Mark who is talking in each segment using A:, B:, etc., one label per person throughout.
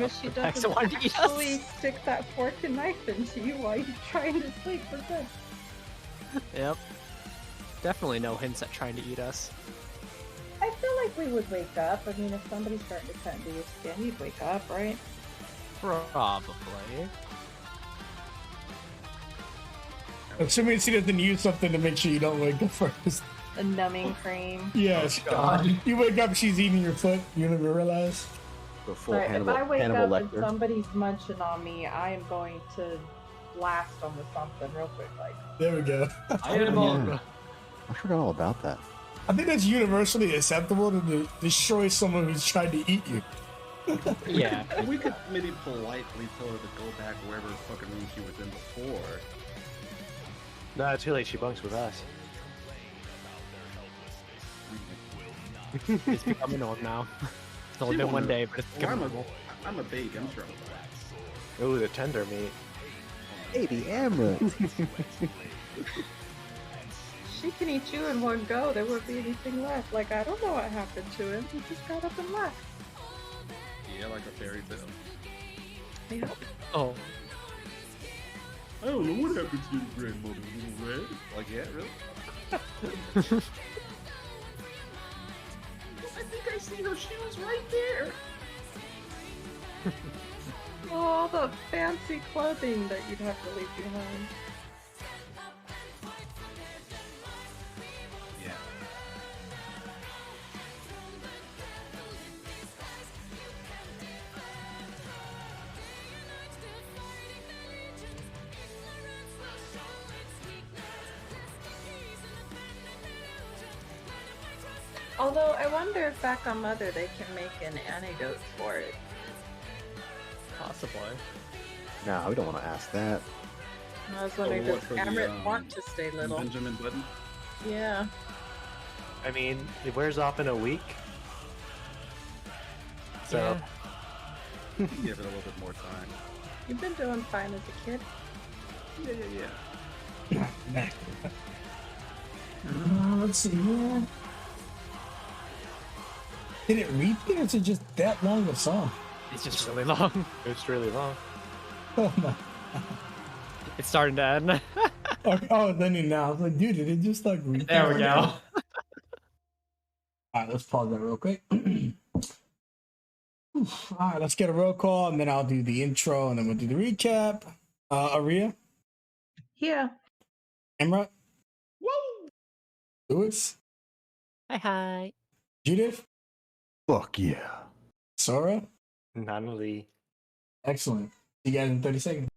A: But she
B: Pex
A: doesn't
B: wanted to eat
A: actually
B: us.
A: stick that fork and knife into you while you're trying to sleep for good.
B: Yep. Definitely no hints at trying to eat us.
A: I feel like we would wake up. I mean, if somebody's starting to cut into your skin, you'd wake up, right?
B: Probably.
C: Assuming she doesn't use something to make sure you don't wake up first.
A: A numbing cream.
C: Yes.
D: Oh, God.
C: You wake up, she's eating your foot. You don't even realize.
D: The full
A: Right,
D: Hannibal,
A: if I wake
D: Hannibal
A: up and
D: Lecter.
A: somebody's munching on me, I am going to blast them with something real quick. Like,
C: There we go.
D: Yeah. I forgot all about that.
C: I think that's universally acceptable to destroy someone who's trying to eat you.
B: Yeah.
E: We could maybe politely tell her to go back wherever fucking room she was in before.
F: No, too late. She bunks with us.
B: It's becoming old now. It's only been one day, but it's
E: Well,
B: becoming old.
E: I'm a baby, I'm sure.
F: Ooh, the tender meat.
D: Baby Emirates.
A: she can eat you in one go. There won't be anything left. Like, I don't know what happened to him. He just got up and left.
E: Yeah, like a fairy tale.
A: Yep.
B: Oh.
E: I don't know what happened to your grandmother, little red. Like, yeah, really? I think I see her shoes right there.
A: All the fancy clothing that you'd have to leave behind.
E: Yeah.
A: Although, I wonder if back on Mother they can make an antidote for it.
B: Possibly.
D: No, we don't want to ask that.
A: I was wondering,
E: what
A: does
E: for the,
A: Amrit want to stay little?
E: Benjamin Button?
A: Yeah.
F: I mean, it wears off in a week. So,
B: Yeah.
E: Give it a little bit more time.
A: You've been doing fine as a kid.
E: Yeah.
C: Let's see here. Did it repeat or is it just that long of a song?
B: It's just really long.
F: it's really long.
C: Oh my.
B: It's starting to end.
C: Oh, then you now. I was like, dude, did it just like repeat?
B: There we go.
C: Alright, let's pause that real quick. Alright, let's get a roll call and then I'll do the intro and then we'll do the recap. Aria,
A: Yeah.
C: Emra,
E: Woo!
C: Lewis,
B: Hi.
C: Judith,
D: Fuck yeah.
C: Sora.
F: Natalie.
C: Excellent. See you guys in 30 seconds.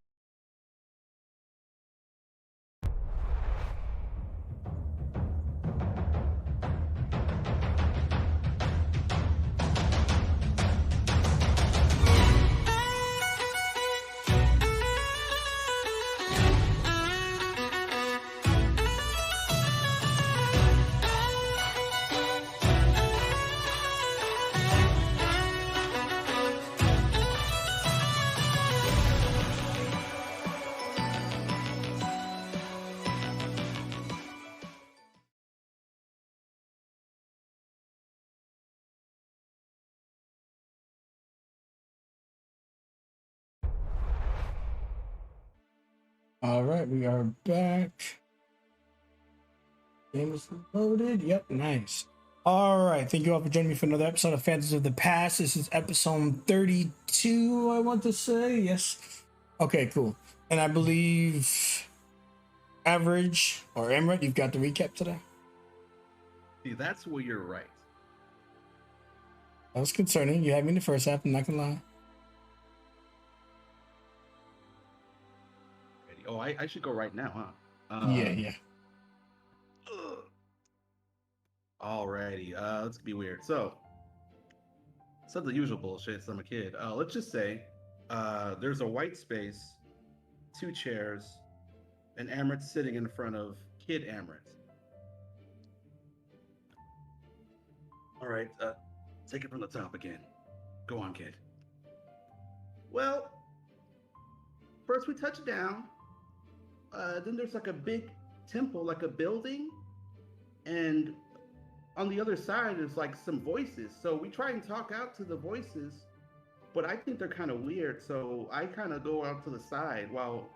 C: All right, we are back. Game is loaded. Yep, nice. All right, thank you all for joining me for another episode of Phantoms of the Past. This is episode 32, I want to say. Yes. Okay, cool. And I believe Average or Emirates, you've got the recap today.
E: See, that's where you're right.
C: That was concerning. You had me in the first half, I'm not gonna lie.
E: Oh, I should go right now, huh?
C: Yeah.
E: Alrighty, let's be weird. So, some of the usual bullshit since I'm a kid. Let's just say, there's a white space, 2 chairs, and Amrit sitting in front of Kid Amrit. Alright, take it from the top again. Go on, kid. Well, first we touch down, then there's like a big temple, like a building, and on the other side is like some voices. So we try and talk out to the voices, but I think they're kind of weird. So I kind of go out to the side while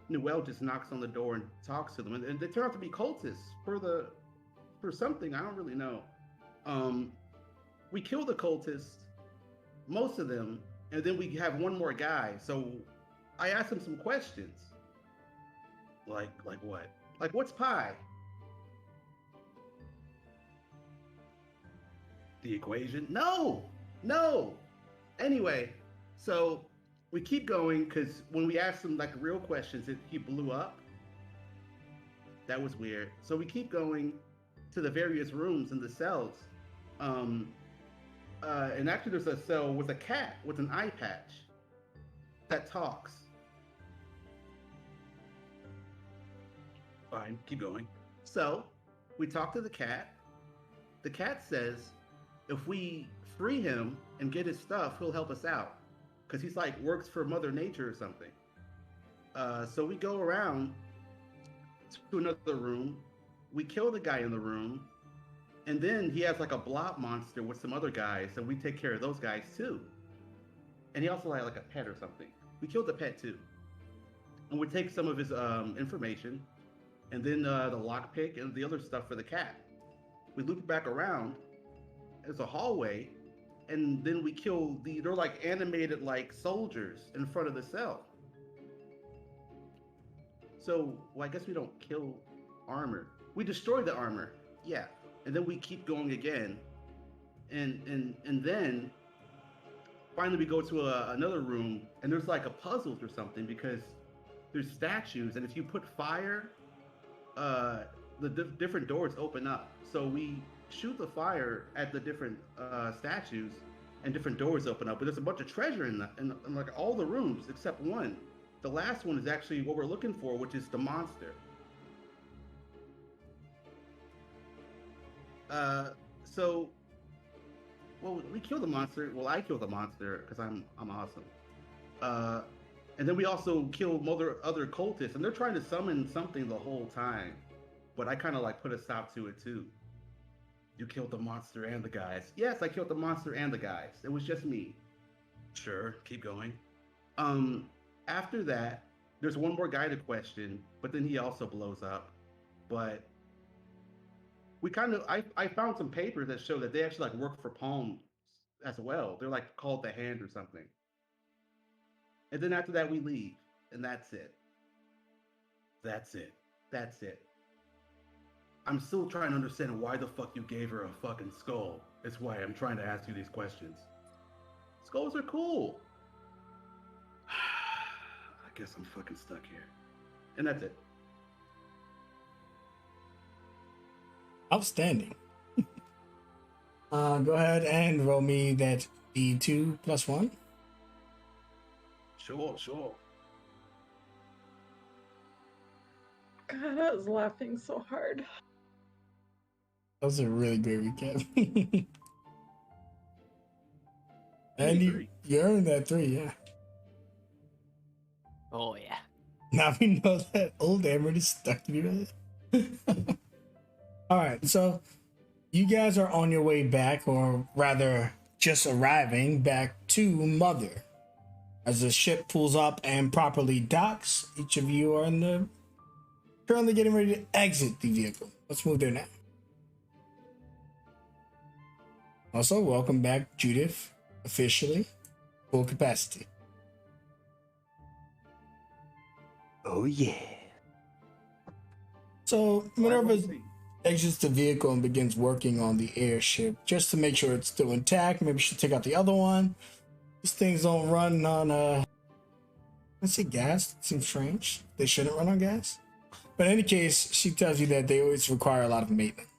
E: Noel just knocks on the door and talks to them, and they turn out to be cultists for something I don't really know. Um, we kill the cultists, most of them, and then we have one more guy. So I asked him some questions, like what? Like what's pi? The equation? No, no. Anyway, so we keep going because when we asked him like real questions, he blew up. That was weird. So we keep going to the various rooms and the cells. Um, and actually, there's a cell with a cat with an eye patch that talks. Fine, keep going. So we talk to the cat. The cat says if we free him and get his stuff, he'll help us out because he's like works for Mother Nature or something. So we go around to another room. We kill the guy in the room, and then he has like a blob monster with some other guys, and we take care of those guys too. And he also had like a pet or something. We killed the pet too, and we take some of his information, and then the lockpick and the other stuff for the cat. We loop it back around. There's a hallway, and then we kill they're like animated like soldiers in front of the cell. So, well, I guess we don't kill armor. We destroy the armor, yeah, and then we keep going again, and then finally we go to another room, and there's like a puzzles or something because there's statues, and if you put fire, the different doors open up. So we shoot the fire at the different statues, and different doors open up. But there's a bunch of treasure in like all the rooms except one. The last one is actually what we're looking for, which is the monster. So, well, we kill the monster. Well, I kill the monster because I'm awesome. And then we also kill other cultists, and they're trying to summon something the whole time. But I kind of like put a stop to it too. You killed the monster and the guys. Yes, I killed the monster and the guys. It was just me. Sure, keep going. After that, there's one more guy to question, but then he also blows up. But we I found some papers that show that they actually like work for Palm as well. They're like called the Hand or something. And then after that, we leave, and that's it. That's it. That's it. I'm still trying to understand why the fuck you gave her a fucking skull. That's why I'm trying to ask you these questions. Skulls are cool. I guess I'm fucking stuck here. And that's it.
C: Outstanding. Go ahead and roll me that D2 plus 1.
E: Sure.
A: God, I was laughing so hard.
C: That was a really great recap. And you earned that 3, yeah.
B: Oh yeah.
C: Now we know that old Emerald is stuck to you. All right, so you guys are on your way back, or rather, just arriving back to Mother. As the ship pulls up and properly docks, each of you are currently getting ready to exit the vehicle. Let's move there now. Also, welcome back, Judith, officially, full capacity.
D: Oh yeah.
C: So Minerva exits the vehicle and begins working on the airship just to make sure it's still intact. Maybe she'll take out the other one. These things don't run on let's say gas. It seems strange. They shouldn't run on gas. But in any case, she tells you that they always require a lot of maintenance.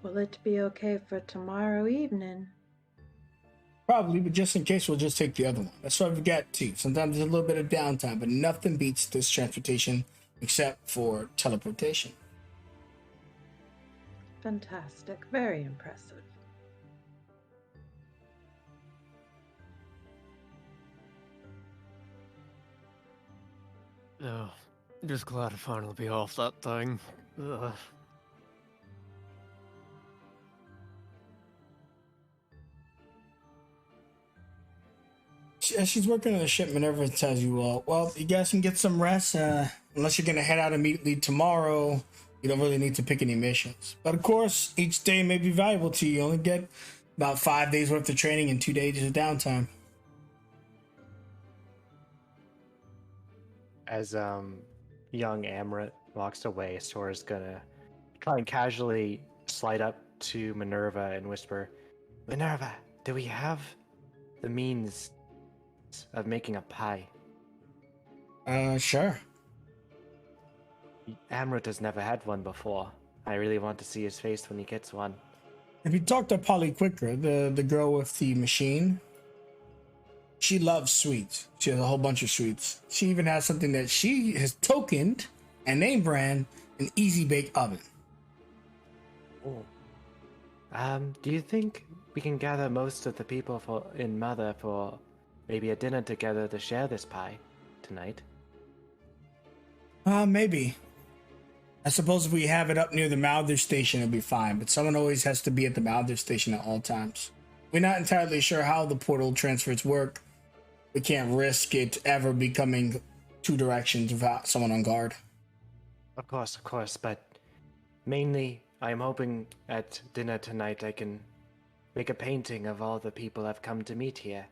A: Will it be okay for tomorrow evening?
C: Probably, but just in case, we'll just take the other one. That's why we've got 2. Sometimes there's a little bit of downtime, but nothing beats this transportation except for teleportation.
A: Fantastic. Very impressive.
B: Oh, just glad to finally be off that thing. Ugh.
C: She's working on the ship. Minerva tells you, well, you guys can get some rest. Unless you're gonna head out immediately tomorrow, you don't really need to pick any missions. But of course, each day may be valuable to you. You only get about 5 days worth of training and 2 days of downtime.
F: As young Amrit walks away, Sora's gonna try and casually slide up to Minerva and whisper, Minerva, do we have the means of making a pie?
C: Sure.
F: Amrit has never had one before. I really want to see his face when he gets one.
C: If you talk to Polly Quicker, the girl with the machine, she loves sweets. She has a whole bunch of sweets. She even has something that she has tokened and name brand an easy bake oven.
F: Oh. Do you think we can gather most of the people in Mother for maybe a dinner together to share this pie tonight?
C: Maybe. I suppose if we have it up near the Malder station, it'll be fine, but someone always has to be at the Malder station at all times. We're not entirely sure how the portal transfers work. We can't risk it ever becoming two directions without someone on guard.
F: Of course, but mainly I'm hoping at dinner tonight I can make a painting of all the people I've come to meet here.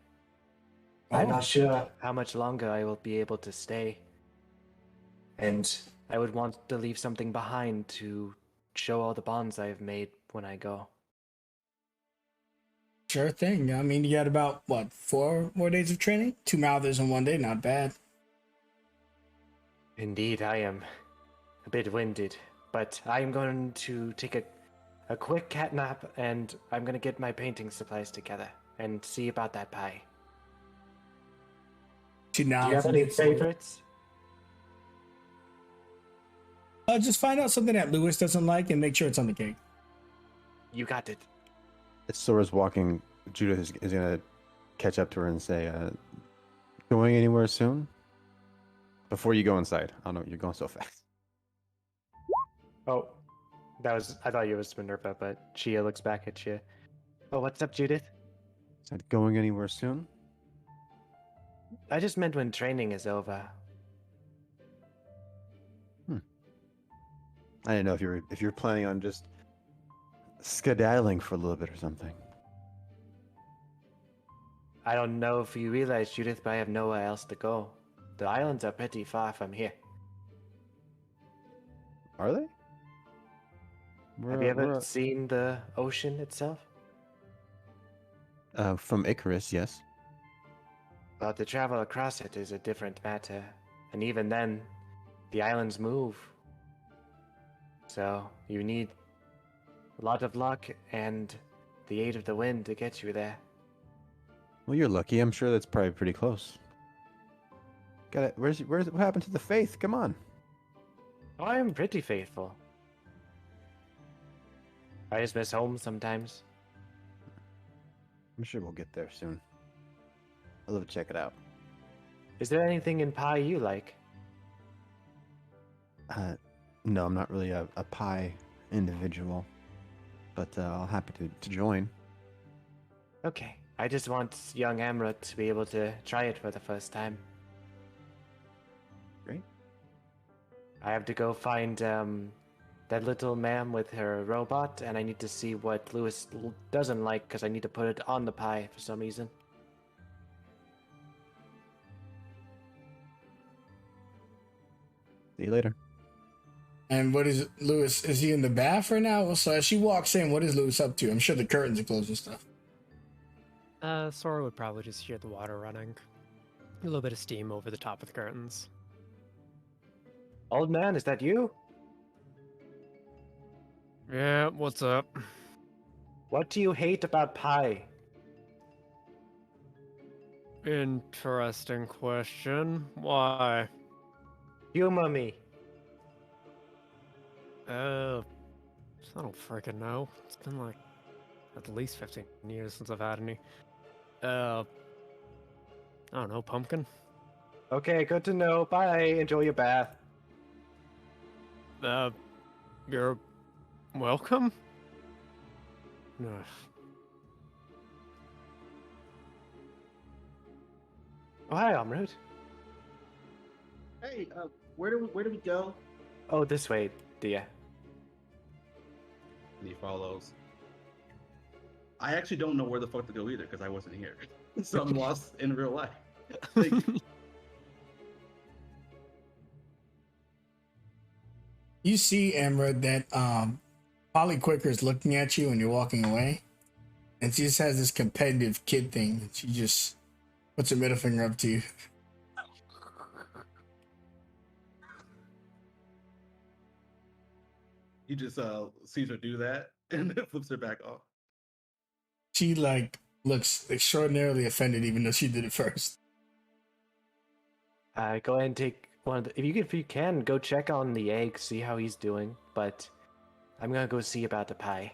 F: I'm
C: Oh.
F: not sure how much longer I will be able to stay. And I would want to leave something behind to show all the bonds I have made when I go.
C: Sure thing. I mean, you got about, 4 more days of training? 2 Mouthers in 1 day, not bad.
F: Indeed, I am a bit winded, but I am going to take a quick cat nap and I'm going to get my painting supplies together and see about that pie.
C: She
F: Do
C: nods.
F: you have any favorites?
C: Just find out something that Lewis doesn't like and make sure it's on the cake.
F: You got it.
D: As Sora's walking, Judith is going to catch up to her and say, going anywhere soon? Before you go inside. I don't know, you're going so fast.
F: Oh, I thought you was Minerva, but Chia looks back at you. Oh, what's up, Judith?
D: Said going anywhere soon?
F: I just meant when training is over.
D: I didn't know if you're planning on just skedaddling for a little bit or something.
F: I don't know if you realize, Judith, but I have nowhere else to go. The islands are pretty far from here.
D: Are they?
F: Have you ever seen the ocean itself?
D: From Icarus, yes.
F: Well, to travel across it is a different matter. And even then, the islands move. So, you need a lot of luck and the aid of the wind to get you there.
D: Well, you're lucky. I'm sure that's probably pretty close. Got it. What happened to the faith? Come on.
F: Oh, I am pretty faithful. I just miss home sometimes.
D: I'm sure we'll get there soon. I'll love to check it out.
F: Is there anything in pie you like?
D: No, I'm not really a pie individual, but I'll happy to join.
F: Okay, I just want young Amrut to be able to try it for the first time.
D: Great.
F: I have to go find that little ma'am with her robot, and I need to see what Lewis doesn't like because I need to put it on the pie for some reason.
D: See you later.
C: And what is Lewis? Is he in the bath right now? So as she walks in, what is Lewis up to? I'm sure the curtains are closed and stuff.
B: Sora would probably just hear the water running. A little bit of steam over the top of the curtains.
F: Old man, is that you?
B: Yeah, what's up?
F: What do you hate about pie?
B: Interesting question. Why?
F: Humor me.
B: I don't freaking know. It's been like at least 15 years since I've had any. I don't know, pumpkin?
F: Okay, good to know. Bye. Enjoy your bath.
B: You're welcome? Ugh.
F: Oh, hi, Amrut.
E: Hey, where do we go?
F: Oh, this way, Dia.
E: And he follows. I actually don't know where the fuck to go either because I wasn't here, so I'm lost in real life. Like,
C: You see, Amra, that Polly Quicker is looking at you and you're walking away. And she just has this competitive kid thing. She just puts her middle finger up to you.
E: he just sees her do that and then flips her back off.
C: She like looks extraordinarily offended, even though she did it first.
F: Go ahead and take one of the. If you can, go check on the egg, see how he's doing. But I'm gonna go see about the pie.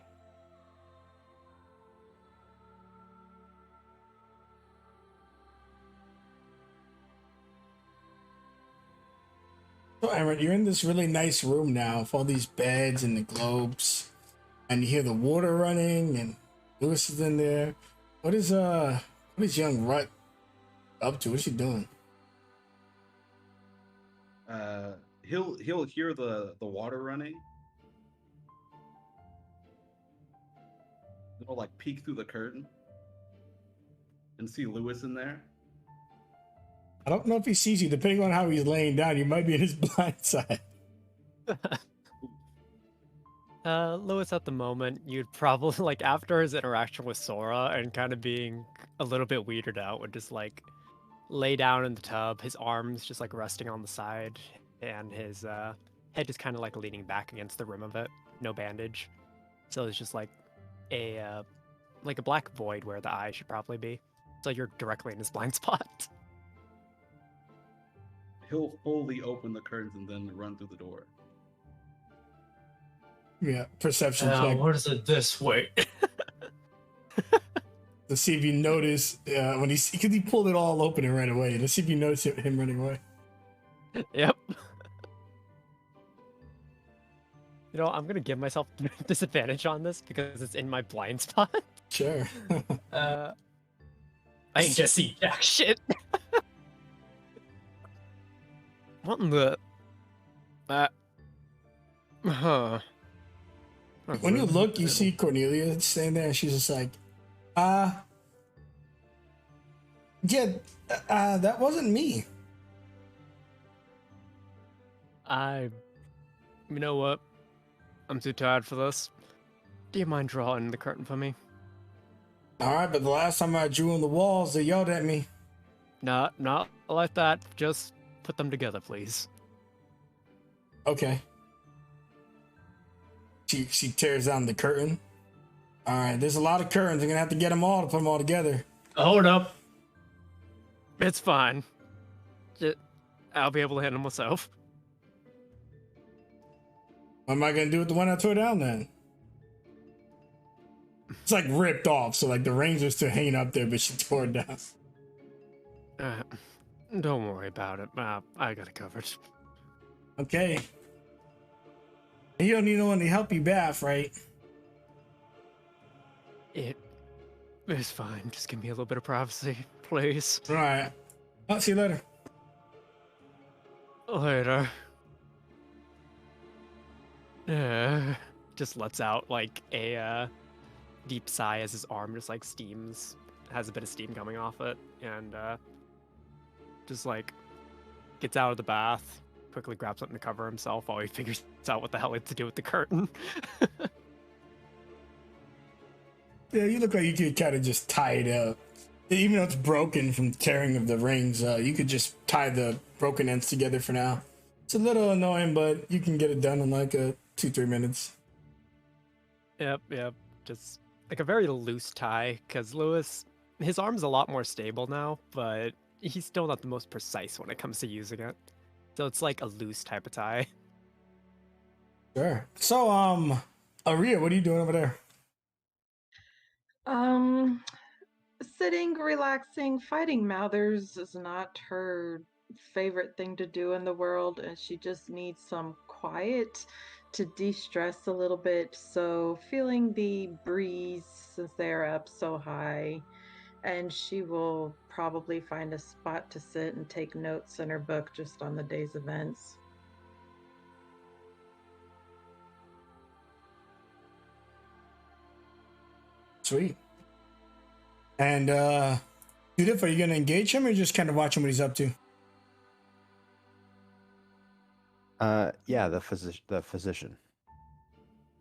C: So, Amra, you're in this really nice room now with all these beds and the globes, and you hear the water running, and Lewis is in there. What is young Rut up to? What's she doing?
E: He'll hear the water running. He'll like peek through the curtain and see Lewis in there.
C: I don't know if he sees you. Depending on how he's laying down, you might be in his blind side.
B: Lewis, at the moment, you'd probably, like, after his interaction with Sora and kind of being a little bit weirded out, would just, like, lay down in the tub, his arms just, like, resting on the side, and his head just kind of, like, leaning back against the rim of it. No bandage. So it's just, like a black void where the eye should probably be. So you're directly in his blind spot.
E: He'll fully open the curtains and then run through the door.
C: Yeah, perception check
B: What is it this way?
C: to see if you notice when because he pulled it all open and ran away. Let's see if you notice him running away.
B: Yep. You know, I'm gonna give myself disadvantage on this because it's in my blind spot.
C: Sure.
B: I can just see jack shit. What in the? Huh.
C: When you look, you see Cornelia standing there, and she's just like, yeah, that wasn't me.
B: You know what? I'm too tired for this. Do you mind drawing the curtain for me?
C: All right, but the last time I drew on the walls, they yelled at me.
B: Nah, not like that. Just put them together, please.
C: Okay. She tears down the curtain. All right, there's a lot of curtains. I'm gonna have to get them all to put them all together.
B: Hold up. It's fine. I'll be able to handle myself.
C: What am I gonna do with the one I tore down then? It's like ripped off, so like the rings are still hanging up there, but she tore it down.
B: Don't worry about it. I got it covered.
C: Okay. You don't need no one to help you bath, right?
B: It's fine. Just give me a little bit of privacy, please.
C: All right. I'll see you later.
B: Later. Just lets out like a deep sigh as his arm just like steams, has a bit of steam coming off it, and just like gets out of the bath, quickly grabs something to cover himself while he figures out what the hell he has to do with the curtain.
C: Yeah, you look like you could kind of just tie it up. Even though it's broken from tearing of the rings, you could just tie the broken ends together for now. It's a little annoying, but you can get it done in like 2-3 minutes.
B: Yep. Just like a very loose tie, because Lewis, his arm's a lot more stable now, but he's still not the most precise when it comes to using it. So it's like a loose type of tie.
C: Sure. So, Aria, what are you doing over there?
A: Sitting, relaxing, fighting Mouthers is not her favorite thing to do in the world, and she just needs some quiet to de-stress a little bit. So feeling the breeze since they're up so high and she will probably find a spot to sit and take notes in her book just on the day's events.
C: Sweet. And Judith, are you gonna engage him or just kind of watching what he's up to?
D: Yeah, the physician.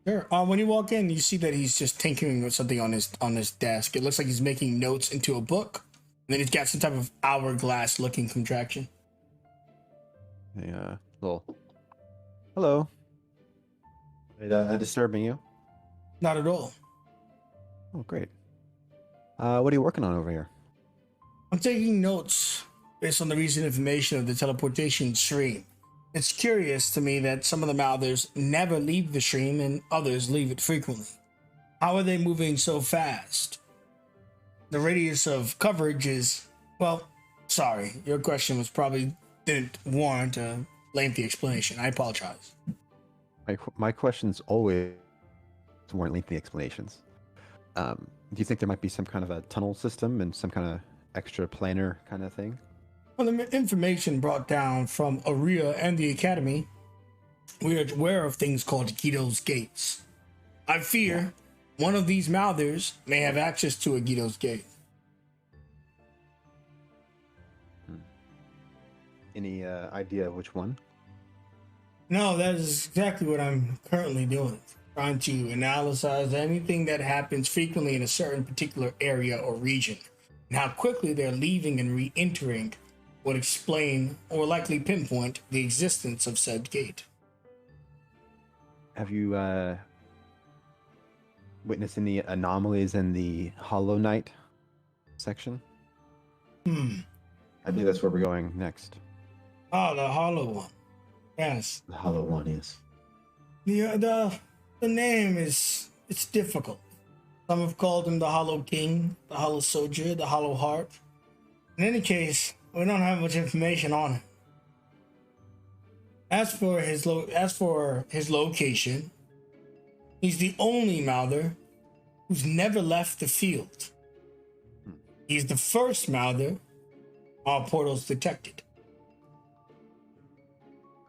C: Sure. When you walk in, you see that he's just tinkering with something on his desk. It looks like he's making notes into a book. And then he's got some type of hourglass looking contraction.
D: Yeah, little. Hello. Disturbing you?
C: Not at all.
D: Oh, great. What are you working on over here?
C: I'm taking notes based on the recent information of the teleportation stream. It's curious to me that some of the Mouthers never leave the stream and others leave it frequently. How are they moving so fast? The radius of coverage is, well, sorry, your question was probably didn't warrant a lengthy explanation. I apologize.
D: My questions always weren't lengthy explanations. Do you think there might be some kind of a tunnel system and some kind of extra planar kind of thing?
C: Well, the information brought down from Aria and the Academy, we are aware of things called Guido's Gates. I fear one of these Mouthers may have access to a Guido's Gate.
D: Any idea of which one?
C: No, that is exactly what I'm currently doing. Trying to analyze anything that happens frequently in a certain particular area or region, and how quickly they're leaving and re-entering would explain or likely pinpoint the existence of said gate.
D: Have you witnessed any anomalies in the Hollow Knight section? I think that's where we're going next.
C: Oh, the Hollow one. Yes.
D: The Hollow one, yes.
C: The name is, it's difficult. Some have called him the Hollow King, the Hollow Soldier, the Hollow Heart. In any case, we don't have much information on him. As for his location, he's the only Mouther who's never left the field. He's the first Mouther our portals detected.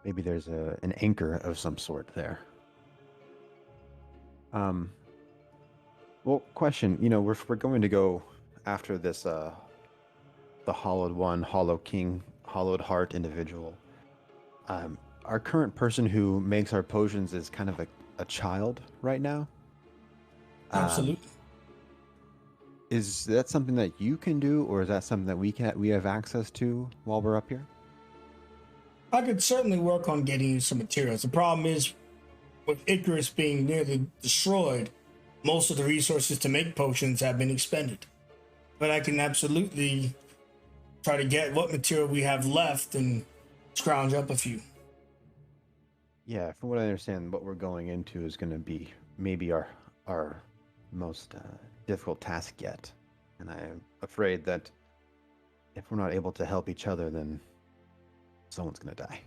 D: Maybe there's an anchor of some sort there. Well, question. You know, we're going to go after this the Hollowed One, Hollow King, Hollowed Heart individual. Our current person who makes our potions is kind of a child right now.
C: Absolutely.
D: Is that something that you can do, or is that something that we have access to while we're up here?
C: I could certainly work on getting you some materials. The problem is, with Icarus being nearly destroyed, most of the resources to make potions have been expended. But I can absolutely try to get what material we have left and scrounge up a few.
D: Yeah, from what I understand, what we're going into is going to be maybe our most difficult task yet. And I'm afraid that if we're not able to help each other, then someone's going to die.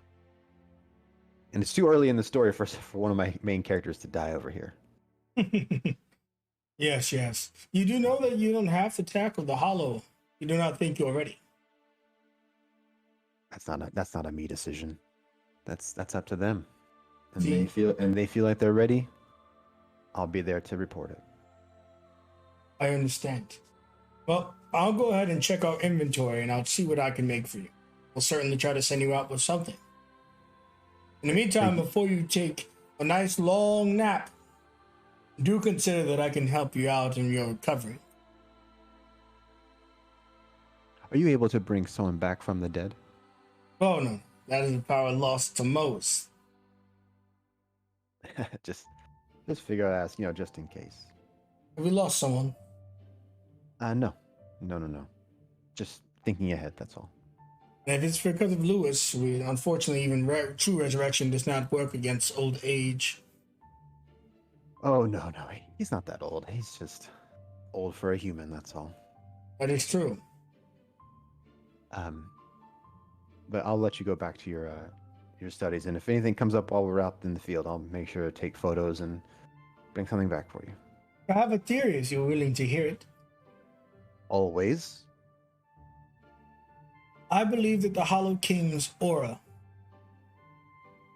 D: And it's too early in the story for one of my main characters to die over here.
C: Yes. You do know that you don't have to tackle the Hollow. You do not think you're ready.
D: That's not a me decision. That's up to them. And
C: See?
D: they feel like they're ready. I'll be there to report it.
C: I understand. Well, I'll go ahead and check our inventory and I'll see what I can make for you. We'll certainly try to send you out with something. In the meantime, before you take a nice long nap, do consider that I can help you out in your recovery.
D: Are you able to bring someone back from the dead?
C: Oh no, that is a power lost to most.
D: just figure out, just in case.
C: Have we lost someone?
D: No. Just thinking ahead, that's all.
C: If it's because of Lewis, unfortunately, even true resurrection does not work against old age.
D: Oh, no, he's not that old. He's just old for a human, that's all.
C: That is true.
D: But I'll let you go back to your studies, and if anything comes up while we're out in the field, I'll make sure to take photos and bring something back for you.
C: I have a theory if you're willing to hear it.
D: Always?
C: I believe that the Hollow King's aura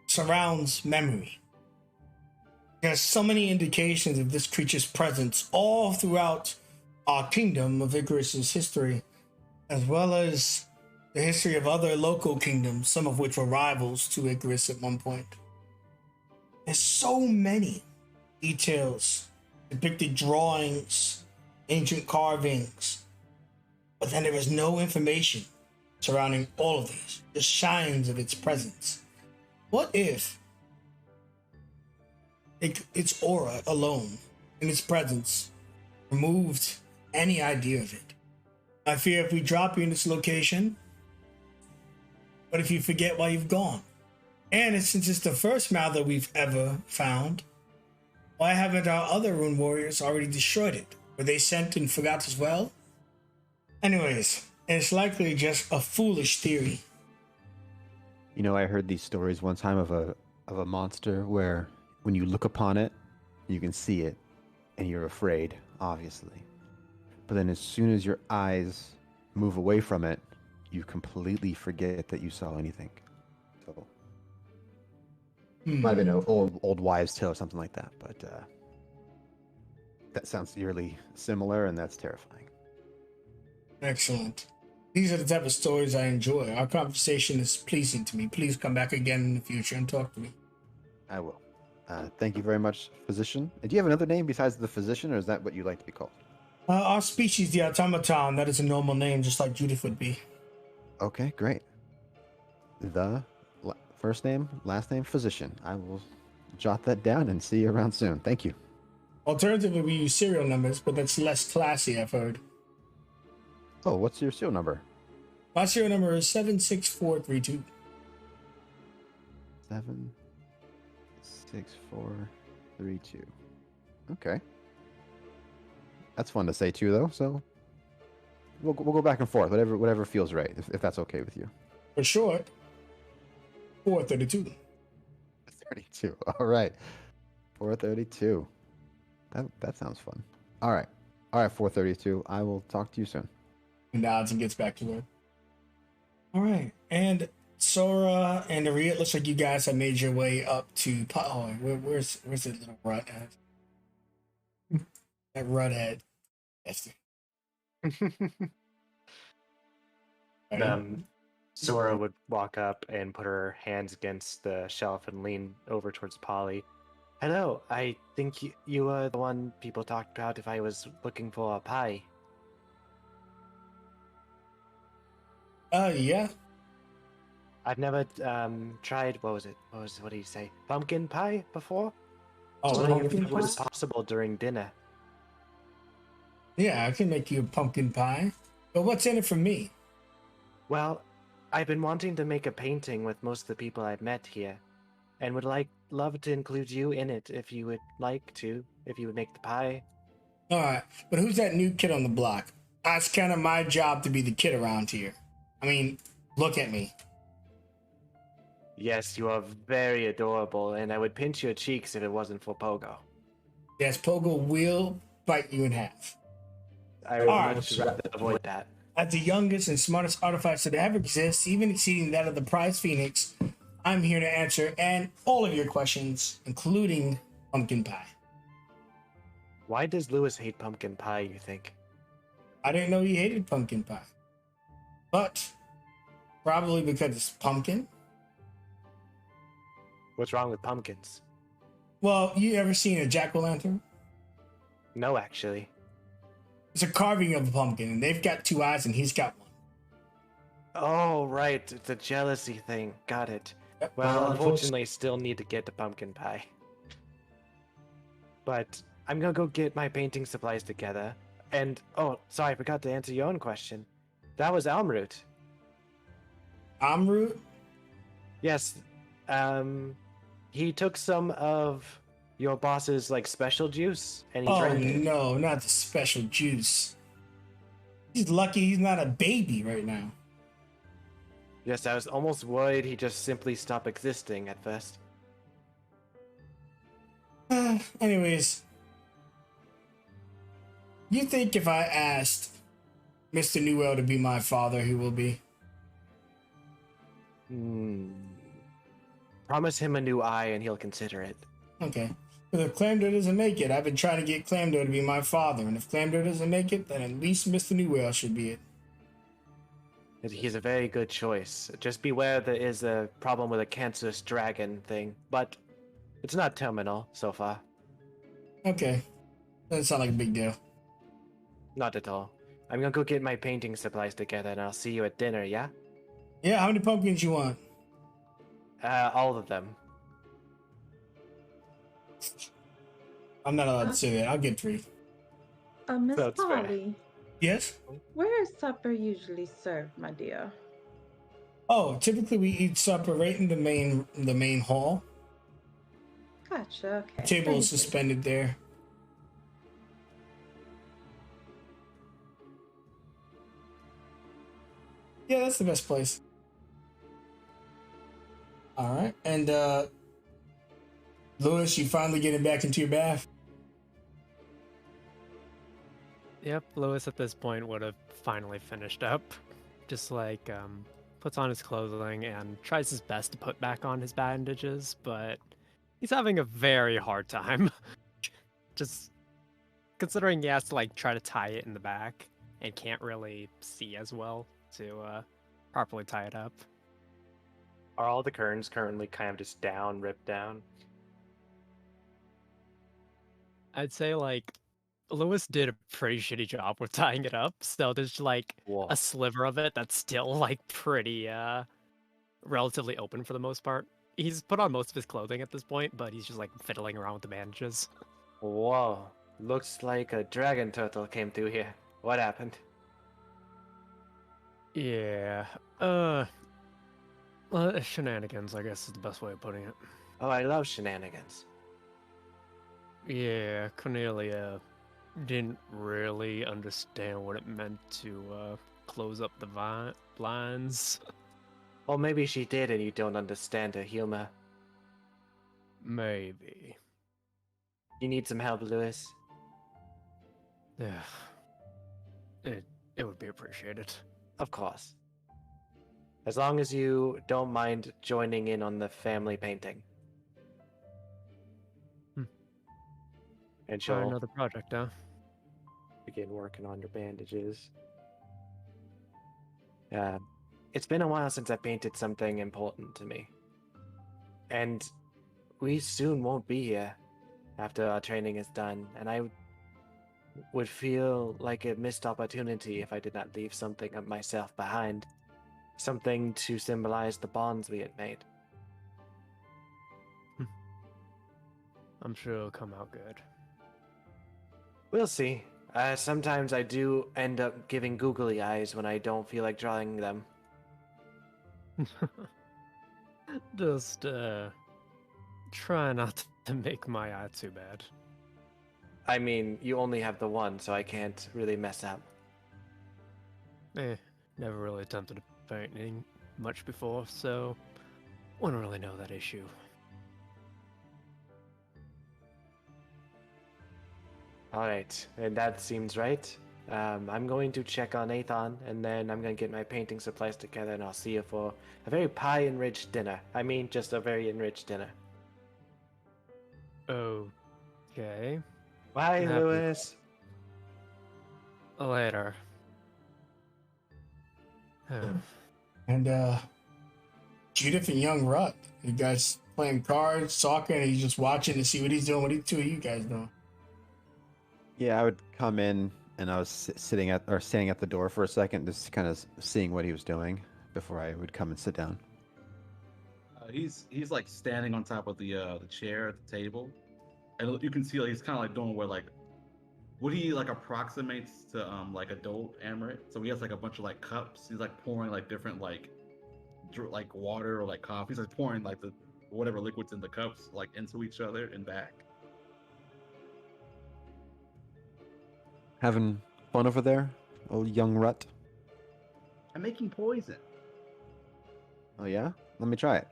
C: surrounds memory. There's so many indications of this creature's presence all throughout our kingdom of Icarus's history, as well as the history of other local kingdoms, some of which were rivals to Icarus at one point. There's so many details, depicted drawings, ancient carvings, but then there is no information surrounding all of these, just shines of its presence. What if its aura alone and its presence removed any idea of it? I fear if we drop you in this location, what if you forget why you've gone? And since it's the first Mouther we've ever found, why haven't our other rune warriors already destroyed it? Were they sent and forgot as well? Anyways, it's likely just a foolish theory.
D: You know, I heard these stories one time of a monster where when you look upon it, you can see it, and you're afraid, obviously. But then as soon as your eyes move away from it, you completely forget that you saw anything. So might have been an old wives' tale or something like that, but that sounds eerily similar, and that's terrifying.
C: Excellent. These are the type of stories I enjoy. Our conversation is pleasing to me. Please come back again in the future and talk to me.
D: I will. Thank you very much, physician. Do you have another name besides the physician, or is that what you like to be called?
C: Our species, the automaton, that is a normal name, just like Judith would be.
D: Okay, great. First name, last name, physician. I will jot that down and see you around soon. Thank you.
C: Alternatively, we use serial numbers, but that's less classy, I've heard.
D: Oh, what's your serial number?
C: My serial number is 76432.
D: 76432. Okay. That's fun to say too, though. So we'll go back and forth, whatever feels right, if that's okay with you.
C: For short, 432.
D: 32. All right. 432. That sounds fun. All right. 432. I will talk to you soon.
C: He nods and gets back to work. All right. And Sora and Aria, it looks like you guys have made your way up to... Oh, where's that little rut at? That rut at...
F: Sora would walk up and put her hands against the shelf and lean over towards Polly. Hello, I think you are the one people talked about if I was looking for a pie.
C: Yeah.
F: I've never tried, what do you say, pumpkin pie before?
C: Oh,
F: Wondering if
C: pumpkin
F: it was
C: pie?
F: possible during dinner.
C: Yeah, I can make you a pumpkin pie. But what's in it for me?
F: Well, I've been wanting to make a painting with most of the people I've met here, and would love to include you in it if you would make the pie.
C: All right, but who's that new kid on the block? It's kind of my job to be the kid around here. I mean, look at me.
F: Yes, you are very adorable, and I would pinch your cheeks if it wasn't for Pogo.
C: Yes, Pogo will bite you in half.
F: I would
C: Alright.
F: much rather avoid that.
C: As the youngest and smartest artificer to ever exist, even exceeding that of the prize phoenix, I'm here to answer all of your questions, including pumpkin pie.
F: Why does Lewis hate pumpkin pie, you think?
C: I didn't know he hated pumpkin pie. But probably because it's pumpkin.
F: What's wrong with pumpkins?
C: Well, you ever seen a jack-o'-lantern?
F: No, actually.
C: It's a carving of a pumpkin, and they've got two eyes, and he's got one.
F: Oh, right. It's a jealousy thing. Got it. Well, unfortunately, still need to get the pumpkin pie. But I'm gonna go get my painting supplies together. And, oh, sorry, I forgot to answer your own question. That was Almroot.
C: Amroot?
F: Yes. He took some of your boss's, special juice, and he
C: Oh,
F: drank it.
C: no, not the special juice. He's lucky he's not a baby right now.
F: Yes, I was almost worried he just simply stopped existing at first.
C: Anyways, you think if I asked Mr. Newell to be my father, he will be.
F: Promise him a new eye and he'll consider it.
C: Okay. But if Clamdo doesn't make it, I've been trying to get Clamdo to be my father, and if Clamdo doesn't make it, then at least Mr. Newell should be it.
F: He's a very good choice. Just beware there is a problem with a cancerous dragon thing, but it's not terminal so far.
C: Okay. Doesn't sound like a big deal.
F: Not at all. I'm gonna go get my painting supplies together and I'll see you at dinner, yeah?
C: Yeah, how many pumpkins you want?
F: All of them.
C: I'm not allowed to say that. I'll get 3.
A: Miss
F: That's fair.
A: Polly,
C: Yes?
A: where is supper usually served, my dear?
C: Oh, typically we eat supper right in the main hall.
A: Gotcha,
C: The
A: okay.
C: table
A: Thank
C: is
A: you.
C: suspended there. Yeah, that's the best place. All right. And Lewis, you finally getting back into your bath?
B: Yep, Lewis at this point would have finally finished up. Just like puts on his clothing and tries his best to put back on his bandages, but he's having a very hard time. Just considering he has to like try to tie it in the back and can't really see as well to properly tie it up.
F: Are all the curtains currently kind of just down, ripped down?
B: I'd say like Lewis did a pretty shitty job with tying it up, so there's like
F: Whoa.
B: a sliver of it that's still like pretty relatively open for the most part. He's put on most of his clothing at this point, but he's just like fiddling around with the bandages.
F: Whoa. Looks like a dragon turtle came through here. What happened?
B: Yeah. Shenanigans, I guess is the best way of putting it.
F: Oh, I love shenanigans.
B: Yeah, Cornelia didn't really understand what it meant to close up the blinds.
F: Or maybe she did and you don't understand her humor.
B: Maybe.
F: You need some help, Lewis?
B: Yeah. It would be appreciated.
F: Of course. As long as you don't mind joining in on the family painting.
B: Hmm.
F: And
B: Try
F: she'll
B: another project, huh?
F: begin working on your bandages. It's been a while since I painted something important to me. And we soon won't be here after our training is done, and I would feel like a missed opportunity if I did not leave something of myself behind. Something to symbolize the bonds we had made.
B: I'm sure it'll come out good.
F: We'll see. Sometimes I do end up giving googly eyes when I don't feel like drawing them.
B: Just try not to make my eye too bad.
F: I mean, you only have the one, so I can't really mess up.
B: Never really attempted painting much before, so wouldn't really know that issue.
F: Alright, and that seems right. I'm going to check on Athan, and then I'm going to get my painting supplies together, and I'll see you for a very pie-enriched dinner. I mean, just a very enriched dinner.
B: Okay.
F: Bye,
B: Happy.
F: Lewis.
B: Later.
C: And Judith and young Rut, you guys playing cards, soccer, and he's just watching to see what he's doing. What are the two of you guys doing?
D: Yeah, I would come in and I was standing at the door for a second, just kind of seeing what he was doing before I would come and sit down.
E: He's like standing on top of the chair at the table, and you can see like, he's kind of like doing what he like approximates to like adult Amaret. So he has like a bunch of like cups. He's like pouring like different like water or like coffee. He's like pouring like the whatever liquids in the cups like into each other and back.
D: Having fun over there, old young Rut?
E: I'm making poison.
D: Oh yeah? Let me try it.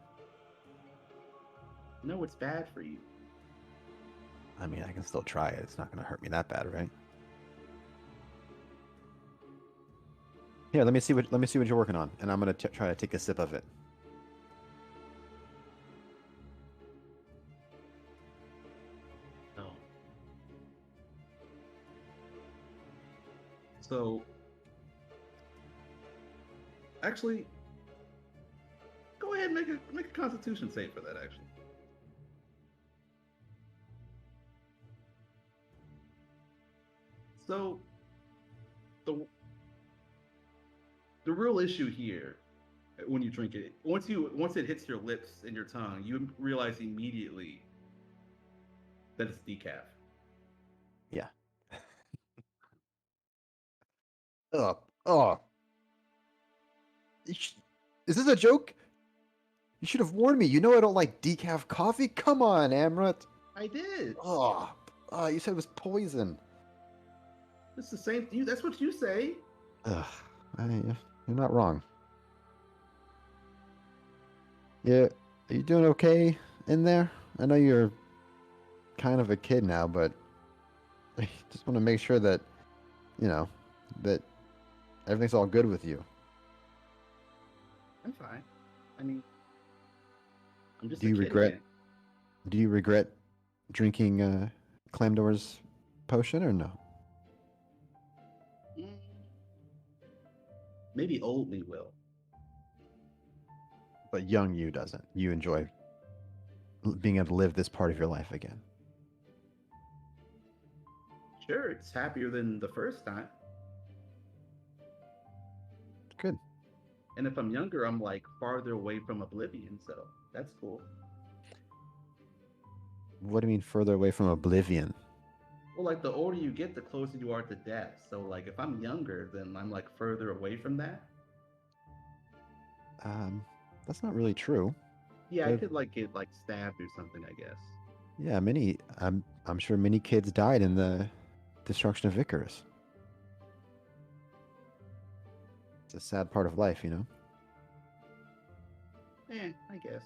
E: No, it's bad for you.
D: I mean, I can still try it. It's not going to hurt me that bad, right? Here, let me see what you're working on, and I'm gonna try to take a sip of it.
E: No. So, actually, go ahead and make a Constitution save for that. Actually, so the the real issue here, when you drink it, once it hits your lips and your tongue, you realize immediately that it's decaf.
D: Yeah. Oh, oh. Is this a joke? You should have warned me. You know I don't like decaf coffee. Come on, Amrut.
E: I did.
D: Oh, you said it was poison.
E: It's the same. That's what you say.
D: Ugh, you're not wrong. Yeah, are you doing okay in there? I know you're kind of a kid now, but I just want to make sure that, you know, that everything's all good with you.
E: I'm fine. I mean, I'm just
D: Do
E: a
D: you
E: kid
D: regret?
E: again.
D: Do you regret drinking Clamdor's potion or no?
E: Mm, maybe old me will.
D: But young you doesn't. You enjoy being able to live this part of your life again.
E: Sure, it's happier than the first time.
D: Good.
E: And if I'm younger, I'm like farther away from oblivion, so that's cool.
D: What do you mean further away from oblivion?
E: Well, like the older you get, the closer you are to death. So like if I'm younger, then I'm like further away from that.
D: That's not really true.
E: Yeah, I
D: There-
E: could like get like stabbed or something, I guess.
D: Yeah, I'm sure many kids died in the destruction of Icarus. It's a sad part of life, you know.
E: I guess.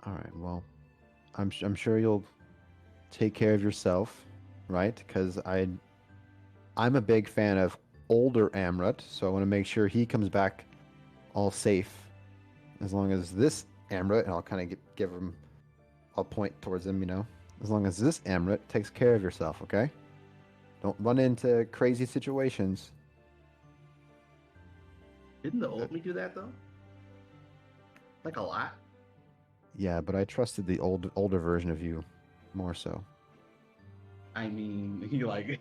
D: All right. Well, I'm sure you'll take care of yourself, right? Because I'm a big fan of older Amrut, so I want to make sure he comes back all safe. As long as this Amrut, and I'll kind of give him, I'll point towards him, you know. As long as this Amrut takes care of yourself, okay? Don't run into crazy situations.
E: Didn't the old me do that though? Like a lot?
D: Yeah, but I trusted the older version of you more so.
E: I mean, he like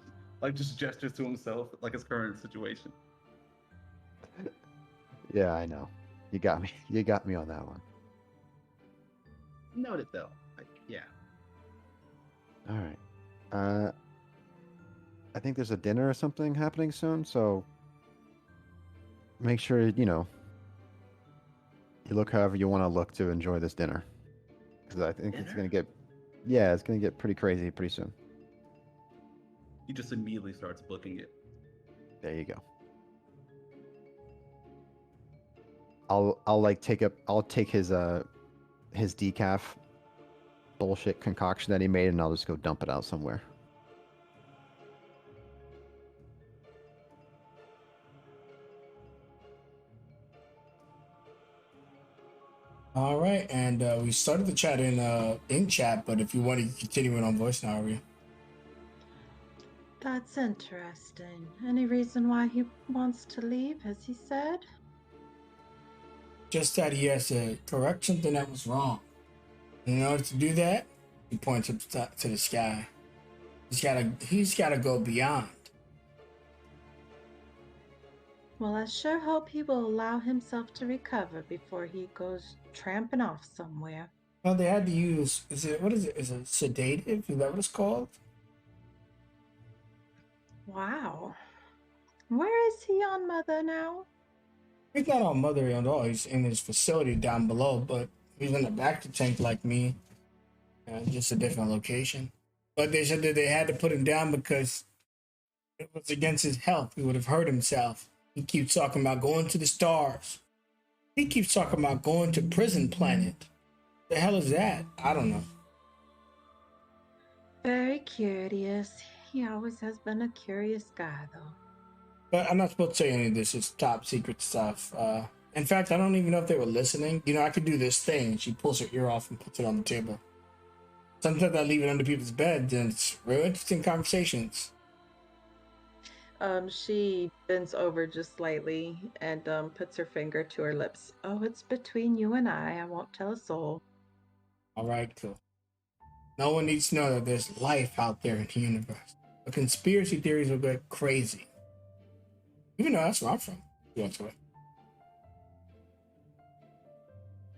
E: just gestures to himself like his current situation.
D: Yeah, I know. You got me. You got me on that one.
E: Noted though. Like, yeah.
D: All right. I think there's a dinner or something happening soon, so make sure, you know, you look however you want to look to enjoy this dinner. Because I think it's going to get, yeah, it's going to get pretty crazy pretty soon.
E: He just immediately starts booking it.
D: There you go. I'll take his decaf bullshit concoction that he made and I'll just go dump it out somewhere.
C: All right, and we started the chat in chat, but if you want to continue it on voice now, Aria.
A: That's interesting. Any reason why he wants to leave, has he said?
C: Just that he has to correct something that was wrong. And in order to do that, he points up to the sky. He's gotta go beyond.
A: Well, I sure hope he will allow himself to recover before he goes tramping off somewhere.
C: Well, they had to use what is it? Is it sedative? Is that what it's called?
A: Wow. Where is he on Mother now?
C: He's not on Mother at all. He's in his facility down below, but he's in the back to tank like me. Just a different location. But they said that they had to put him down because it was against his health. He would have hurt himself. He keeps talking about going to the stars. He keeps talking about going to Prison Planet. The hell is that? I don't know.
A: Very curious. He always has been a curious guy, though.
C: But I'm not supposed to say any of this. It's top secret stuff. In fact, I don't even know if they were listening. You know, I could do this thing. She pulls her ear off and puts it on the table. Sometimes I leave it under people's beds, and it's real interesting conversations.
A: She bends over just slightly and puts her finger to her lips. Oh, it's between you and I won't tell a soul.
C: All right, cool. No one needs to know that there's life out there in the universe. But conspiracy theories will get crazy. Even though that's where I'm from. That's way.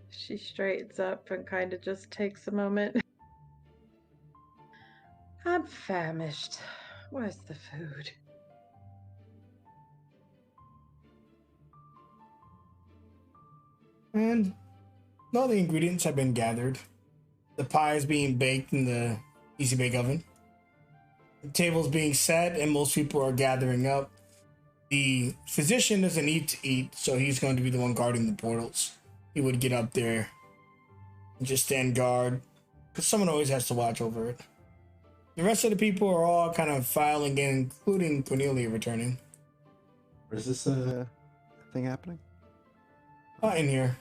A: She straightens up and kind of just takes a moment. I'm famished. Where's the food?
C: And all the ingredients have been gathered. The pie is being baked in the easy bake oven. The table's being set, and most people are gathering up. The physician doesn't need to eat, so he's going to be the one guarding the portals. He would get up there and just stand guard, because someone always has to watch over it. The rest of the people are all kind of filing in, including Cornelia returning.
D: Where's this thing happening?
C: In here.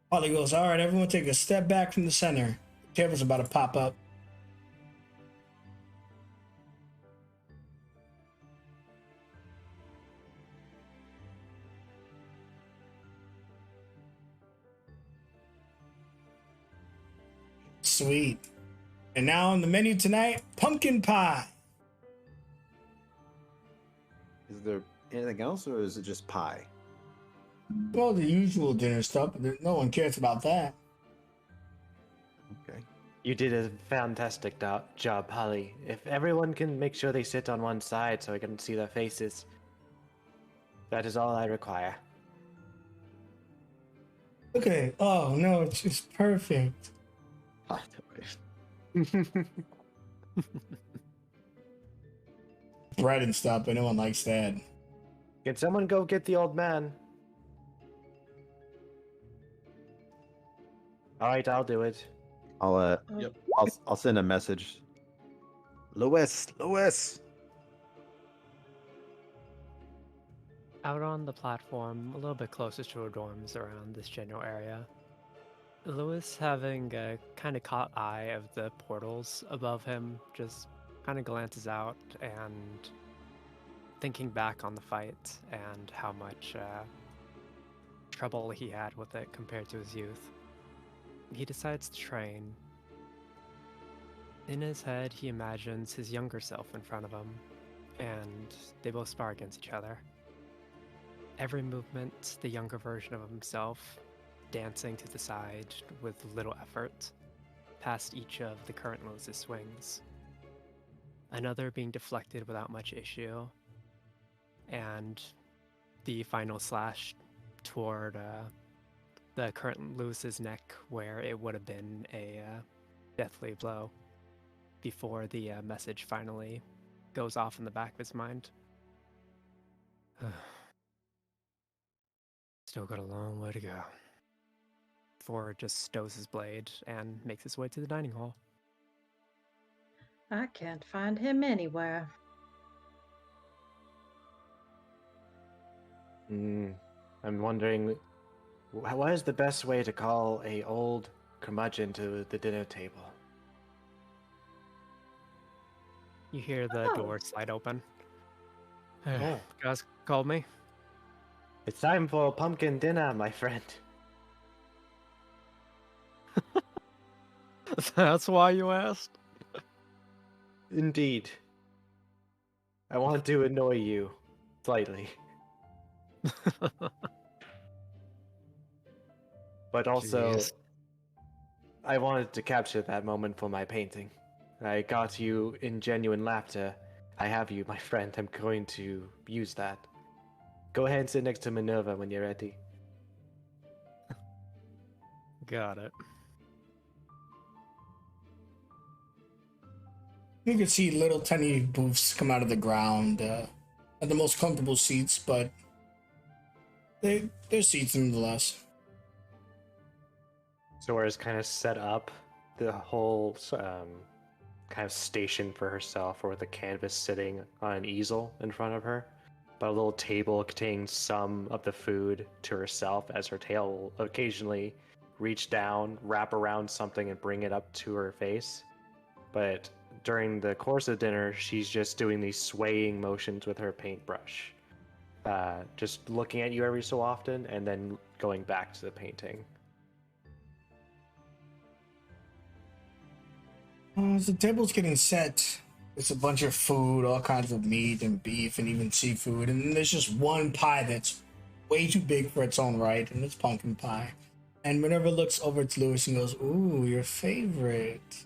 C: Holly goes, all right, everyone take a step back from the center. The table's about to pop up. Sweet. And now on the menu tonight, pumpkin pie.
D: Is there anything else, or is it just pie?
C: Well, the usual dinner stuff, but no one cares about that.
D: Okay.
F: You did a fantastic job, Holly. If everyone can make sure they sit on one side so I can see their faces, that is all I require.
C: Okay. Oh, no, it's just perfect.
D: Ah, okay.
C: Bread and stuff, but no one likes that.
F: Can someone go get the old man? All right, I'll do it.
E: Yep.
D: I'll send a message. Louis.
B: Out on the platform, a little bit closer to our dorms around this general area, Lewis, having a kind of caught eye of the portals above him, just kind of glances out and thinking back on the fight and how much trouble he had with it compared to his youth. He decides to train. In his head, he imagines his younger self in front of him, and they both spar against each other. Every movement, the younger version of himself dancing to the side with little effort, past each of the current Lewis's swings. Another being deflected without much issue, and the final slash toward the current Lewis's neck, where it would have been a deathly blow, before the message finally goes off in the back of his mind. Still got a long way to go. Before it just stows his blade and makes his way to the dining hall.
A: I can't find him anywhere.
F: I'm wondering, what is the best way to call a old curmudgeon to the dinner table?
B: You hear the door slide open.
F: Oh.
B: Guys called me.
F: It's time for pumpkin dinner, my friend.
B: That's why you asked?
F: Indeed. I want to annoy you slightly. But also,
B: Jeez.
F: I wanted to capture that moment for my painting. I got you in genuine laughter. I have you, my friend. I'm going to use that. Go ahead and sit next to Minerva when you're ready.
B: Got it.
C: You can see little tiny booths come out of the ground. Not the most comfortable seats, but They're seats nonetheless.
F: Zora's kind of set up the whole kind of station for herself, or with a canvas sitting on an easel in front of her, but a little table containing some of the food to herself, as her tail will occasionally reach down, wrap around something, and bring it up to her face. But during the course of dinner, she's just doing these swaying motions with her paintbrush, just looking at you every so often, and then going back to the painting.
C: As the table's getting set, it's a bunch of food, all kinds of meat and beef and even seafood. And there's just one pie that's way too big for its own right, and it's pumpkin pie. And Minerva looks over to Lewis and goes, "Ooh, your favorite."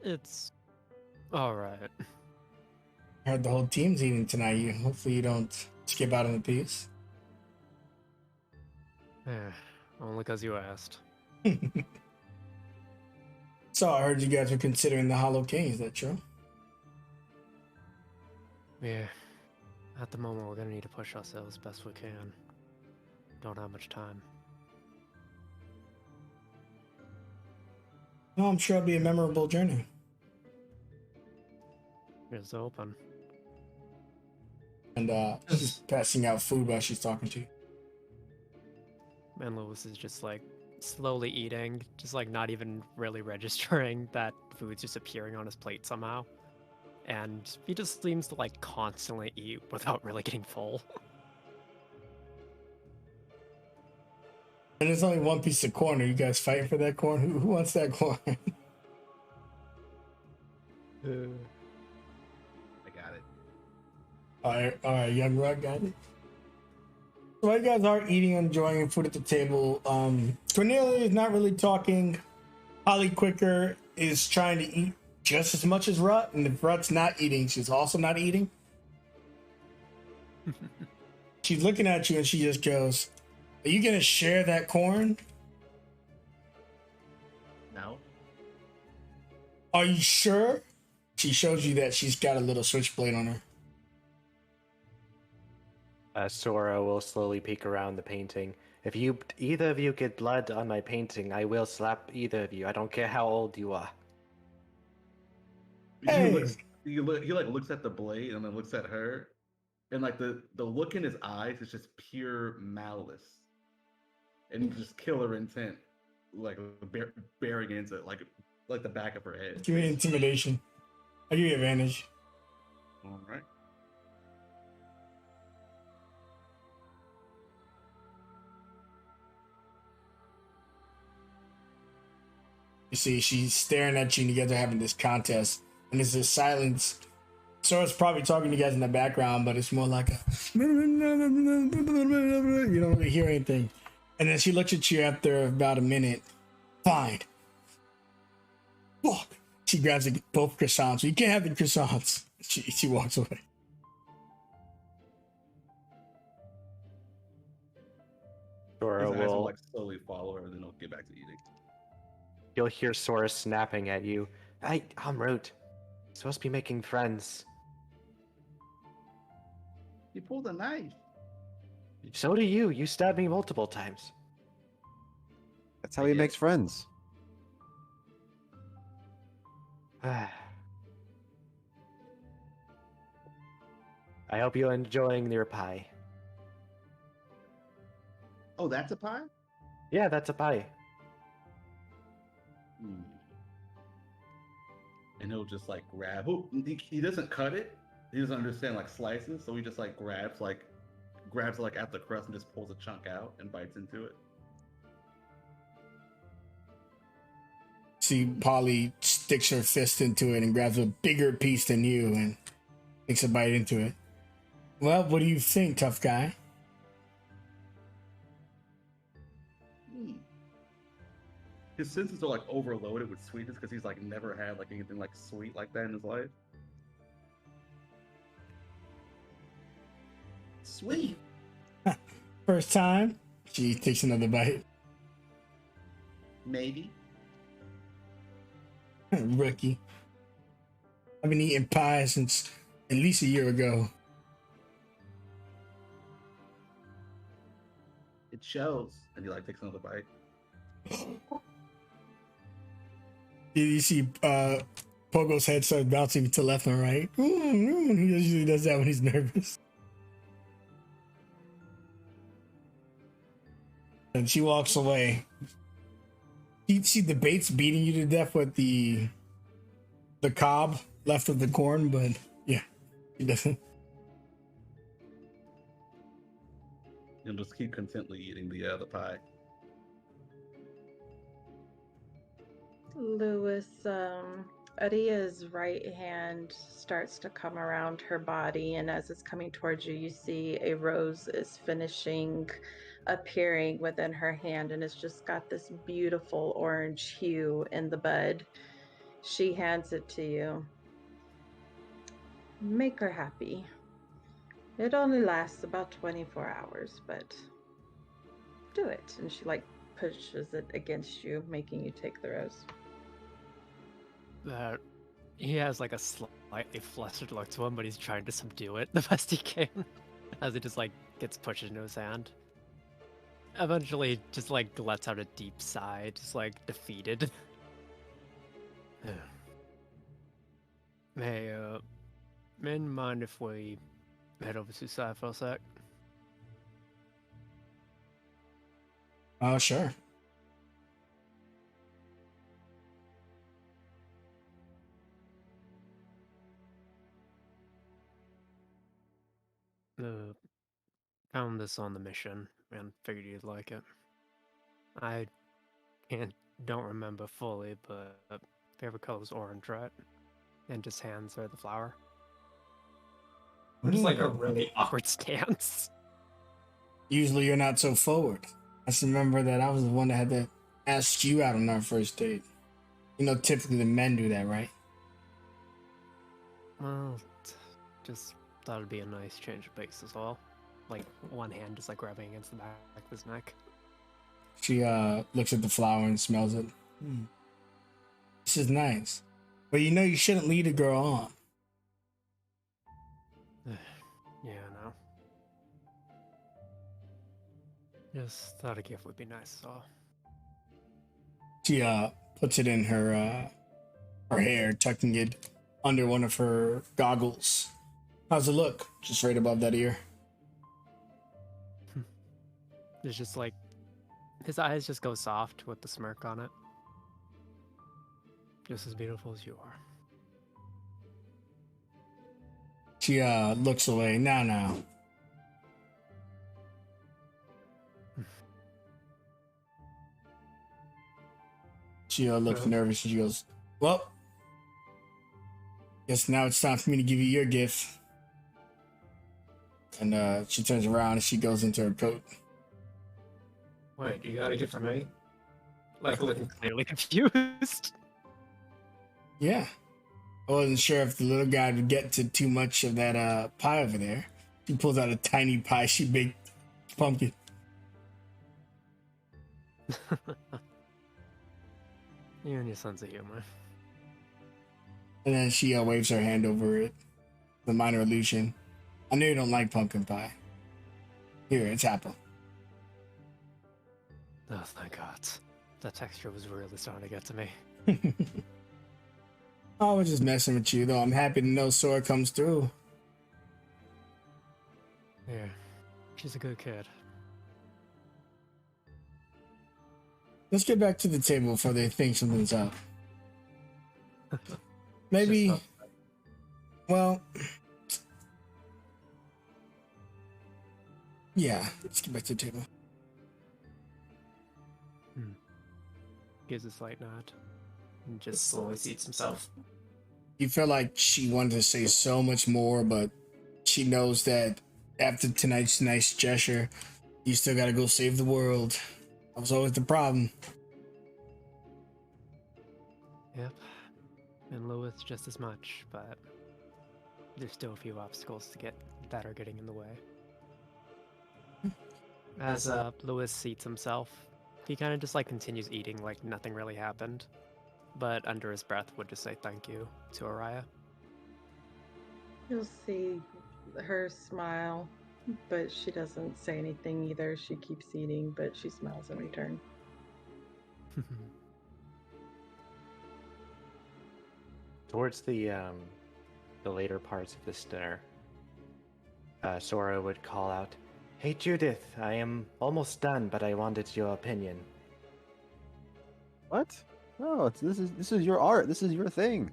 B: It's all right.
C: I heard the whole team's eating tonight. Hopefully you don't skip out on the piece.
B: Only because you asked.
C: So I heard you guys were considering the Hollow King. Is that true?
B: Yeah. At the moment, we're gonna need to push ourselves best we can. Don't have much time.
C: Well, I'm sure it'll be a memorable journey.
B: It's open.
C: And she's passing out food while she's talking to you.
B: And Lewis is just like slowly eating, just like not even really registering that food's just appearing on his plate somehow. And he just seems to like constantly eat without really getting full.
C: And there's only one piece of corn. Are you guys fighting for that corn? Who wants that corn?
E: I got it.
C: All right, young Rug got it. So while you guys are eating and enjoying food at the table, Cornelia is not really talking. Holly Quicker is trying to eat just as much as Rut, and if Rut's not eating, she's also not eating. She's looking at you and she just goes, "Are you gonna share that corn?
E: No.
C: Are you sure?" She shows you that she's got a little switchblade on her.
F: Sora will slowly peek around the painting. If either of you get blood on my painting, I will slap either of you. I don't care how old you are.
C: Hey.
E: He like looks at the blade and then looks at her, and like the look in his eyes is just pure malice, and just killer intent, like bearing into like the back of her head.
C: Give me intimidation. I'll give you advantage.
E: All right.
C: You see, she's staring at you and you guys are having this contest. And there's this silence. Sora's probably talking to you guys in the background, but it's more like a you don't really hear anything. And then she looks at you after about a minute. Fine. Fuck. She grabs both croissants. You can't have the croissants. She walks away.
F: Sora
E: His eyes will
F: will.
E: like slowly follow her, and then he'll get back to eating.
F: You'll hear Sora snapping at you. Hey, I'm rude. Supposed to be making friends.
E: He pulled a knife.
F: So do you. You stabbed me multiple times.
D: That's how he makes friends.
F: I hope you're enjoying your pie.
E: Oh, that's a pie?
F: Yeah, that's a pie.
E: And he'll just like grab. He doesn't cut it. He doesn't understand like slices, so he just like grabs like at the crust and just pulls a chunk out and bites into it.
C: See, Polly sticks her fist into it and grabs a bigger piece than you and takes a bite into it. Well, what do you think, tough guy?
E: His senses are like overloaded with sweetness because he's like never had like anything like sweet like that in his life. Sweet.
C: First time? She takes another bite.
E: Maybe.
C: Rookie. I've been eating pie since at least a year ago.
E: It shows. And he like takes another bite.
C: You see Pogo's head start bouncing to left and right. He usually does that when he's nervous. And she walks away. She debates beating you to death with the cob left of the corn, but yeah, he doesn't.
E: You'll just keep contently eating the pie.
A: Lewis, Aria's right hand starts to come around her body, and as it's coming towards you, you see a rose is finishing appearing within her hand, and it's just got this beautiful orange hue in the bud. She hands it to you. Make her happy. It only lasts about 24 hours, but do it. And she like pushes it against you, making you take the rose.
B: He has like a slightly flustered look to him, but he's trying to subdue it the best he can as it just like gets pushed into his hand. Eventually, just like lets out a deep sigh, just like defeated. Hey, men, mind if we head over to side for a sec?
C: Oh, sure.
B: Found this on the mission and figured you'd like it. I don't remember fully, but favorite color was orange, right? And just hands her the flower. Just like a really awkward stance.
C: Usually you're not so forward. I just remember that I was the one that had to ask you out on our first date. You know, typically the men do that, right?
B: Well, just thought it'd be a nice change of pace as well. Like one hand just like rubbing against the back of his neck.
C: She looks at the flower and smells it. This is nice. But you know you shouldn't lead a girl on.
B: Yeah, no. Just thought a gift would be nice, so.
C: She puts it in her hair, tucking it under one of her goggles. How's it look? Just right above that ear.
B: It's just like his eyes just go soft with the smirk on it. Just as beautiful as you are.
C: She looks away. Now. She looks nervous and she goes, well, guess now it's time for me to give you your gift. And she turns around and she goes into her coat.
B: Wait, you got a gift for me? Like looking clearly confused.
C: Yeah. I wasn't sure if the little guy would get to too much of that pie over there. She pulls out a tiny pie she baked pumpkin.
B: You and your sense of humor.
C: And then she waves her hand over it. The minor illusion. I know you don't like pumpkin pie. Here, it's apple.
B: Oh, thank God. That texture was really starting to get to me.
C: I was just messing with you, though. I'm happy to know Sora comes through.
B: Yeah, she's a good kid.
C: Let's get back to the table before they think something's up. Maybe, well, yeah, let's get back to the table.
B: Gives a slight nod. And just slowly seats himself.
C: You feel like she wanted to say so much more, but she knows that after tonight's nice gesture, you still gotta go save the world. That was always the problem.
B: Yep. And Lewis just as much, but there's still a few obstacles that are getting in the way. As Lewis seats himself, he kind of just like continues eating like nothing really happened, but under his breath would just say thank you to Araya.
A: You'll see her smile but she doesn't say anything either. She keeps eating, but she smiles in return.
F: Towards the later parts of this dinner, Sora would call out, "Hey Judith, I am almost done, but I wanted your opinion."
D: What? No, this is your art. This is your thing.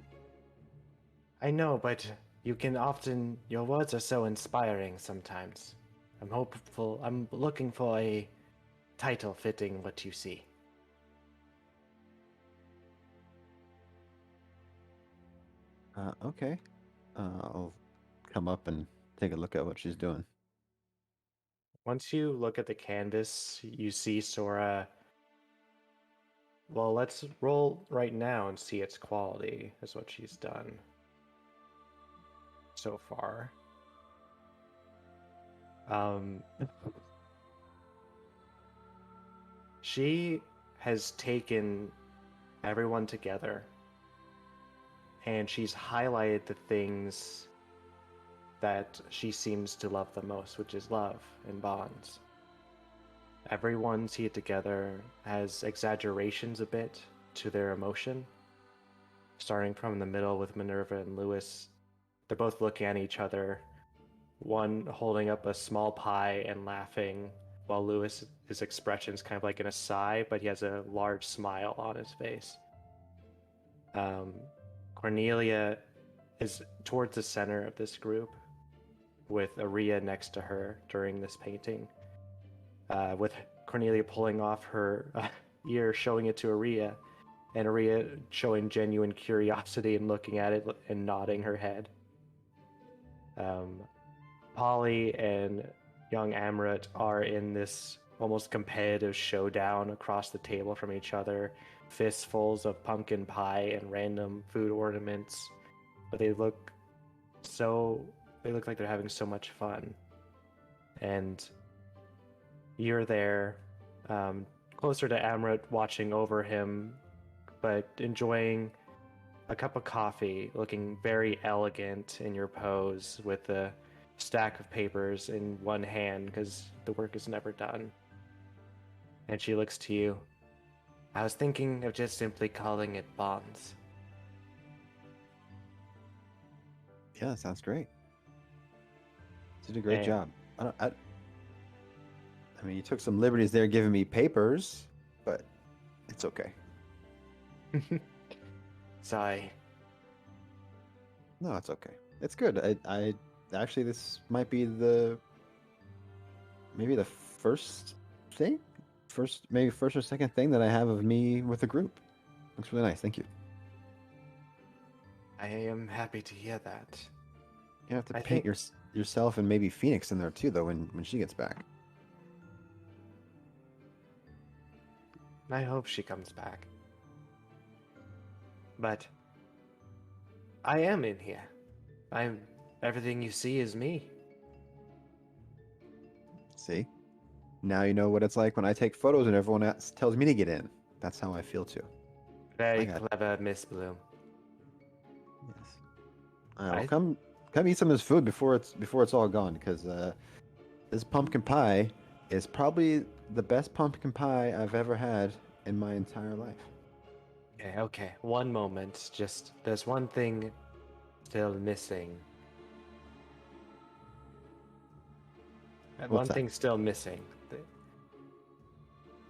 F: I know, but your words are so inspiring sometimes. I'm looking for a title fitting what you see.
D: Okay. I'll come up and take a look at what she's doing.
F: Once you look at the canvas, you see Sora. Well, let's roll right now and see its quality, is what she's done so far. She has taken everyone together and she's highlighted the things that she seems to love the most, which is love and bonds. Everyone see it together has exaggerations a bit to their emotion. Starting from the middle with Minerva and Lewis, they're both looking at each other, one holding up a small pie and laughing, while Lewis, his expression is kind of like in a sigh, but he has a large smile on his face. Cornelia is towards the center of this group, with Aria next to her during this painting, with Cornelia pulling off her ear, showing it to Aria, and Aria showing genuine curiosity and looking at it and nodding her head. Polly and young Amrit are in this almost competitive showdown across the table from each other, fistfuls of pumpkin pie and random food ornaments, but they look like they're having so much fun. And you're there, closer to Amrit, watching over him, but enjoying a cup of coffee, looking very elegant in your pose with a stack of papers in one hand because the work is never done. And she looks to you. I was thinking of just simply calling it bonds.
D: Yeah, sounds great. You did a great job. I mean, you took some liberties there giving me papers, but it's okay.
F: Sorry.
D: No, it's okay. It's good. I actually, this might be maybe the first thing, maybe first or second thing that I have of me with a group. Looks really nice. Thank you.
F: I am happy to hear that.
D: You have to paint yourself and maybe Phoenix in there too, though, when she gets back.
F: I hope she comes back. But I am in here. Everything you see is me.
D: See? Now you know what it's like when I take photos and everyone else tells me to get in. That's how I feel too.
F: Very clever, Miss Bloom.
D: Yes. Well, come eat some of this food before it's all gone, because this pumpkin pie is probably the best pumpkin pie I've ever had in my entire life.
F: Okay. One moment. Just there's one thing still missing.
D: What's that?
F: Thing's still missing.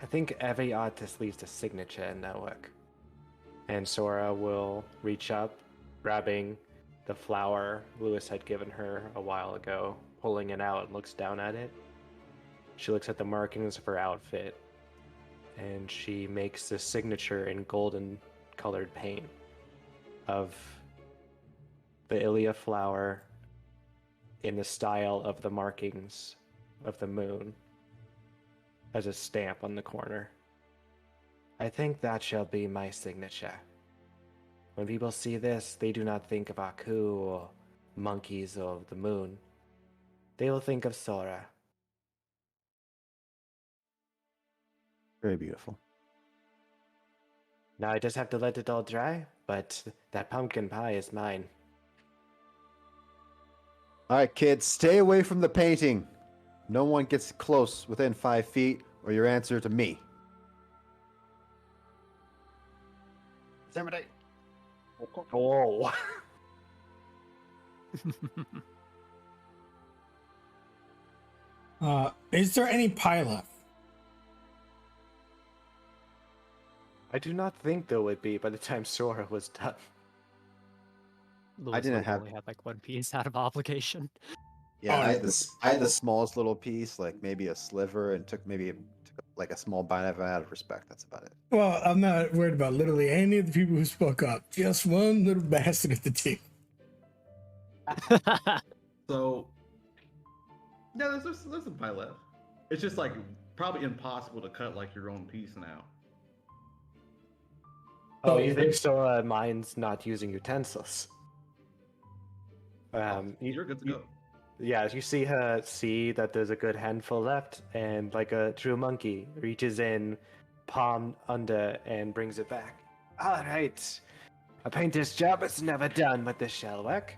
F: I think every artist leaves a signature in their work. And Sora will reach up, grabbing the flower Lewis had given her a while ago, pulling it out and looks down at it. She looks at the markings of her outfit, and she makes this signature in golden colored paint of the Ilia flower in the style of the markings of the moon as a stamp on the corner. I think that shall be my signature. When people see this, they do not think of Aku or monkeys or the moon. They will think of Sora.
D: Very beautiful.
F: Now I just have to let it all dry, but that pumpkin pie is mine.
D: All right, kids, stay away from the painting. No one gets close within 5 feet, or your answer to me. Intimidate.
F: Oh.
C: Is there any pie left?
F: I do not think there would be by the time Sora was done.
B: Lewis
D: didn't
B: would have
D: have-
B: only had like one piece out of obligation.
D: Yeah,
C: Oh,
D: I had the smallest little piece, like maybe a sliver, and took like a small bite of it out of respect. That's about it.
C: Well, I'm not worried about literally any of the people who spoke up. Just one little bastard at the team.
E: So, no, there's some pie left. It's just like probably impossible to cut like your own piece now.
F: Oh,
C: So-
F: you think Sora minds not using utensils?
E: You're good to go.
F: Yeah, you see her see that there's a good handful left, and like a true monkey, reaches in, palm under, and brings it back. All right, a painter's job is never done with this shell work.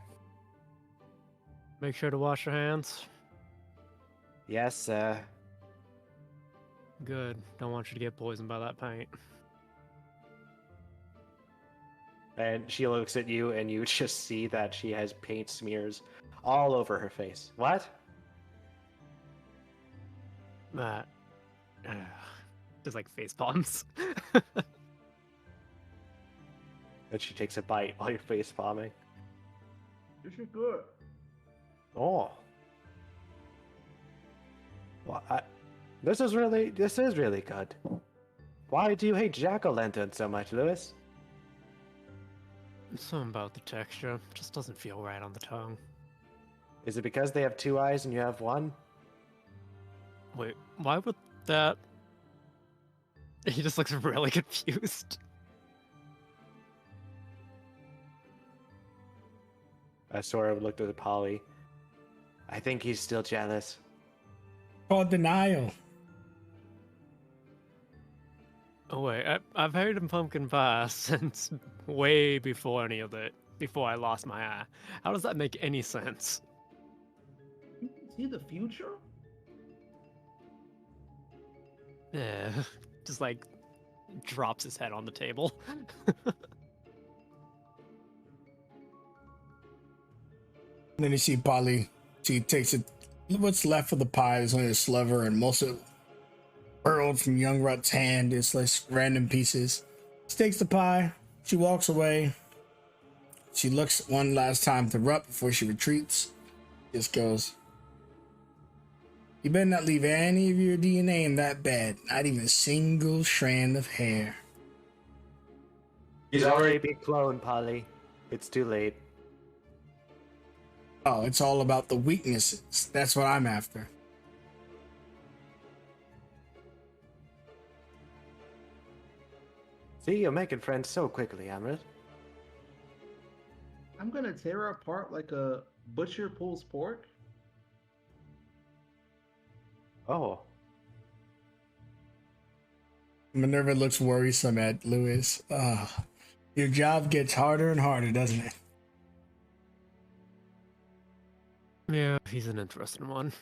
B: Make sure to wash your hands.
F: Yes, sir.
B: Good. Don't want you to get poisoned by that paint.
F: And she looks at you, and you just see that she has paint smears all over her face. What?
B: That. Just like face palms.
F: And she takes a bite while you're face palming.
E: This is good.
F: Oh. Well, this is really good. Why do you hate jack-o'-lantern so much, Lewis?
B: Something about the texture just doesn't feel right on the tongue.
F: Is it because they have 2 eyes and you have 1?
B: Wait, why would that? He just looks really confused.
F: Sora looked at Polly. I think he's still jealous.
C: Called denial.
B: Oh wait, I've heard of pumpkin pie since way before any of it. Before I lost my eye. How does that make any sense?
E: You can see the future?
B: Yeah, just like drops his head on the table.
C: And then you see Polly. She takes it. What's left of the pie is only a sliver, and most of it hurled from Young Rut's hand. It's like random pieces. She takes the pie. She walks away. She looks one last time to Rut before she retreats. Just goes, "You better not leave any of your DNA in that bed. Not even a single strand of hair."
F: He's already been cloned, Polly. It's too late.
C: Oh, it's all about the weaknesses. That's what I'm after.
F: See, you're making friends so quickly, Amrit.
E: I'm gonna tear her apart like a butcher pulls pork.
F: Oh,
C: Minerva looks worrisome at Lewis. Your job gets harder and harder, doesn't it?
B: Yeah, he's an interesting one.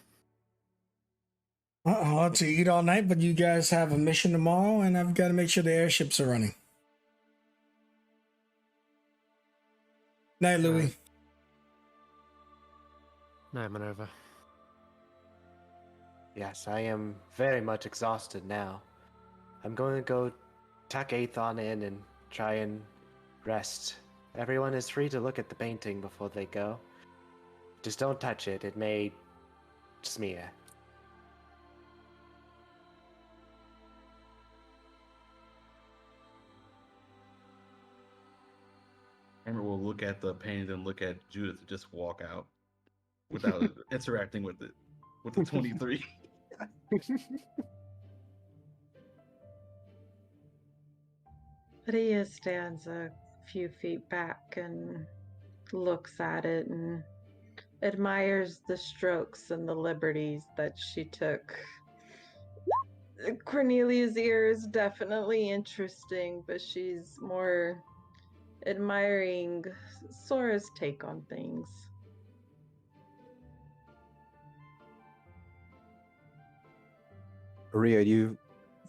C: I'll let you eat all night, but you guys have a mission tomorrow, and I've got to make sure the airships are running. Night, Louie.
B: Night, Minerva.
F: yes, I am very much exhausted now. I'm going to go tuck Aethon in and try and rest. Everyone is free to look at the painting before they go. Just don't touch it, it may smear.
E: Hammer will look at the painting and look at Judith and just walk out without interacting with it. With the 23.
A: Lydia stands a few feet back and looks at it and admires the strokes and the liberties that she took. Cornelia's ear is definitely interesting, but she's more admiring Sora's take on things.
D: Maria, do you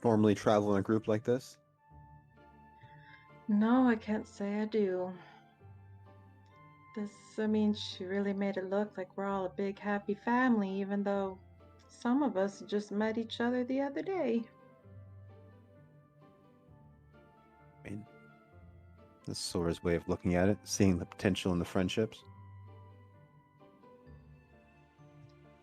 D: normally travel in a group like this?
A: No, I can't say I do. I mean, she really made it look like we're all a big happy family, even though some of us just met each other the other day.
D: I mean, that's Sora's way of looking at it, seeing the potential in the friendships.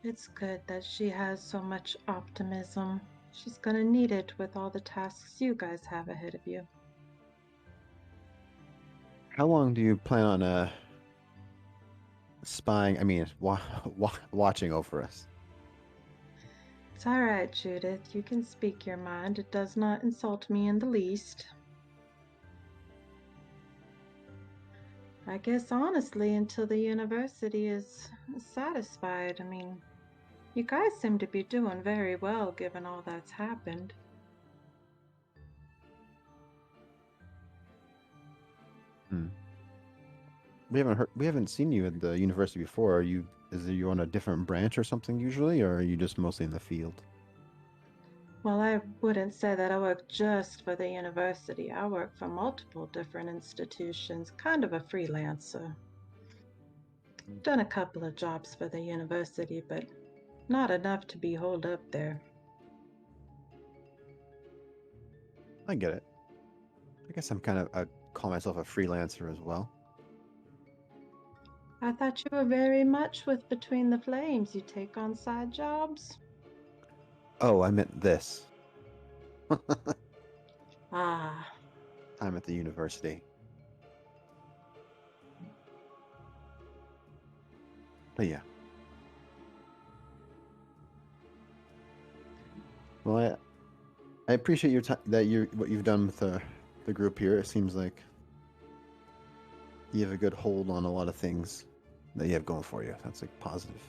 A: It's good that she has so much optimism. She's gonna need it with all the tasks you guys have ahead of you.
D: How long do you plan on spying? I mean, watching over us.
A: It's all right, Judith. You can speak your mind. It does not insult me in the least. I guess honestly, until the university is satisfied. I mean, you guys seem to be doing very well given all that's happened.
D: Hmm. We haven't seen you at the university before. Is you on a different branch or something usually, or are you just mostly in the field?
A: Well, I wouldn't say that I work just for the university. I work for multiple different institutions, kind of a freelancer. Done a couple of jobs for the university, but not enough to be holed up there.
D: I get it. I guess I call myself a freelancer as well.
A: I thought you were very much with Between the Flames. You take on side jobs?
D: Oh, I meant this.
A: Ah,
D: I'm at the university. But yeah. Well, I appreciate your time what you've done with the group here. It seems like you have a good hold on a lot of things that you have going for you. That's like positive.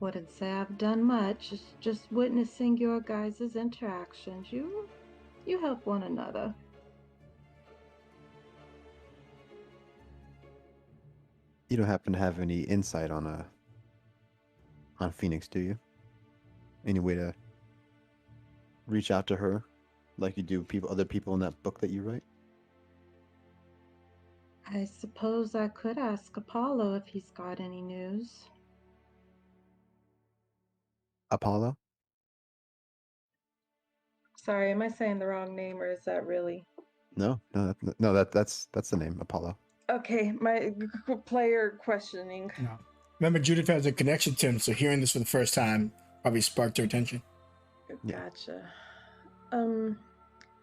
A: wouldn't say I've done much. It's just witnessing your guys' interactions. You help one another.
D: You don't happen to have any insight on Phoenix, do you? Any way to reach out to her, like you do other people in that book that you write?
A: I suppose I could ask Apollo if he's got any news.
D: Apollo?
A: Sorry, am I saying the wrong name or is that really?
D: No, that's the name, Apollo.
A: Okay, my player questioning.
C: No. Remember, Judith has a connection to him, so hearing this for the first time probably sparked her attention.
D: Yeah.
A: Gotcha.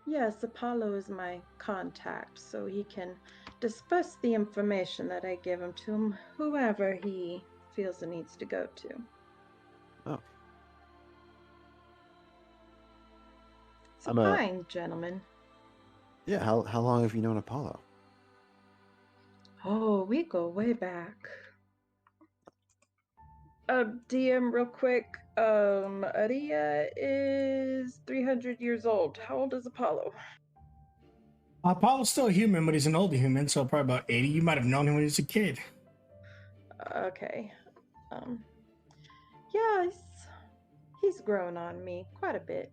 A: Yes, Apollo is my contact, so he can disperse the information that I give him to him, whoever he feels it needs to go to.
D: Oh.
A: It's a fine gentleman.
D: Yeah, how long have you known Apollo?
A: Oh, we go way back. DM, real quick. Aria is 300 years old. How old is Apollo?
C: Apollo's still human, but he's an older human, so probably about 80. You might have known him when he was a kid.
A: Okay. Yeah, he's grown on me quite a bit.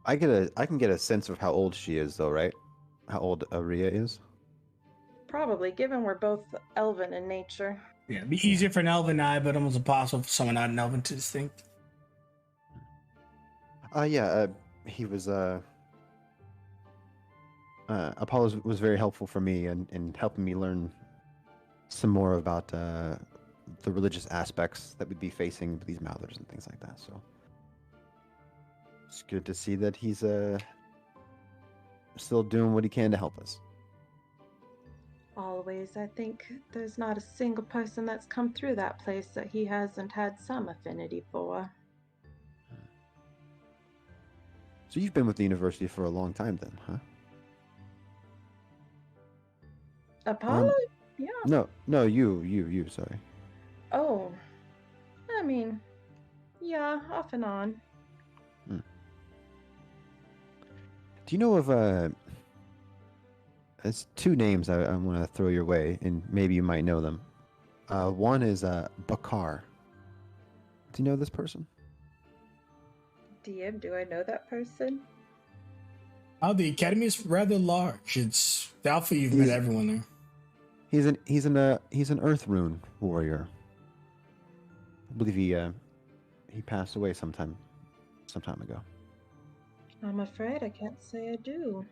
D: I can get a sense of how old she is, though, right? How old Aria is?
A: Probably, given we're both elven in nature.
C: Yeah, it'd be easier for an elven eye, but almost impossible for someone not an elven to distinct.
D: Yeah, he was Apollo was very helpful for me in helping me learn some more about the religious aspects that we'd be facing with these Mouthers and things like that. So it's good to see that he's still doing what he can to help us.
A: Always, I think there's not a single person that's come through that place that he hasn't had some affinity for.
D: So you've been with the university for a long time then, huh?
A: Apollo? Yeah.
D: No, you, sorry.
A: Oh, I mean, yeah, off and on.
D: Do you know of there's two names I want to throw your way, and maybe you might know them. One is Bakar. Do you know this person?
A: DM, do I know that person?
C: Oh, the academy is rather large. It's doubtful you've met
D: He's-
C: everyone there.
D: He's an Earth Rune warrior. I believe he passed away some time ago.
A: I'm afraid I can't say I do.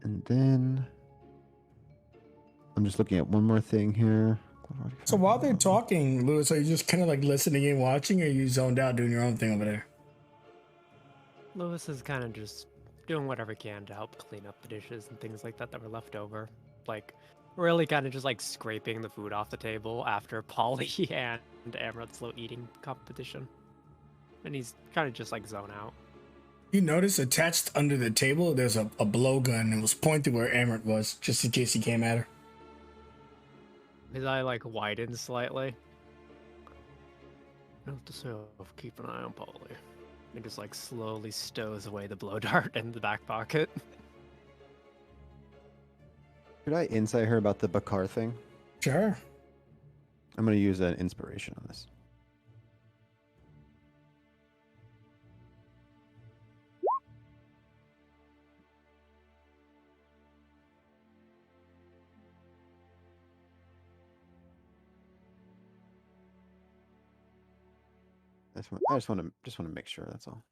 D: And then I'm just looking at one more thing here.
C: So while they're talking, Lewis, are you just kind of like listening and watching, or are you zoned out doing your own thing over there?
B: Lewis is kind of just doing whatever he can to help clean up the dishes and things like that were left over. Like, really kind of just like scraping the food off the table after Polly and Amaranth's little eating competition. And he's kind of just like zone out.
C: You notice attached under the table, there's a blowgun and was pointed where Amaranth was, just in case he came at her.
B: His eye like widens slightly. Note to self, keep an eye on Polly. And just like slowly stows away the blow dart in the back pocket.
D: Could I insight her about the Bakar thing?
C: Sure.
D: I'm going to use an inspiration on this. I just want to make sure, that's all.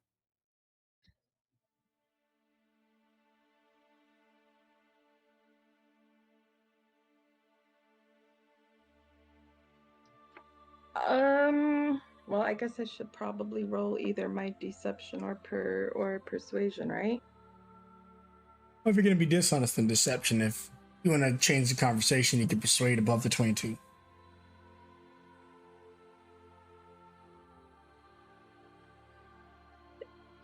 A: Well, I guess I should probably roll either my deception or persuasion, right?
C: Well, if you're going to be dishonest, then deception. If you want to change the conversation, you can persuade above the 22.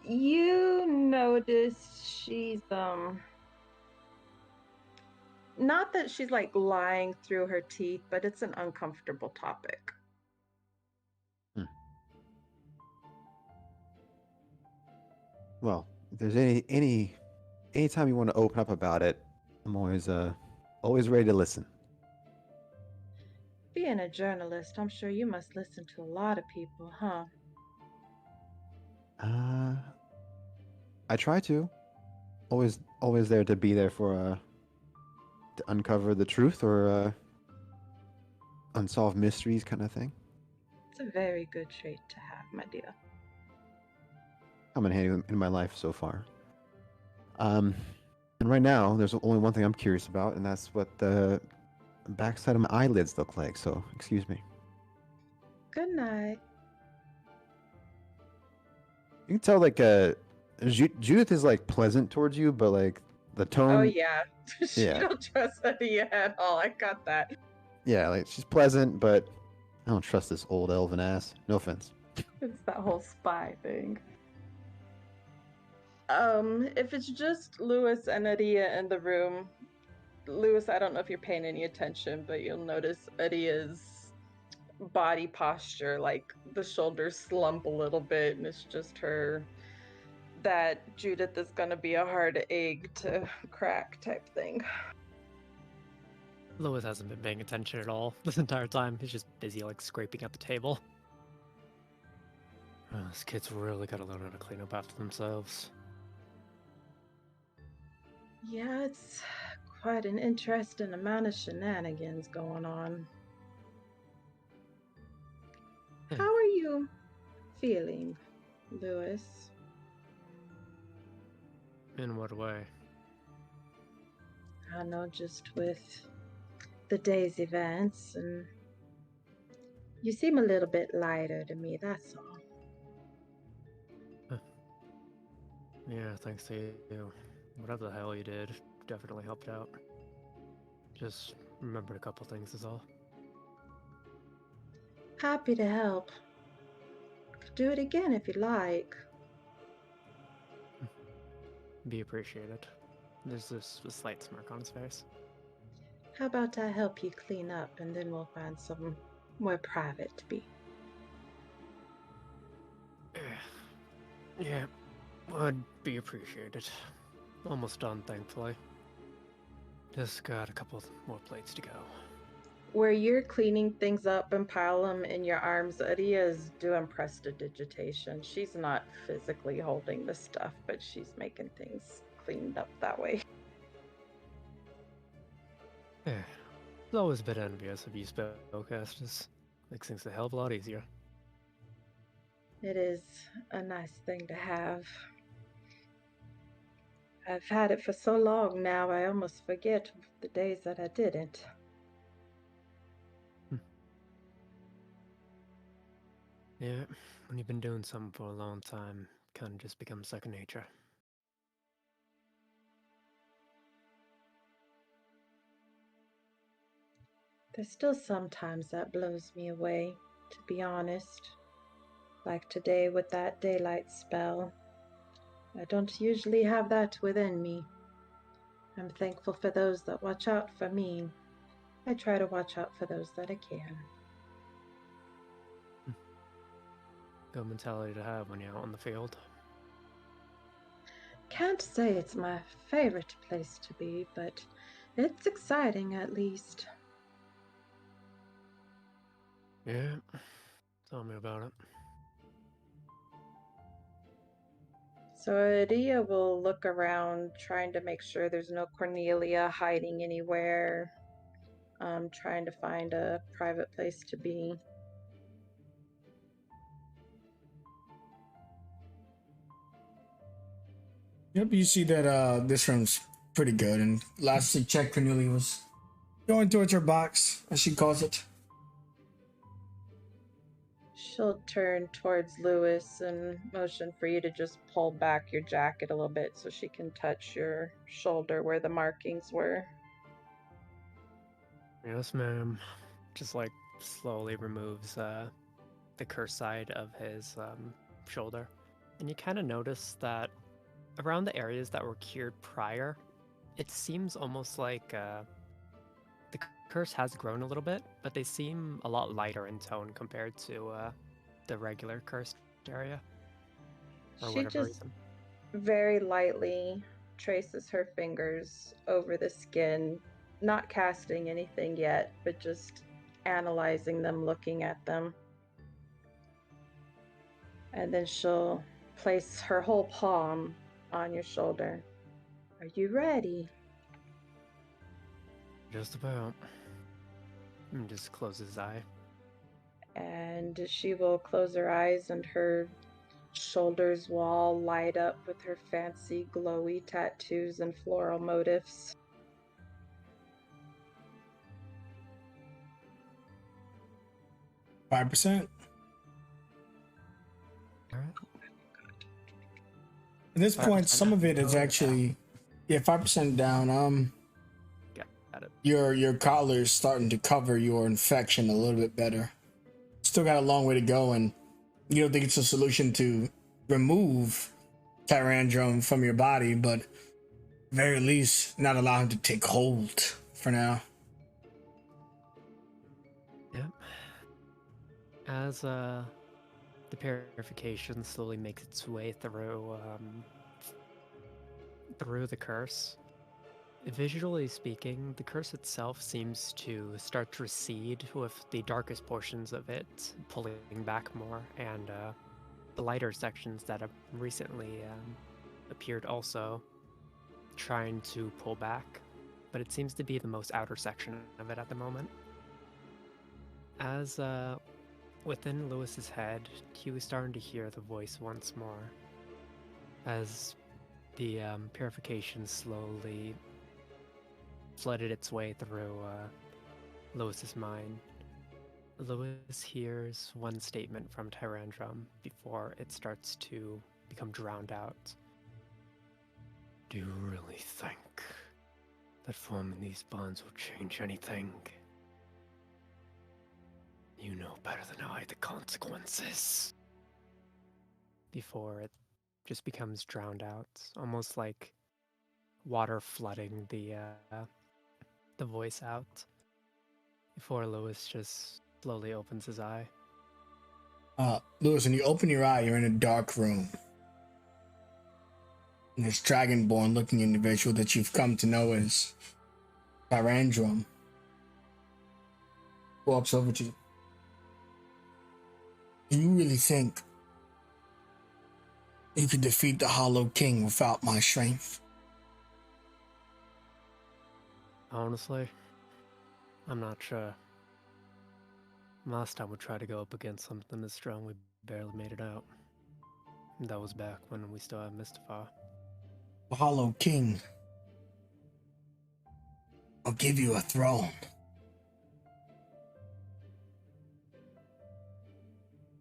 A: You notice she's not that she's like lying through her teeth, but it's an uncomfortable topic.
D: Well, if there's anytime you want to open up about it, I'm always ready to listen.
A: Being a journalist, I'm sure you must listen to a lot of people, huh?
D: I try to. Always there to be there for to uncover the truth or unsolved mysteries kind of thing.
A: It's a very good trait to have, my dear.
D: I'm handy in my life so far. And right now, there's only one thing I'm curious about, and that's what the backside of my eyelids look like. So, excuse me.
A: Good night.
D: You can tell, like, Judith is like pleasant towards you, but like the tone.
A: Oh yeah, she
D: Yeah.
A: don't trust Eddie at all. I got that.
D: Yeah, like she's pleasant, but I don't trust this old elven ass. No offense.
A: It's that whole spy thing. If it's just Lewis and Adia in the room, Lewis, I don't know if you're paying any attention, but you'll notice Adia's body posture, like the shoulders slump a little bit, and it's just her that Judith is gonna be a hard egg to crack type thing.
B: Lewis hasn't been paying attention at all this entire time. He's just busy like scraping at the table. Oh, this kid's really gotta learn how to clean up after themselves.
A: Yeah, it's quite an interesting amount of shenanigans going on. How are you feeling, Lewis?
B: In what way?
A: I know, just with the day's events, and you seem a little bit lighter to me, that's all.
B: Yeah, thanks to you. Whatever the hell you did definitely helped out. Just remembered a couple things is all.
A: Happy to help. Could do it again if you like.
B: Be appreciated. There's this a slight smirk on his face.
A: How about I help you clean up, and then we'll find somewhere private to be.
B: Yeah, would be appreciated. Almost done, thankfully. Just got a couple more plates to go.
A: Where you're cleaning things up and pile them in your arms, Adia's doing prestidigitation. She's not physically holding the stuff, but she's making things cleaned up that way.
B: Yeah, it's always a bit envious of you spellcasters. Makes things a hell of a lot easier.
A: It is a nice thing to have. I've had it for so long now, I almost forget the days that I didn't.
B: Yeah, when you've been doing something for a long time, kind of just becomes second nature.
A: There's still sometimes that blows me away, to be honest. Like today with that daylight spell. I don't usually have that within me. I'm thankful for those that watch out for me. I try to watch out for those that I can.
B: Good mentality to have when you're out on the field.
A: Can't say it's my favorite place to be, but it's exciting at least.
B: Yeah, tell me about it.
A: So Adia will look around, trying to make sure there's no Cornelia hiding anywhere, trying to find a private place to be.
C: Yep, you see that this room's pretty good. And last she checked, Cornelia was going towards her box, as she calls it.
A: She'll turn towards Lewis and motion for you to just pull back your jacket a little bit so she can touch your shoulder where the markings were.
B: Yes, ma'am. Just like slowly removes the curse side of his shoulder. And you kind of notice that around the areas that were cured prior, it seems almost like the curse has grown a little bit, but they seem a lot lighter in tone compared to the regular cursed area. For
A: She
B: whatever
A: just
B: reason.
A: very lightly traces her fingers over the skin, not casting anything yet, but just analyzing them, looking at them. And then she'll place her whole palm on your shoulder. Are you ready?
B: Just about. And just closes his eye.
A: And she will close her eyes, and her shoulders will all light up with her fancy glowy tattoos and floral motifs.
C: Five percent.
B: All right.
C: At this point,
B: 5%
C: some of it is
B: down.
C: actually, yeah, 5% down.
B: Got it.
C: Your collar's starting to cover your infection a little bit better. Still got a long way to go, and you don't think it's a solution to remove Tyrandrum from your body, but very least not allow him to take hold for now.
B: Yep. As the purification slowly makes its way through the curse, visually speaking, the curse itself seems to start to recede, with the darkest portions of it pulling back more, and the lighter sections that have recently appeared also trying to pull back. But it seems to be the most outer section of it at the moment. As within Lewis's head, he was starting to hear the voice once more, as the purification slowly flooded its way through Lewis's mind. Lewis hears one statement from Tyrandrum before it starts to become drowned out. Do you really think that forming these bonds will change anything? You know better than I the consequences. Before it just becomes drowned out, almost like water flooding the voice out. Before Lewis just slowly opens his eye.
C: Lewis, when you open your eye, you're in a dark room. And this dragonborn looking individual that you've come to know as Tyrandrum walks over to you. Do you really think you could defeat the Hollow King without my strength?
B: Honestly, I'm not sure. Last time we tried to go up against something as strong, we barely made it out. That was back when we still had Mistafar.
C: The Hollow King will give you a throne.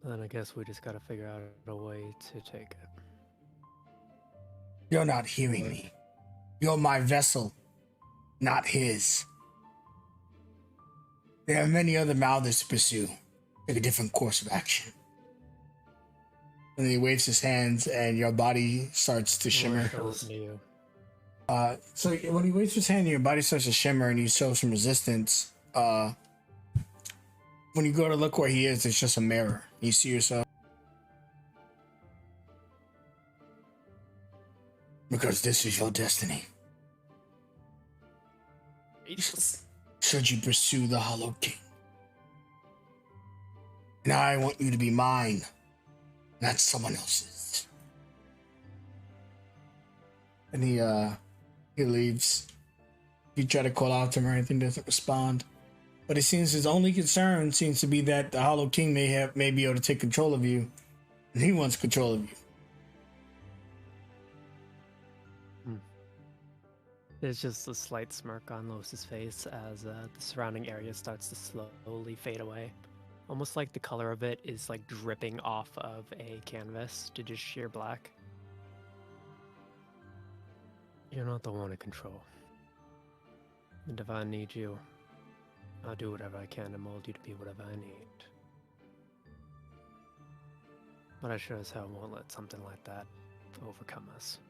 B: Then I guess we just gotta figure out a way to take it.
C: You're not hearing me. You're my vessel, not his. There are many other mouths to pursue. Take a different course of action. And he waves his hands, and your body starts to shimmer.
B: Listen to you.
C: So when he waves his hand, your body starts to shimmer, and you show some resistance. When you go to look where he is, it's just a mirror. You see yourself. Because this is your destiny. Should you pursue the Hollow King? And I want you to be mine, not someone else's. And he leaves. You try to call out to him or anything, doesn't respond. But it seems his only concern seems to be that the Hollow King may be able to take control of you, and he wants control of you.
B: There's just a slight smirk on Los's face as the surrounding area starts to slowly fade away. Almost like the color of it is like dripping off of a canvas to just sheer black. You're not the one in control. And if I need you, I'll do whatever I can to mold you to be whatever I need. But I sure as hell won't let something like that overcome us.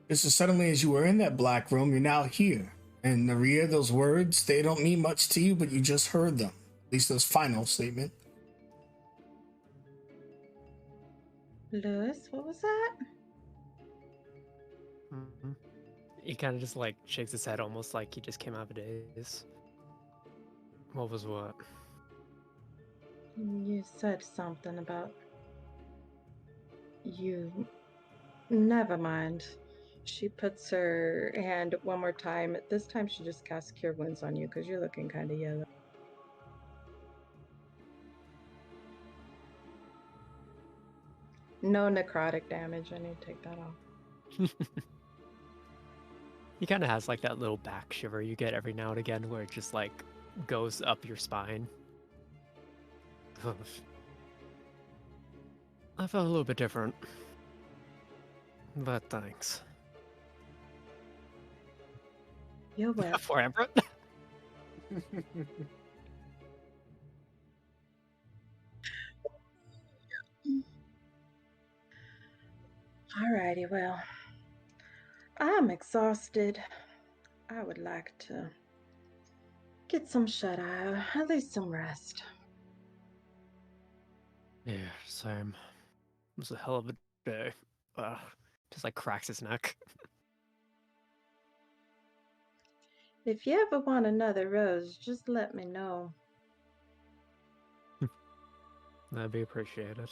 C: Just as suddenly as you were in that black room, you're now here. And Naria, those words, they don't mean much to you, but you just heard them. At least those final statement.
A: Lewis, what was that?
B: Mm-hmm. He kind of just like shakes his head almost like he just came out of a daze. What was what?
A: You said something about you. Never mind. She puts her hand one more time. This time she just casts Cure Wounds on you because you're looking kind of yellow. No necrotic damage. I need to take that off.
B: He kind of has like that little back shiver you get every now and again where it just like goes up your spine. I felt a little bit different. But thanks.
A: You're welcome.
B: For Amber.
A: Alrighty, well, I'm exhausted. I would like to get some shut eye, at least some rest.
B: Yeah, same. It was a hell of a day. Just like cracks his neck.
A: If you ever want another rose, just let me know.
B: That'd be appreciated.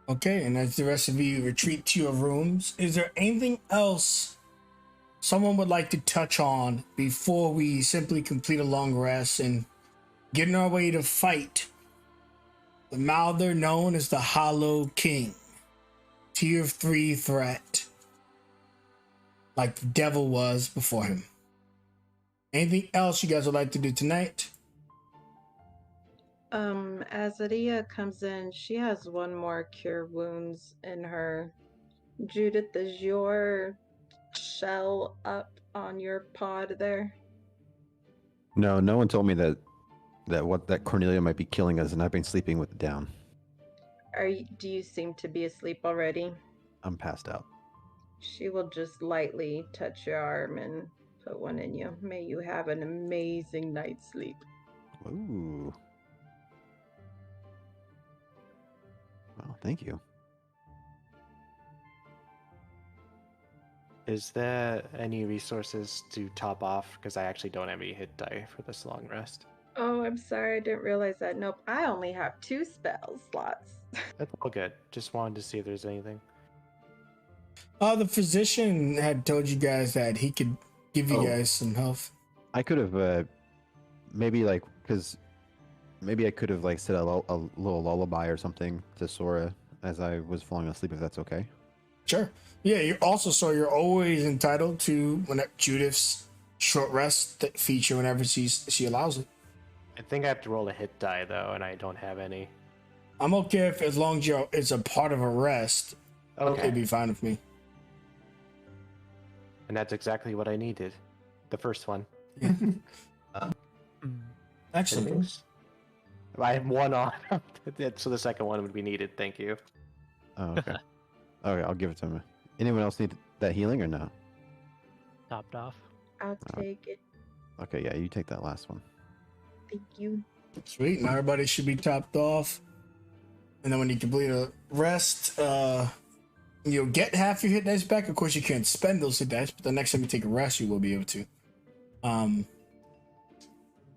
C: Okay, and as the rest of you retreat to your rooms, is there anything else someone would like to touch on before we simply complete a long rest and get on our way to fight the Mouther known as the Hollow King? Tier 3 threat. Like the devil was before him. Anything else you guys would like to do tonight?
A: As Adia comes in, she has one more Cure Wounds in her. Judith, is your shell up on your pod there?
D: No, no one told me that Cornelia might be killing us, and I've been sleeping with it down.
A: Do you seem to be asleep already?
D: I'm passed out.
A: She will just lightly touch your arm and put one in you. May you have an amazing night's sleep.
D: Ooh. Thank you.
F: Is there any resources to top off? Because I actually don't have any hit die for this long rest.
A: Oh, I'm sorry, I didn't realize that. Nope, I only have 2 spell slots.
F: That's all good. Just wanted to see if there's anything.
C: The physician had told you guys that he could give you guys some health.
D: I could have maybe like because maybe I could have like said a little lullaby or something to Sora as I was falling asleep. If that's okay.
C: Sure. Yeah, you also so you're always entitled to when Judith's short rest feature whenever she allows it.
F: I think I have to roll a hit die though, and I don't have any.
C: I'm okay if as long as it's a part of a rest,
F: Okay.
C: it'd be fine with me.
F: And that's exactly what I needed. The first one.
C: Excellent.
F: Anything? I have one on, so the second one would be needed. Thank you.
D: Oh, okay. Okay, I'll give it to him. Anyone else need that healing or no?
B: Topped off.
A: I'll take it.
D: Okay, yeah, you take that last one.
A: Thank you.
C: Sweet. Now everybody should be topped off. And then when you complete a rest, you'll get half your hit dice back. Of course, you can't spend those hit dice, but the next time you take a rest, you will be able to.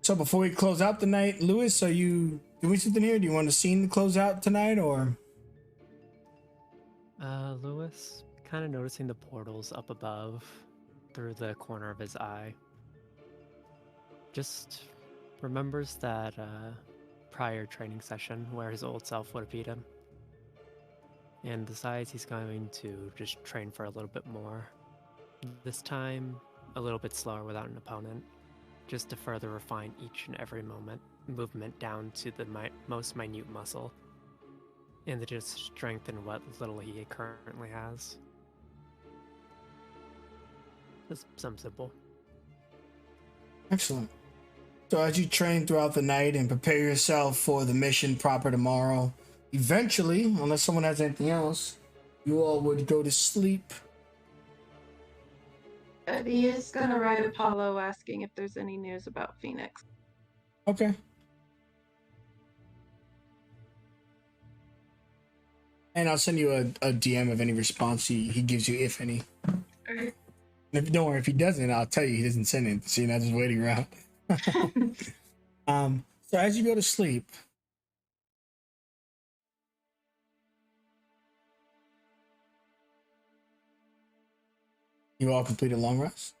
C: So before we close out the night, Lewis, are you doing something here? Do you want to scene to close out tonight, or?
B: Lewis, kind of noticing the portals up above through the corner of his eye. Just remembers that prior training session where his old self would have beat him. And decides he's going to just train for a little bit more. This time, a little bit slower without an opponent, just to further refine each and every movement down to the most minute muscle, and to just strengthen what little he currently has. Just something simple.
C: Excellent. So as you train throughout the night and prepare yourself for the mission proper tomorrow, eventually, unless someone has anything else, you all would go to sleep.
A: Eddie is gonna write Apollo asking if there's any news about Phoenix.
C: Okay. And I'll send you a DM of any response he gives you, if any.
A: Alright.
C: Don't worry, if he doesn't, I'll tell you he doesn't send it, so you're not just waiting around. So as you go to sleep, you all complete a long rest.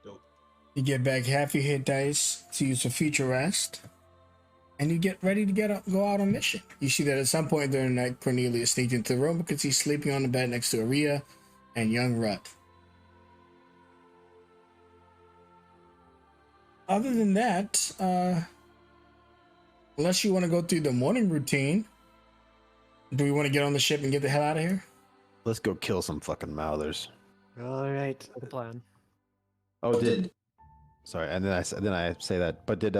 E: Dope.
C: You get back half your hit dice to use for future rest, and you get ready to go out on mission. You see that at some point during the night, Cornelius sneaked into the room because he's sleeping on the bed next to Aria and young Rut. Other than that, unless you want to go through the morning routine, do we want to get on the ship and get the hell out of here?
D: Let's go kill some fucking mouthers.
F: All right.
B: The plan.
D: Oh, sorry, and then I say that. But did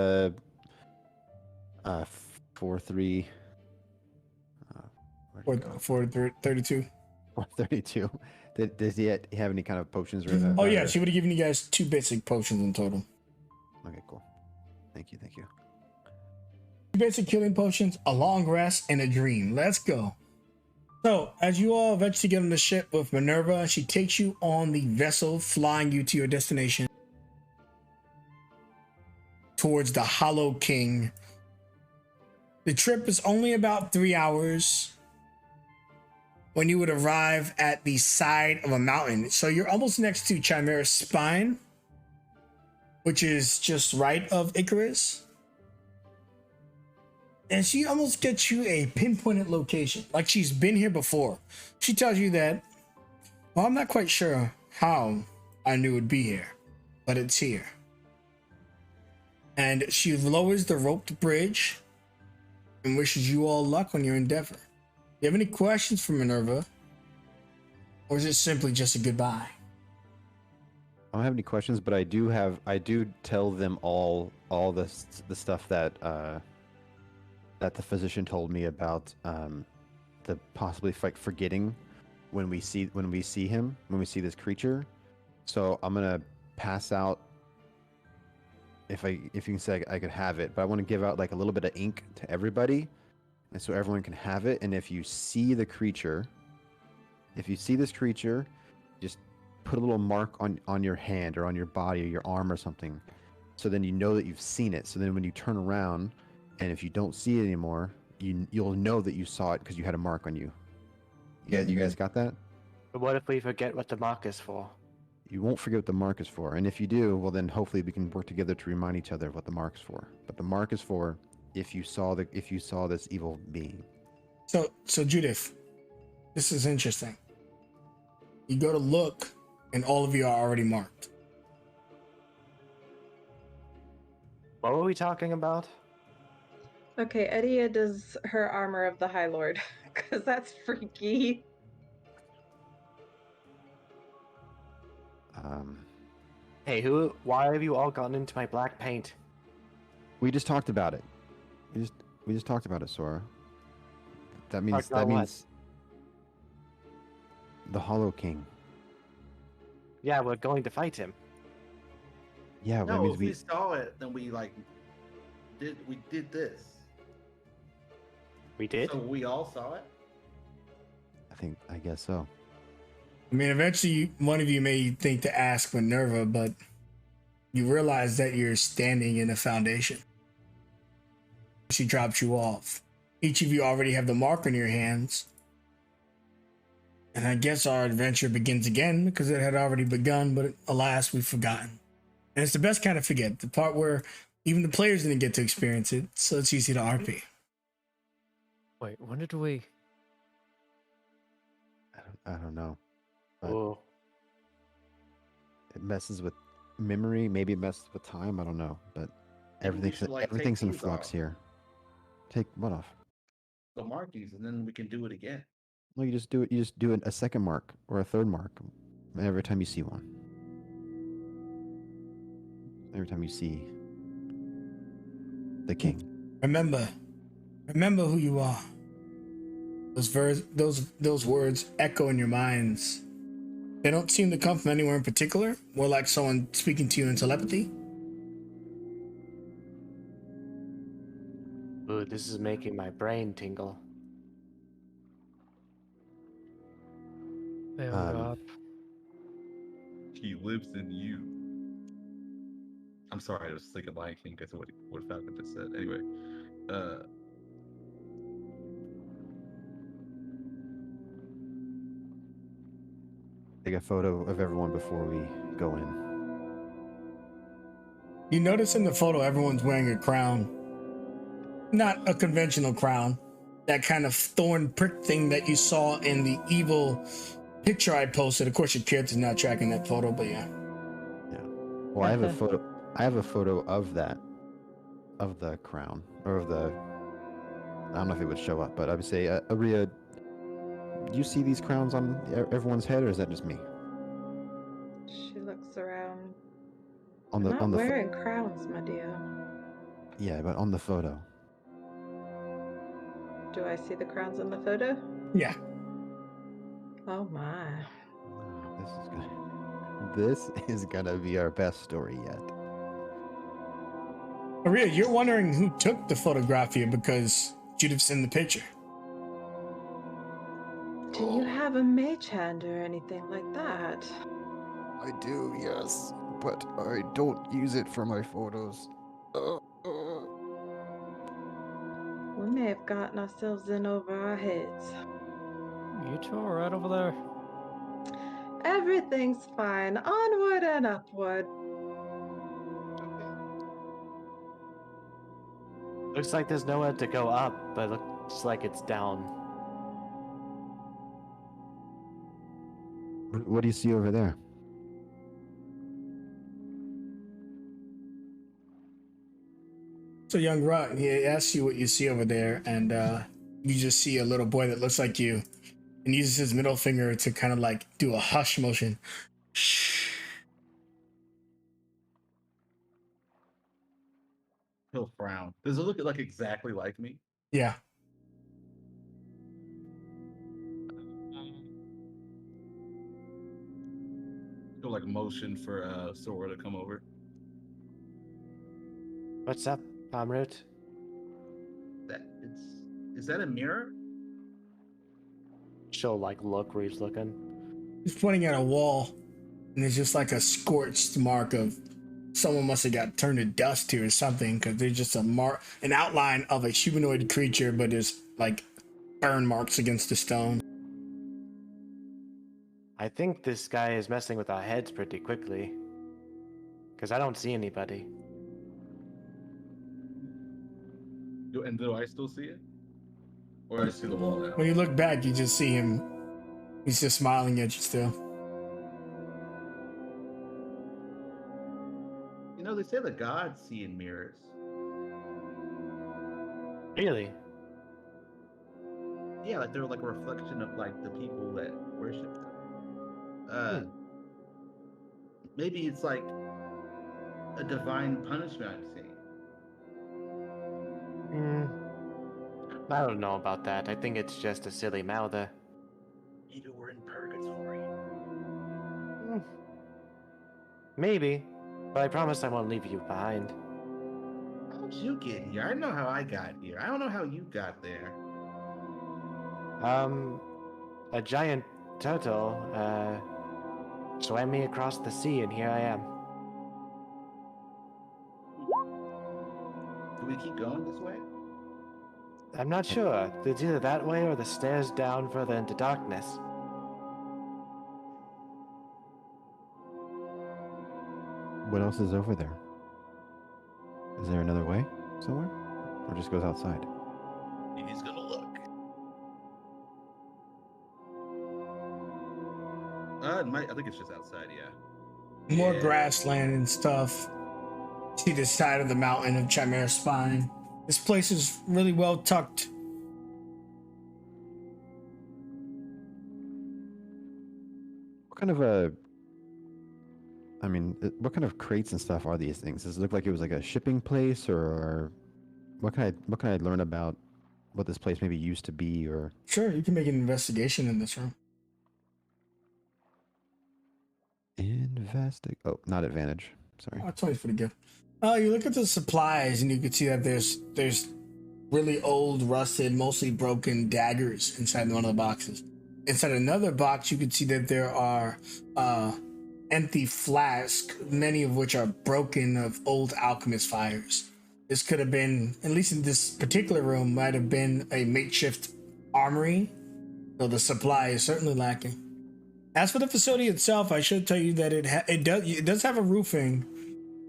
D: 4-3
C: Or 32.
D: 432? Does he have any kind of potions?
C: Oh yeah, she would have given you guys 2 basic potions in total.
D: Okay, cool. Thank you.
C: 2 basic killing potions, a long rest, and a dream. Let's go. So, as you all eventually get on the ship with Minerva, she takes you on the vessel, flying you to your destination towards the Hollow King. The trip is only about 3 hours when you would arrive at the side of a mountain. So you're almost next to Chimera's Spine, which is just right of Icarus. And she almost gets you a pinpointed location, like she's been here before. She tells you that, well, I'm not quite sure how I knew it'd be here, but it's here. And she lowers the roped bridge and wishes you all luck on your endeavor. Do you have any questions for Minerva? Or is it simply just a goodbye?
D: I don't have any questions, but I do tell them all the stuff that that the physician told me about the possibly forgetting when we see him, when we see this creature. So I'm gonna pass out, if you can say I could have it, but I want to give out like a little bit of ink to everybody and so everyone can have it. And if you see the creature, if you see this creature, just put a little mark on your hand or on your body or your arm or something, so then you know that you've seen it. So then when you turn around, and if you don't see it anymore, you'll know that you saw it because you had a mark on you. You guys got that?
F: But what if we forget what the mark is for?
D: You won't forget what the mark is for, and if you do, well then hopefully we can work together to remind each other of what the mark is for. But the mark is for if you saw this evil being.
C: So Judith, this is interesting. You go to look, and all of you are already marked.
F: What were we talking about?
A: Okay, Edia does her armor of the High Lord, because that's freaky.
F: Hey, why have you all gotten into my black paint?
D: We just talked about it. We just talked about it, Sora. That means
F: Talked about what?
D: The Hollow King.
F: Yeah, we're going to fight him.
D: Yeah, that
E: No,
D: means
E: if we saw it, then we did this.
F: We did?
E: So we all saw it?
D: I guess so.
C: I mean, eventually one of you may think to ask Minerva, but you realize that you're standing in a foundation. She drops you off. Each of you already have the mark on your hands. And I guess our adventure begins again because it had already begun, but alas, we've forgotten. And it's the best kind of forget, the part where even the players didn't get to experience it, so it's easy to RP.
B: Wait, when did we?
D: I don't know. But
F: Oh,
D: it messes with memory. Maybe it messes with time. I don't know. But
E: Maybe we should,
D: everything's
E: take
D: in
E: these
D: flux
E: off.
D: here. Take what off?
E: The markings, and then we can do it again.
D: No, you just do it. You just do a second mark or a third mark every time you see one. Every time you see the king.
C: Remember who you are. Those words echo in your minds. They don't seem to come from anywhere in particular, more like someone speaking to you in telepathy.
F: ooh, this is making my brain tingle.
B: Oh
D: Um,
B: God.
E: He lives in you. I'm sorry, I was thinking Lion King because what Falcon just said. Anyway,
D: Take a photo of everyone before we go in.
C: You notice in the photo everyone's wearing a crown. Not a conventional crown. That kind of thorn prick thing that you saw in the evil picture I posted. Of course, your kids are not tracking that photo, but yeah.
D: Yeah. Well, I have a photo. I have a photo of that, of the crown, or of the. I don't know if it would show up, but I would say, Aria, do you see these crowns on everyone's head, or is that just me?
A: She looks around.
D: On
A: I'm
D: the
A: not wearing crowns, my dear.
D: Yeah, but on the photo.
A: Do I see the crowns in the photo?
C: Yeah.
A: Oh my.
D: This is gonna be our best story yet.
C: Maria, you're wondering who took the photograph here because Judith's in the picture.
A: Do you have a mage hand or anything like that?
D: I do, yes, but I don't use it for my photos.
A: We may have gotten ourselves in over our heads.
B: You two are right over there.
A: Everything's fine. Onward and upward.
F: Looks like there's nowhere to go up, but it looks like it's down.
D: What do you see over there?
C: So young Rut, he asks you what you see over there, and you just see a little boy that looks like you, and uses his middle finger to kind of like do a hush motion. Shh.
E: he'll frown. Does it look like exactly like me?
C: Yeah.
E: He'll like motion for Sora to come over.
F: What's up, Amrut?
E: That it's Is that a mirror?
F: She'll like look where he's looking.
C: He's pointing at a wall, and there's just like a scorched mark of someone must have got turned to dust here or something, because there's just an outline of a humanoid creature, but there's like burn marks against the stone.
F: I think this guy is messing with our heads pretty quickly. Because I don't see anybody.
E: And do I still see it? Or I see the wall now?
C: When you look back, you just see him. He's just smiling at you still.
E: You know, they say the gods see in mirrors.
F: Really?
E: Yeah, like they're like a reflection of like the people that worship them. Maybe it's like a divine punishment I'm seeing.
F: I don't know about that. I think it's just a silly mouther.
E: Maybe we're in purgatory.
F: Maybe. But I promise I won't leave you behind.
E: How'd you get here? I know how I got here. I don't know how you got there.
F: A giant turtle, swam me across the sea, and here I am.
E: Do we keep going this way?
F: I'm not sure. It's either that way or the stairs down further into darkness.
D: What else is over there? Is there another way somewhere? Or just goes outside?
E: He's gonna look. I think it's just outside, yeah.
C: More
E: Yeah.
C: grassland and stuff. See the side of the mountain of Chimera Spine. This place is really well tucked.
D: What kind of what kind of crates and stuff are these things? Does it look like it was like a shipping place, or what can I learn about what this place maybe used to be, or?
C: Sure, you can make an investigation in this room.
D: Oh, not advantage. Sorry.
C: Oh, 20's pretty good. You look at the supplies and you can see that there's really old, rusted, mostly broken daggers inside one of the boxes. Inside another box, you can see that there are empty flasks, many of which are broken of old alchemist fires. This could have been, at least in this particular room, might have been a makeshift armory, so the supply is certainly lacking. As for the facility itself, I should tell you that it does have a roofing,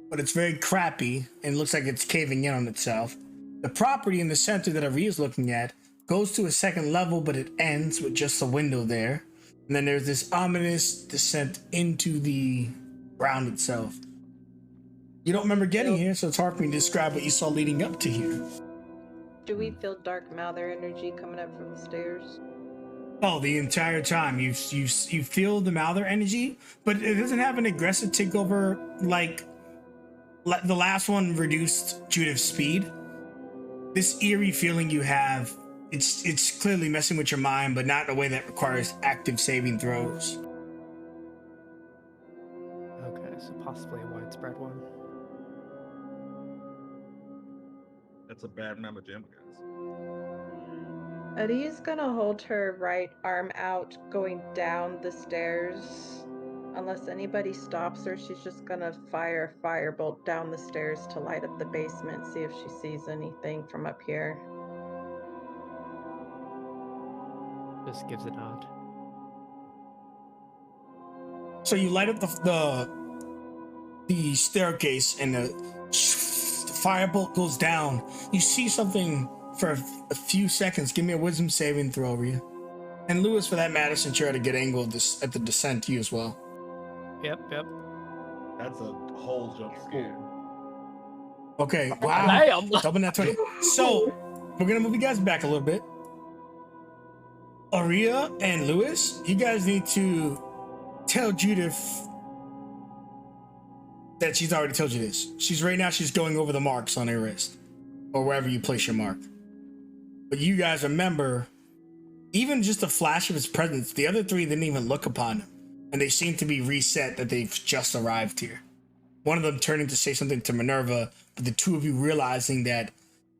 C: but it's very crappy and looks like it's caving in on itself. The property in the center that Ari is looking at goes to a second level, but it ends with just a window there. And then there's this ominous descent into the ground itself. You don't remember getting here, so it's hard for me to describe what you saw leading up to here.
A: Do we feel dark Mouther energy coming up from the stairs?
C: Oh, the entire time you feel the Mouther energy, but it doesn't have an aggressive takeover like the last one reduced Judith's speed. This eerie feeling you have, it's clearly messing with your mind, but not in a way that requires active saving throws.
B: Okay, so possibly a widespread one.
E: That's a bad number, Jim, guys.
A: Adi's gonna hold her right arm out going down the stairs. Unless anybody stops her, she's just gonna fire a firebolt down the stairs to light up the basement, see if she sees anything from up here.
B: Just gives a nod.
C: So you light up the staircase, and the firebolt goes down. You see something for a few seconds. Give me a wisdom saving throw over you. And Lewis, for that matter, since you're at a good angle at the descent, you as well.
B: Yep.
E: That's a whole jump scare.
C: Okay, wow.
B: Damn.
C: Double that 20. So, we're going to move you guys back a little bit. Aria and Lewis, you guys need to tell Judith that she's already told you this. She's going over the marks on her wrist, or wherever you place your mark. But you guys remember, even just a flash of his presence, the other three didn't even look upon him, and they seem to be reset that they've just arrived here. One of them turning to say something to Minerva, but the two of you realizing that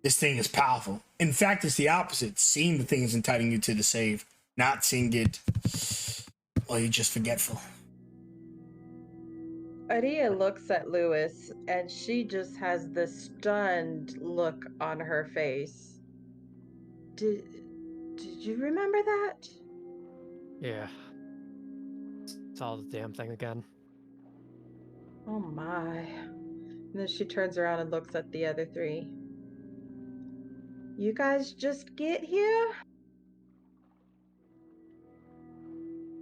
C: this thing is powerful. In fact, it's the opposite. Seeing the thing is entitling you to the save, not seeing it, well, you're just forgetful.
A: Aria looks at Lewis and she just has this stunned look on her face. Did you remember that?
B: Yeah. Saw the damn thing again.
A: Oh my. And then she turns around and looks at the other three. You guys just get here?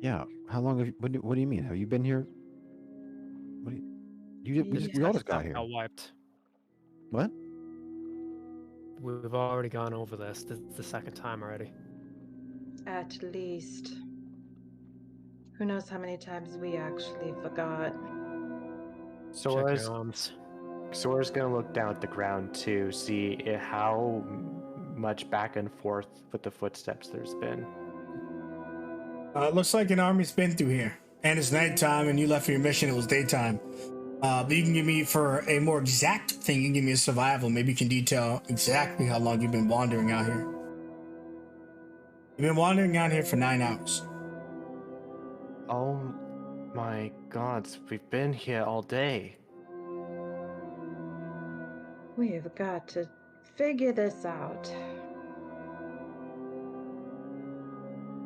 D: Yeah. How long have you, what do you mean? Have you been here? What do you we,
A: Yeah.
D: we all just
B: Stuff
D: got here.
B: got wiped.
D: What?
B: We've already gone over this. This is the second time already.
A: At least. Who knows how many times we actually forgot.
B: Check your arms.
F: Sora's gonna look down at the ground to see how much back and forth with the footsteps there's been.
C: It looks like an army's been through here, and it's nighttime, and you left for your mission. It was daytime. But you can give me, for a more exact thing, you can give me a survival. Maybe you can detail exactly how long you've been wandering out here. You've been wandering out here for 9 hours.
F: Oh my god, we've been here all day.
A: We've got to figure this out.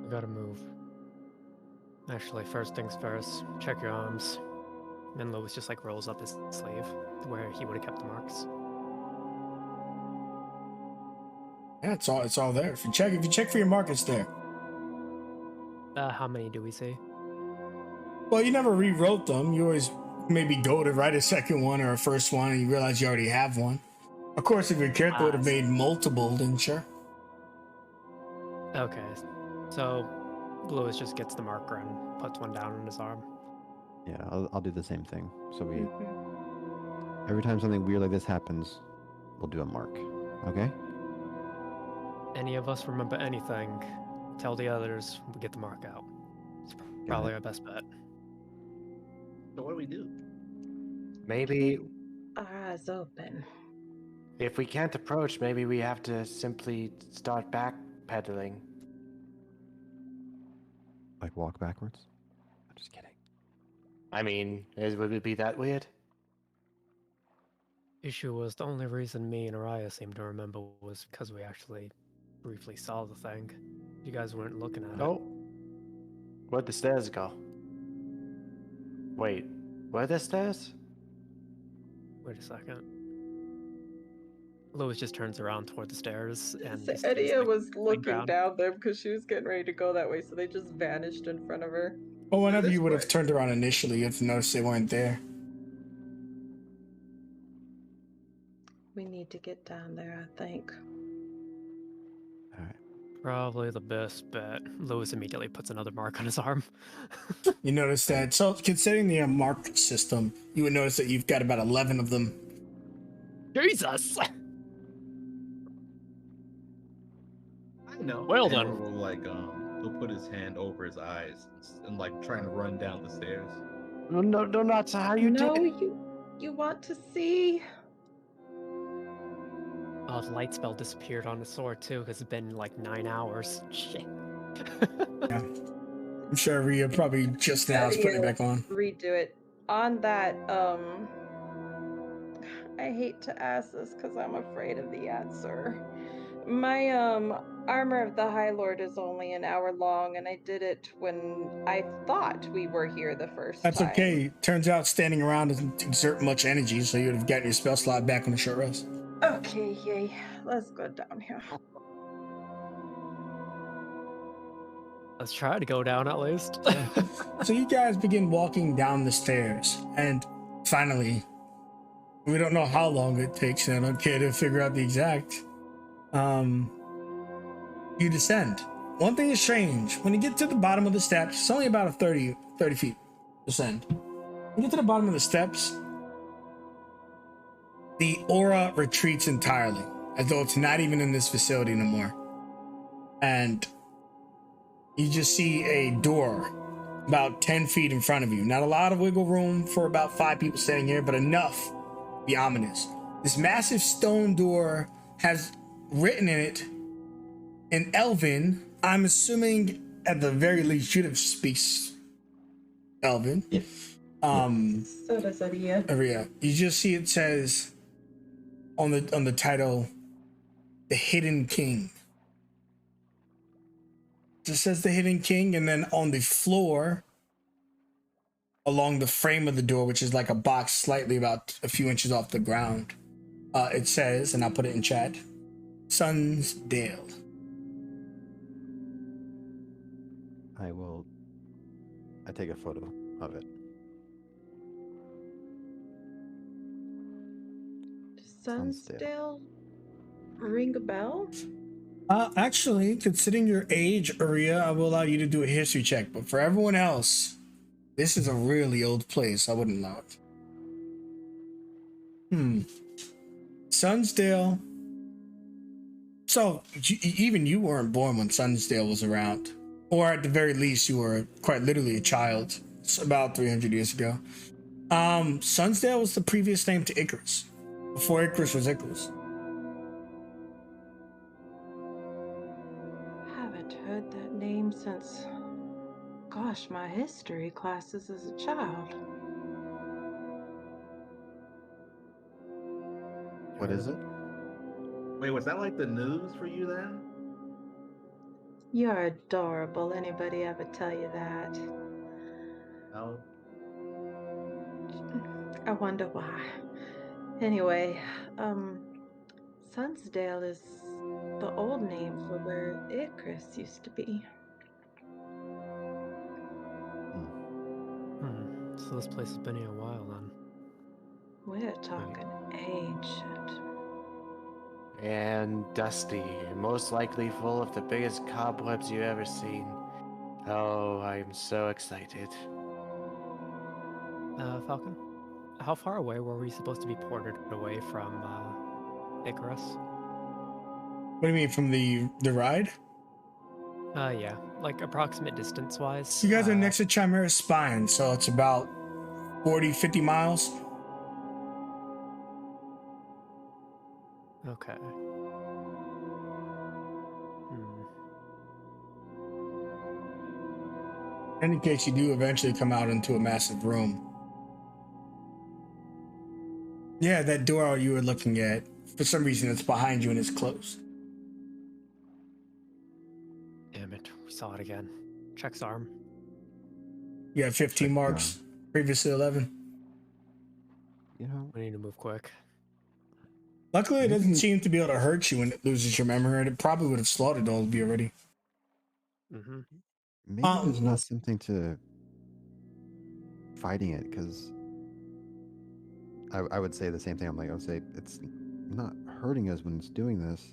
B: We gotta move. Actually, first things first, check your arms. And Lewis just like rolls up his sleeve where he would have kept the marks.
C: Yeah, it's all there. If you check for your mark, it's there.
B: How many do we see?
C: Well, you never rewrote them. You always maybe go to write a second one or a first one, and you realize you already have one. Of course, if your character would have made multiple, then sure.
B: Okay, so Lewis just gets the marker and puts one down on his arm.
D: Yeah, I'll do the same thing. So we
A: Mhm.
D: every time something weird like this happens, we'll do a mark. Okay?
B: Any of us remember anything, tell the others, we get the mark out. It's probably our best bet.
E: So what do we do?
F: Maybe
A: Our eyes open.
F: if we can't approach, maybe we have to simply start backpedaling.
D: Like walk backwards? I'm just kidding.
F: I mean, would it be that weird?
B: Issue was the only reason me and Araya seemed to remember was because we actually briefly saw the thing. You guys weren't looking at
F: Oh. Where'd the stairs go? Wait, where the stairs?
B: it. Wait a second. Lewis just turns around toward the stairs and
A: So
B: just sees,
A: Edia
B: like,
A: was
B: plain
A: looking
B: ground.
A: down them because she was getting ready to go that way, so they just vanished in front of her.
C: Well, whenever
E: This
C: you would have
E: way.
C: turned around initially, you'd have noticed they weren't there.
A: We need to get down there, I think.
D: All right.
B: Probably the best bet. Lewis immediately puts another mark on his arm.
C: You notice that. So, considering the mark system, you would notice that you've got about 11 of them.
B: Jesus!
E: I know.
B: Well
E: Andor
B: done.
E: will he'll put his hand over his eyes and like trying to run down the stairs.
F: No, not how you
A: no,
F: did.
A: you want to see?
B: Oh, the light spell disappeared on his sword too, because it's been like 9 hours. Shit.
C: Yeah. I'm sure Rhea probably just now is putting it back on.
A: Redo it. On that, I hate to ask this because I'm afraid of the answer. My armor of the High Lord is only an hour long, and I did it when I thought we were here the first
C: That's
A: time.
C: okay. Turns out standing around doesn't exert much energy, so you would have gotten your spell slot back on a short rest.
A: Okay, yay. Let's go down here.
B: Let's try to go down at least.
C: So you guys begin walking down the stairs, and finally, we don't know how long it takes, and I don't care to figure out the exact. You descend. One thing is strange. When you get to the bottom of the steps, it's only about a 30 feet descend. When you get to the bottom of the steps, the aura retreats entirely, as though it's not even in this facility no more. And you just see a door about 10 feet in front of you. Not a lot of wiggle room for about 5 people standing here, but enough to be ominous. This massive stone door has written in it in Elven. I'm assuming at the very least Judith speaks Elven.
D: Yeah.
A: So does Aria.
C: Aria. You just see it says on the title, The Hidden King. It just says The Hidden King, and then on the floor, along the frame of the door, which is like a box slightly about a few inches off the ground, it says, and I'll put it in chat, Sunsdale.
D: I take a photo of it.
A: Sunsdale ring a bell?
C: Actually, considering your age, Aria, I will allow you to do a history check, but for everyone else, this is a really old place. I wouldn't allow it. Sunsdale. So even you weren't born when Sunsdale was around, or at the very least, you were quite literally a child. It's about 300 years ago. Sunsdale was the previous name to Icarus, before Icarus was Icarus.
A: Haven't heard that name since, gosh, my history classes as a child.
D: What is it?
E: Wait, was that like the news for you then?
A: You're adorable. Anybody ever tell you that?
E: No.
A: I wonder why. Anyway, Sunsdale is the old name for where Icarus used to be.
B: So this place has been here a while then.
A: We're talking ancient.
F: And dusty, and most likely full of the biggest cobwebs you've ever seen. Oh, I'm so excited.
B: Falcon, how far away were we supposed to be ported away from Icarus?
C: What do you mean, from the ride?
B: Yeah, like approximate distance-wise.
C: You guys are next to Chimera's Spine, so it's about 40, 50 miles.
B: Okay.
C: In case you do eventually come out into a massive room. Yeah, that door you were looking at, for some reason it's behind you and it's closed.
B: Damn it, we saw it again. Check's arm.
C: You have 15 marks, previously 11.
D: You know,
B: We need to move quick.
C: Luckily, it doesn't seem to be able to hurt you when it loses your memory. It probably would have slaughtered all of you already.
D: maybe there's not something to fighting it, because I would say the same thing. I would say it's not hurting us when it's doing this,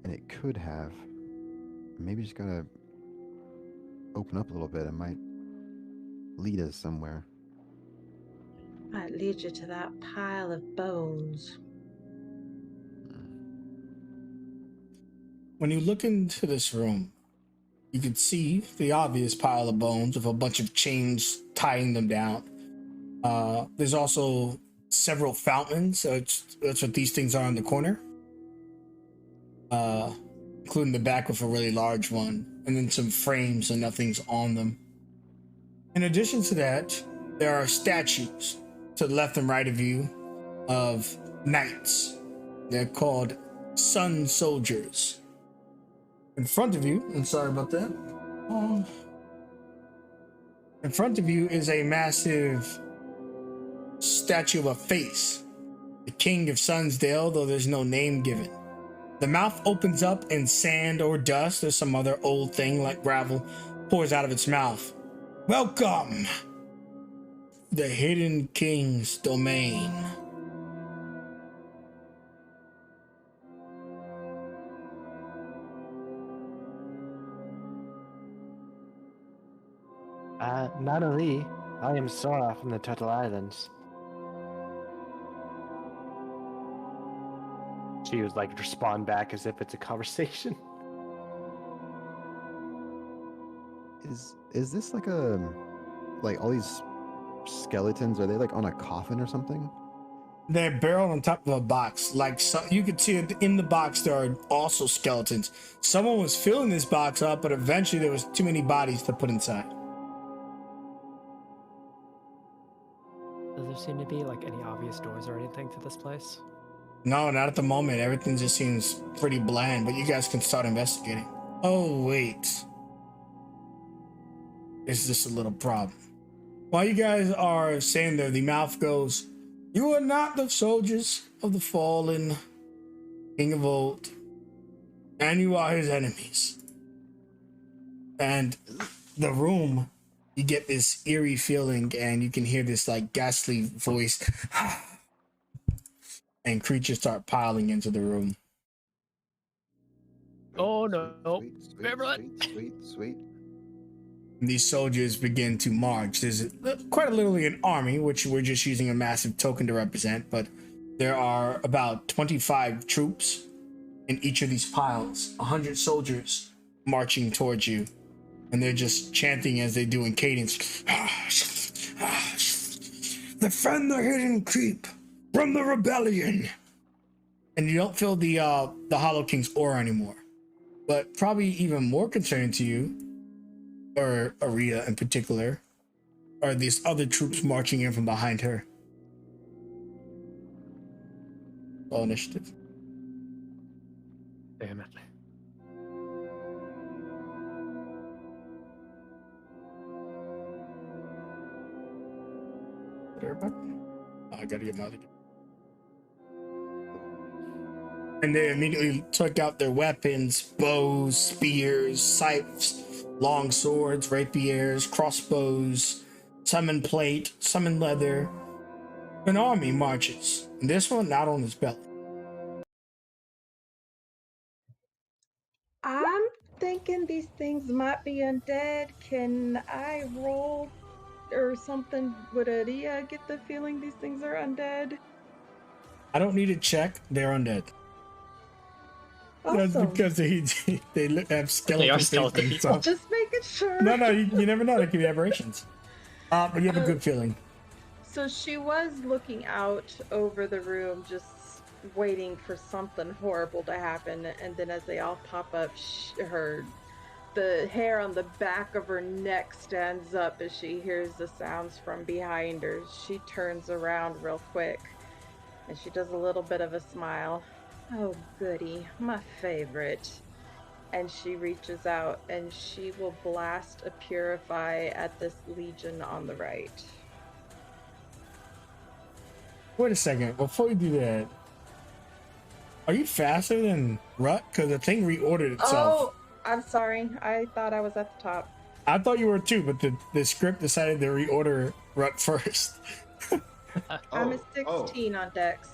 D: and it could have. Maybe just gotta open up a little bit. It might lead us somewhere.
A: Might lead you to that pile of bones.
C: When you look into this room, you can see the obvious pile of bones with a bunch of chains tying them down. There's also several fountains. That's what these things are in the corner. Including the back with a really large one, and then some frames and nothing's on them. In addition to that, there are statues to the left and right of you of knights. They're called sun soldiers. In front of you, and sorry about that, in front of you is a massive statue of a face, the king of Sunsdale, though there's no name given. The mouth opens up and sand or dust or some other old thing like gravel pours out of its mouth. Welcome, the Hidden King's domain.
F: Natalie, I am Sora from the Turtle Islands. She would like respond back as if it's a conversation.
D: Is this like a, like all these skeletons, are they like on a coffin or something?
C: They're barreled on top of a box. Like, so you could see it in the box there are also skeletons. Someone was filling this box up, but eventually there was too many bodies to put inside.
B: Does there seem to be like any obvious doors or anything to this place?
C: No, not at the moment. Everything just seems pretty bland, but you guys can start investigating. Oh, wait. It's just a little problem. While you guys are saying there, the mouth goes, "You are not the soldiers of the fallen king of old, and you are his enemies." And the room, you get this eerie feeling, and you can hear this like ghastly voice, and creatures start piling into the room.
B: Oh, no.
D: Sweet, sweet, sweet, sweet, sweet.
C: These soldiers begin to march. There's quite literally an army, which we're just using a massive token to represent, but there are about 25 troops in each of these piles, 100 soldiers marching towards you, and they're just chanting as they do in cadence. Defend the hidden keep from the rebellion. And you don't feel the Hollow King's aura anymore. But probably even more concerning to you, or Aria in particular, are these other troops marching in from behind her. All initiative.
B: Damn it.
C: Everybody? Oh, I gotta get my other. And they immediately took out their weapons: bows, spears, scythes, long swords, rapiers, crossbows, summon plate, summon leather. An army marches, and this one not on his belly.
A: I'm thinking these things might be undead. Can I roll or something? Would Adia get the feeling these things are undead?
C: I don't need a check. They're undead. That's
A: Awesome.
C: because they have skeleton
B: They are
C: faces,
B: skeleton
C: so-
A: Just making sure.
C: No, you never know. There could be aberrations. But you have a good feeling.
A: So she was looking out over the room, just waiting for something horrible to happen. And then as they all pop up, the hair on the back of her neck stands up as she hears the sounds from behind her. She turns around real quick, and she does a little bit of a smile. "Oh, goody, my favorite." And she reaches out and she will blast a purify at this legion on the right.
C: Wait a second. Before you do that, are you faster than Rut? Because the thing reordered itself.
A: Oh, I'm sorry. I thought I was at the top.
C: I thought you were too, but the script decided to reorder Rut first.
A: I'm a 16 on Dex.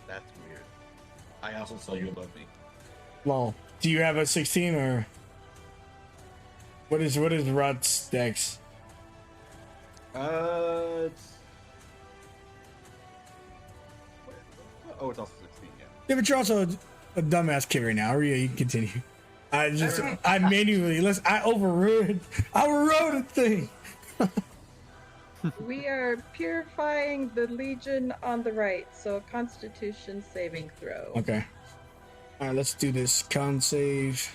E: That's weird. I also saw you above me.
C: Well, do you have a 16 or what is Rut's Dex?
E: It's... Oh, it's also 16, yeah.
C: Yeah, but you're also a dumbass kid right now. Aria, you can continue. I manually I overrode a thing.
A: We are purifying the legion on the right, so a constitution saving throw.
C: Okay. All right, let's do this. Con save.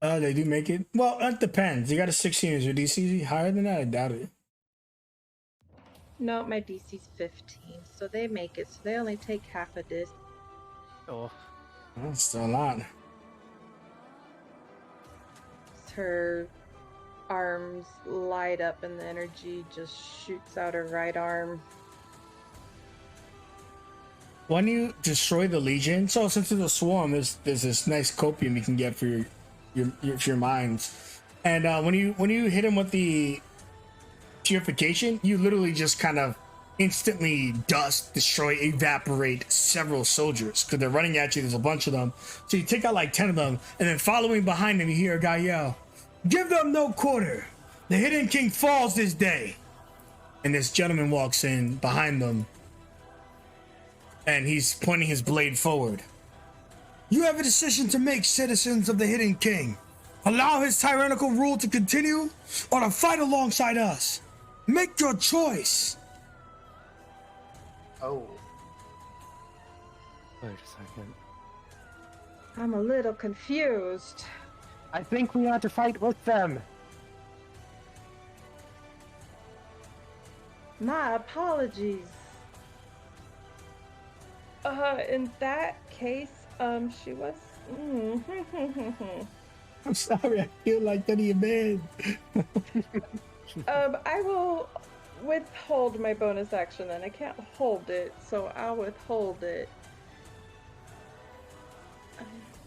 C: They do make it. Well, that depends. You got a 16. Is your DC higher than that? I doubt it.
A: No, my DC's 15, so they make it. So they only take half of this.
B: Oh,
C: That's still a lot.
A: Her arms light up and the energy just shoots out her right arm.
C: When you destroy the Legion, so since it's a swarm, there's this nice copium you can get for your mines, and when you hit him with the purification, you literally just kind of instantly dust, destroy, evaporate several soldiers because they're running at you. There's a bunch of them, so you take out like 10 of them, and then following behind them, you hear a guy yell, "Give them no quarter! The Hidden King falls this day!" And this gentleman walks in behind them. And he's pointing his blade forward. You have a decision to make, citizens of the Hidden King. Allow his tyrannical rule to continue, or to fight alongside us. Make your choice.
F: Oh.
B: Wait a second.
A: I'm a little confused.
F: I think we ought to fight with them.
A: My apologies. In that case, she was.
C: I'm sorry, I feel like that you man.
A: I will withhold my bonus action then. I can't hold it, so I'll withhold it.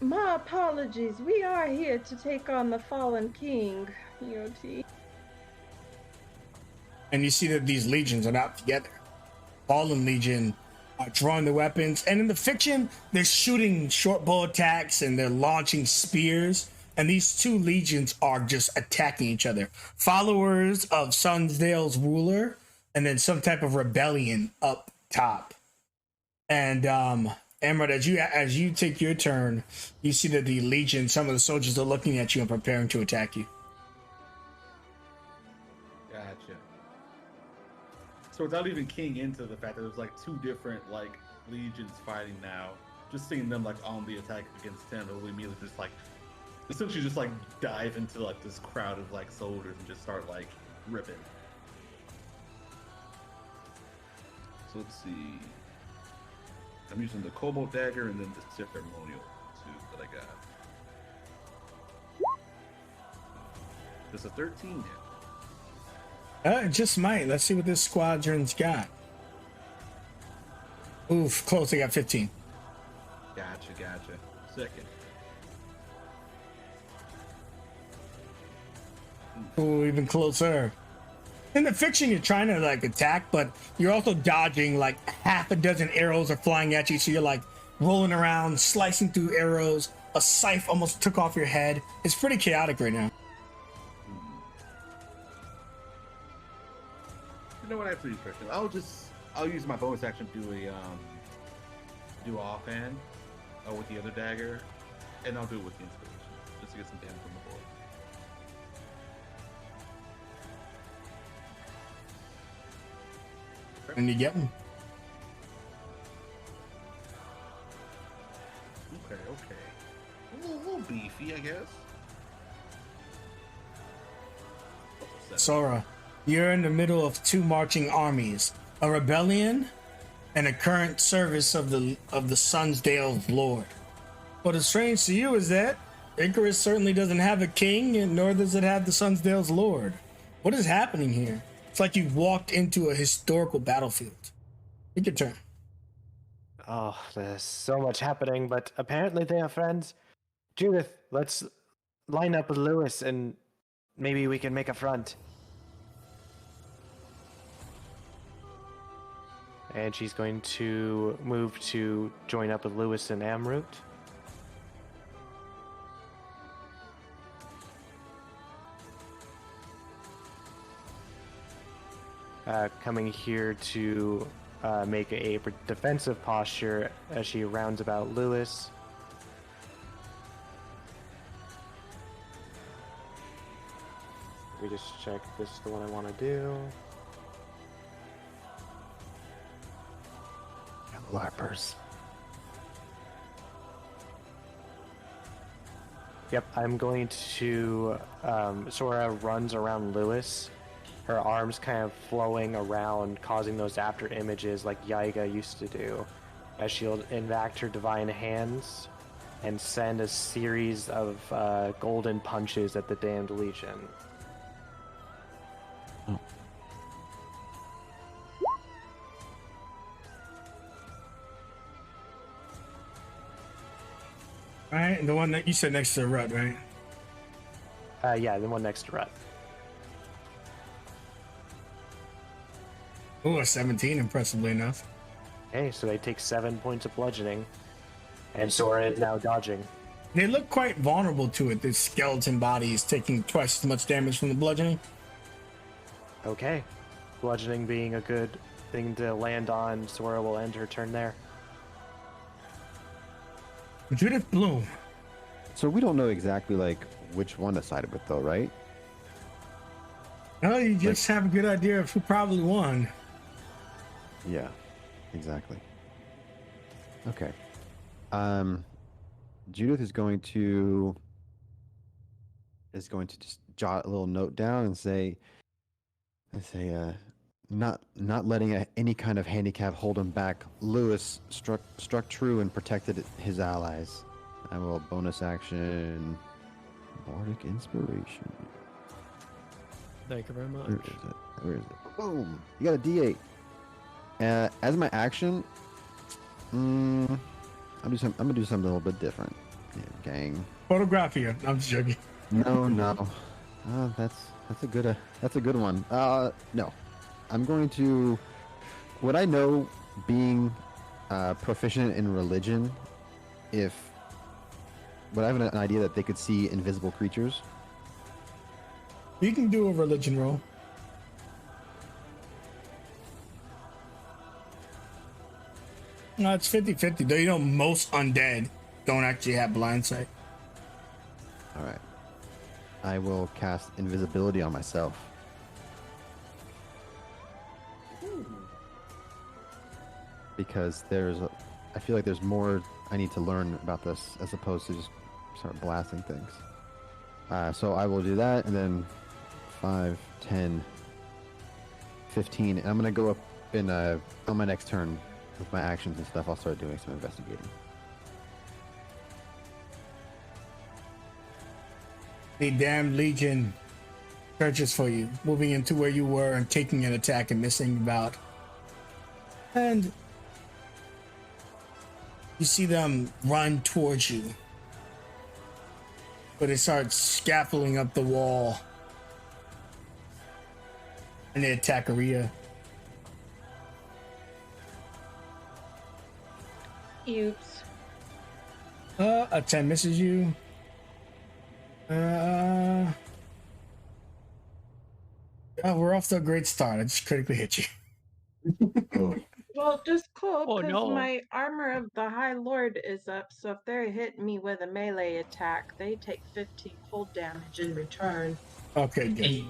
A: My apologies. We are here to take on the fallen king, EOT.
C: And you see that these legions are not together. Fallen Legion are drawing the weapons, and in the fiction, they're shooting short bow attacks and they're launching spears. And these two legions are just attacking each other. Followers of Sunsdale's ruler, and then some type of rebellion up top. And Emerald, as you take your turn, you see that the legion, some of the soldiers are looking at you and preparing to attack you.
E: Gotcha. So without even keying into the fact that there's like two different like legions fighting now, just seeing them like on the attack against him, it'll immediately just like essentially just like dive into like this crowd of like soldiers and just start like ripping. So let's see. I'm using the Cobalt Dagger and then the Ceremonial suit that I got. There's a 13 hit.
C: It just might. Let's see what this squadron's got. Oof, close. I got 15.
E: Gotcha. Second.
C: Ooh, even closer. In the fiction, you're trying to like attack, but you're also dodging. Like half a dozen arrows are flying at you, so you're like rolling around, slicing through arrows. A scythe almost took off your head. It's pretty chaotic right now.
E: You know what? I have to be Christian. I'll use my bonus action to do offhand with the other dagger, and I'll do it with the inspiration just to get some damage on the board.
C: And you get them.
E: Okay. A little beefy, I guess.
C: Sora, you're in the middle of two marching armies, a rebellion and a current service of the Sunsdale's Lord. What is strange to you is that Icarus certainly doesn't have a king, and nor does it have the Sunsdale's Lord. What is happening here? It's like you walked into a historical battlefield. Take your turn.
F: Oh, there's so much happening, but apparently they are friends. Judith, let's line up with Lewis and maybe we can make a front. And she's going to move to join up with Lewis and Amroot. Coming here to make a defensive posture as she rounds about Lewis. Let me just check this is the one I want to do.
D: LARPers.
F: Yep, I'm going to, Sora runs around Lewis, her arms kind of flowing around, causing those after images like Yaiga used to do, as she'll enact her divine hands and send a series of golden punches at the Damned Legion.
D: Oh.
C: All right, the one that you said next to Rut, right?
F: Yeah, the one next to Rut.
C: Ooh, a 17, impressively enough.
F: Okay, so they take 7 points of bludgeoning, and Sora is now dodging.
C: They look quite vulnerable to it. This skeleton body is taking twice as much damage from the bludgeoning.
F: Okay, bludgeoning being a good thing to land on, Sora will end her turn there.
C: Judith Bloom.
D: So we don't know exactly like which one to side with, though, right?
C: No, you just have a good idea of who probably won.
D: Yeah, exactly. Okay. Judith is going to just jot a little note down and say, not letting any kind of handicap hold him back. Lewis struck true and protected his allies. I will bonus action, bardic inspiration.
B: Thank you very much.
D: Where is it? Where is it? Boom! You got a D8. As my action, I'm gonna do something a little bit different. Yeah, gang.
C: Photograph you. I'm just joking.
D: No. That's a good one. No, I'm going to. Would I know, being proficient in religion, would I have an idea that they could see invisible creatures?
C: You can do a religion roll. No, it's 50-50. Though you know most undead don't actually have blind sight.
D: All right. I will cast invisibility on myself. Because I feel like there's more I need to learn about this as opposed to just start blasting things. So I will do that, and then 5, 10, 15. And I'm going to go up on my next turn with my actions and stuff. I'll start doing some investigating.
C: The damned Legion searches for you, moving into where you were and taking an attack and missing about. And you see them run towards you. But they start scaffolding up the wall. And they attack Aria.
A: Oops.
C: A 10 misses you. We're off to a great start. I just critically hit you.
A: Well, just cool,
B: Oh,
A: because
B: no.
A: my armor of the High Lord is up, so if they're hitting me with a melee attack, they take 15 cold damage in return.
C: Okay, good.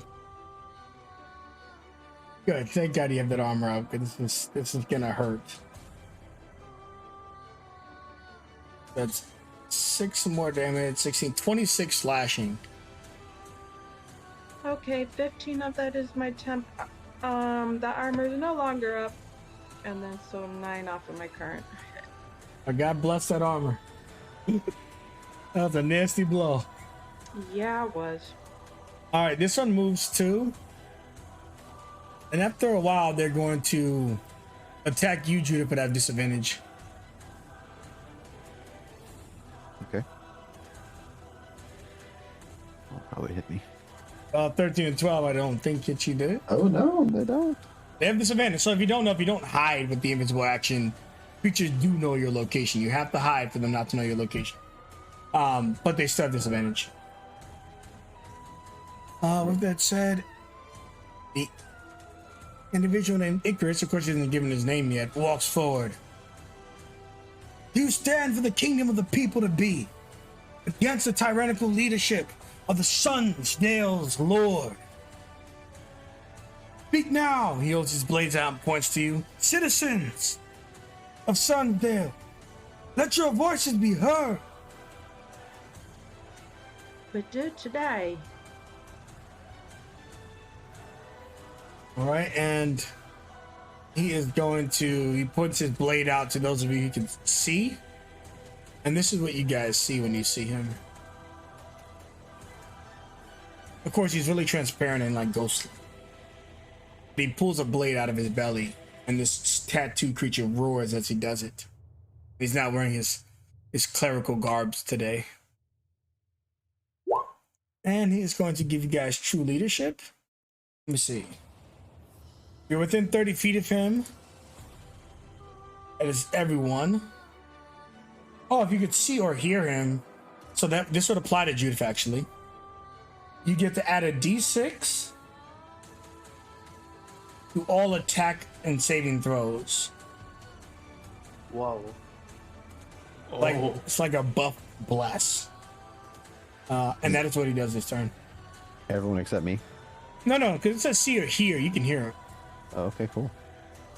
C: Good. Thank God you have that armor up, because this is gonna hurt. That's 6 more damage, 16, 26 slashing.
A: Okay, 15 of that is my temp. The armor is no longer up, and then so 9 off of my current.
C: God bless that armor. That was a nasty blow.
A: Yeah, it was.
C: All right, this one moves too. And after a while, they're going to attack you, Judith, but have disadvantage.
D: Okay. That'll probably hit me.
C: 13 and 12, I don't think hit you, did it?
D: Oh, no, they don't.
C: They have disadvantage. So if you don't hide with the invisible action, creatures do know your location. You have to hide for them not to know your location. But they still have disadvantage. With that said, the individual named Icarus, of course he hasn't given his name yet, walks forward. You stand for the kingdom of the people to be, against the tyrannical leadership of the Sunsdale's Lord. Speak now, he holds his blades out and points to you. Citizens of Sunsdale, let your voices be heard.
A: But do today.
C: All right, and he puts his blade out to those of you who can see. And this is what you guys see when you see him. Of course, he's really transparent and like ghostly. He pulls a blade out of his belly, and this tattooed creature roars as he does it. He's not wearing his clerical garbs today. And he is going to give you guys true leadership. Let me see. You're within 30 feet of him. That is everyone. Oh, if you could see or hear him. So this would apply to Judith, actually. You get to add a d6 to all attack and saving throws.
F: Whoa.
C: Like
G: Oh.
C: it's like a buff bless. And that is what he does this turn.
D: Everyone except me.
C: No, because it says see or hear. You can hear it.
D: Oh, okay, cool.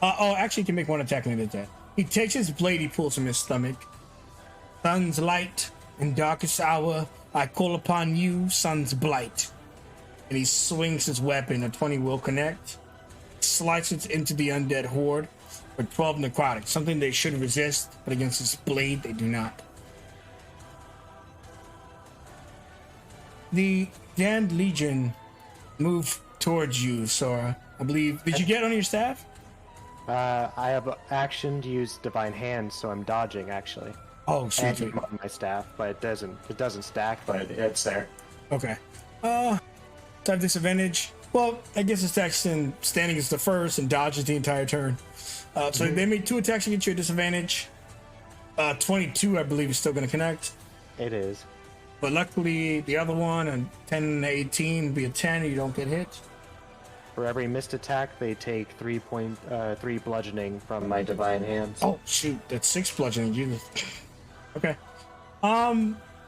C: Actually, he can make one attack and he does that. He takes his blade, he pulls from his stomach. Sun's light in darkest hour, I call upon you, sun's blight. And he swings his weapon. A 20 will connect. Slices into the undead horde for 12 necrotic. Something they should resist, but against his blade, they do not. The damned legion move towards you, Sora. I believe. Did you get on your staff?
F: I have action to use divine hand, so I'm dodging actually.
C: Oh,
F: And
C: sweet.
F: I'm on my staff, but it doesn't stack, but it's there.
C: Okay. Type disadvantage. Well, I guess it's action standing is the first and dodges the entire turn. So they made 2 attacks against your disadvantage. 22, I believe, is still going to connect.
F: It is.
C: But luckily, the other one, and 10 and 18, would be a 10, you don't get hit.
F: For every missed attack, they take 3 bludgeoning from my divine hands.
C: Oh, shoot. That's 6 bludgeoning. Jesus. Okay.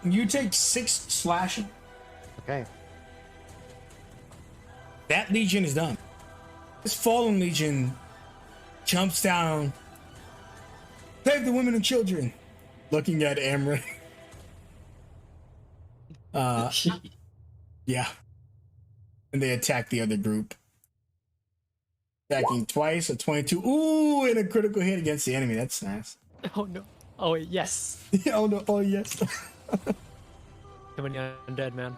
C: You take 6 slashing.
F: Okay.
C: That legion is done. This fallen legion jumps down. Save the women and children. Looking at Amrit. Yeah. And they attack the other group. Attacking twice, a 22. Ooh, and a critical hit against the enemy. That's nice.
B: Oh no. Oh yes.
C: Oh no. Oh yes.
B: Too many undead, man.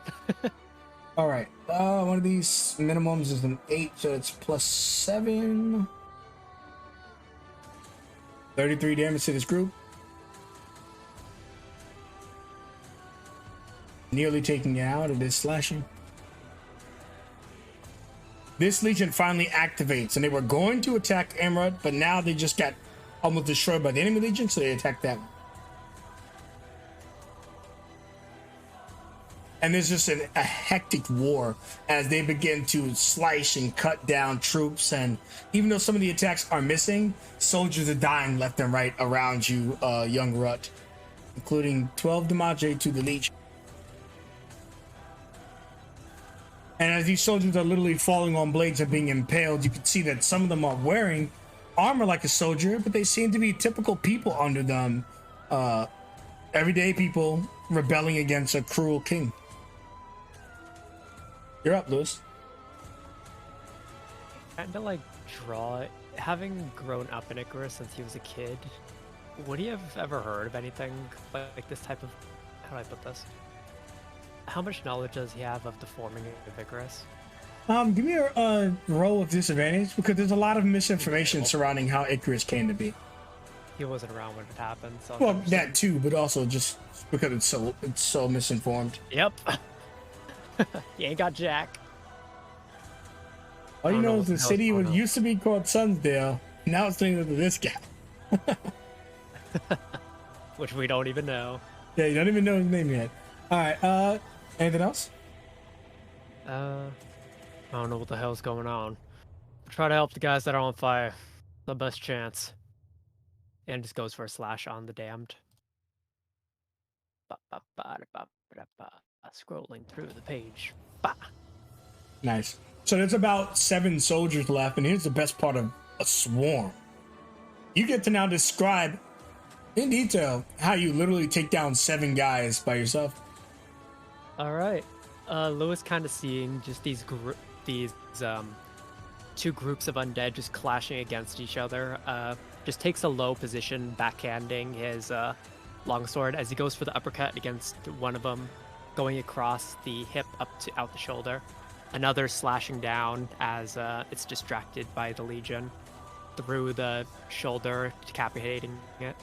C: All right. One of these minimums is an 8, so it's plus 7. 33 damage to this group. Nearly taking it out. It is slashing. This legion finally activates, and they were going to attack Emerald, but now they just got almost destroyed by the enemy legion, so they attacked that one. And there's just a hectic war as they begin to slice and cut down troops. And even though some of the attacks are missing, soldiers are dying left and right around you, young Rut, including 12 damage to the legion. And as these soldiers are literally falling on blades and being impaled, you can see that some of them are wearing armor like a soldier, but they seem to be typical people under them. Everyday people rebelling against a cruel king. You're up, Lewis.
B: Kinda like draw. Having grown up in Icarus since he was a kid, would he have ever heard of anything like this type of? How do I put this? How much knowledge does he have of the forming of Icarus?
C: Give me a roll of disadvantage because there's a lot of misinformation surrounding how Icarus came to be.
B: He wasn't around when it happened, so.
C: Well, that too, but also just because it's so misinformed.
B: Yep. You ain't got Jack.
C: All you
B: I don't
C: know
B: know
C: is
B: what
C: the
B: the hell's
C: city
B: going on.
C: used to be called Sunsdale. Now it's named after this guy.
B: Which we don't even know.
C: Yeah, you don't even know his name yet. All right. Anything else?
B: I don't know what the hell's going on. Try to help the guys that are on fire. The best chance. And just goes for a slash on the damned. Scrolling through the page. Bah.
C: Nice. So there's about 7 soldiers left, and here's the best part of a swarm. You get to now describe in detail how you literally take down 7 guys by yourself.
B: All right. Lewis kind of seeing just these 2 groups of undead just clashing against each other. Just takes a low position, backhanding his longsword as he goes for the uppercut against one of them, going across the hip out the shoulder. Another slashing down as it's distracted by the Legion through the shoulder, decapitating it.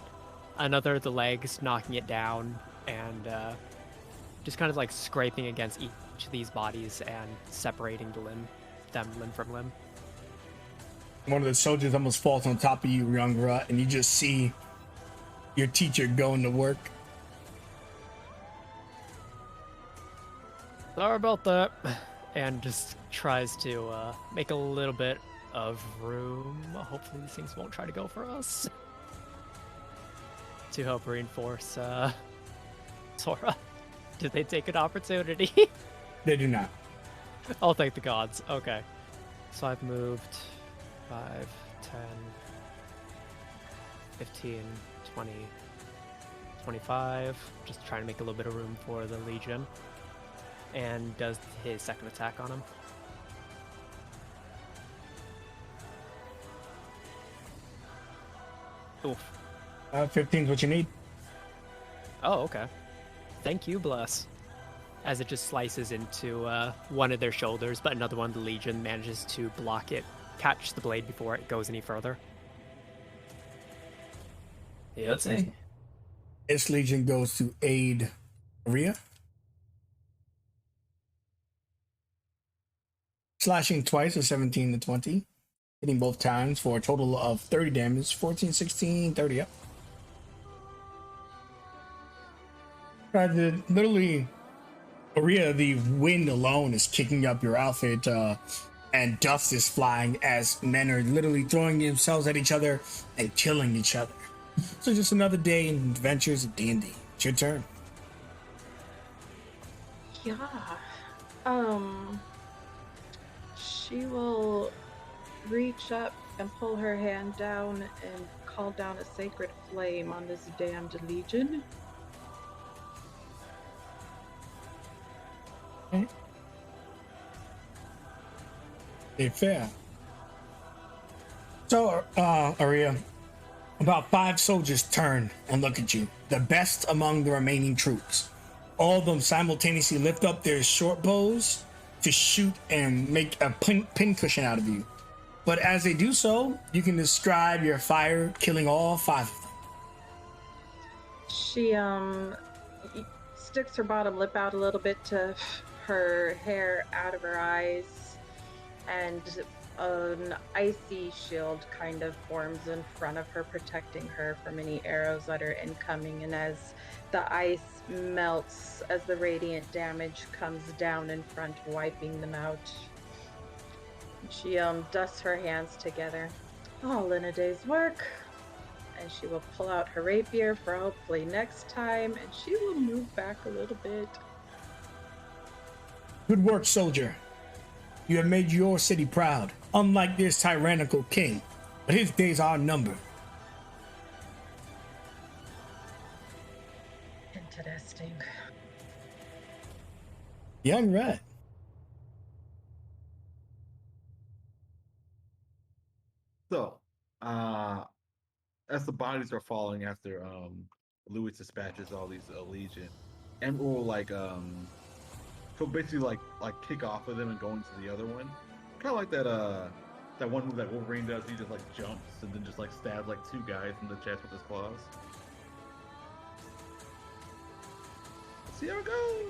B: Another the legs, knocking it down, and just kind of like scraping against each of these bodies and separating them limb from limb.
C: One of the soldiers almost falls on top of you, young Rut, and you just see your teacher going to work.
B: Sorry about that. And just tries to make a little bit of room. Hopefully these things won't try to go for us. to help reinforce Sora? Did they take an opportunity?
C: They do not.
B: Oh, thank the gods. Okay. So I've moved 5, 10, 15, 20, 25. Just trying to make a little bit of room for the Legion. And does his second attack on him. Oof.
C: 15 is what you need.
B: Oh, okay. Thank you, Bless. As it just slices into one of their shoulders, but another one, the Legion, manages to block it, catch the blade before it goes any further. Yeah,
C: Okay. This Legion goes to aid Rhea. Slashing twice at 17 to 20. Hitting both times for a total of 30 damage. 14, 16, 30 up. Literally, Rhea, the wind alone is kicking up your outfit, and dust is flying as men are literally throwing themselves at each other and killing each other. So just another day in adventures of D&D. It's your turn.
A: Yeah. She will reach up and pull her hand down and call down a sacred flame on this damned Legion.
C: Okay. Okay, fair. So, Aria, about 5 soldiers turn and look at you, the best among the remaining troops. All of them simultaneously lift up their short bows to shoot and make a pin cushion out of you. But as they do so, you can describe your fire killing all 5 of them.
A: She sticks her bottom lip out a little bit to her hair out of her eyes, and an icy shield kind of forms in front of her, protecting her from any arrows that are incoming. And as the ice melts, as the radiant damage comes down in front, wiping them out, she dusts her hands together. All in a day's work. And she will pull out her rapier for hopefully next time, and she will move back a little bit.
C: Good work, soldier. You have made your city proud, unlike this tyrannical king, but his days are numbered.
A: Interesting.
C: Young red.
E: So, as the bodies are falling after Louis dispatches all these Legion, and will so basically kick off of them and go into the other one, kind of like that one move that Wolverine does. He just jumps and then just stabs 2 guys in the chest with his claws. Let's see how it goes.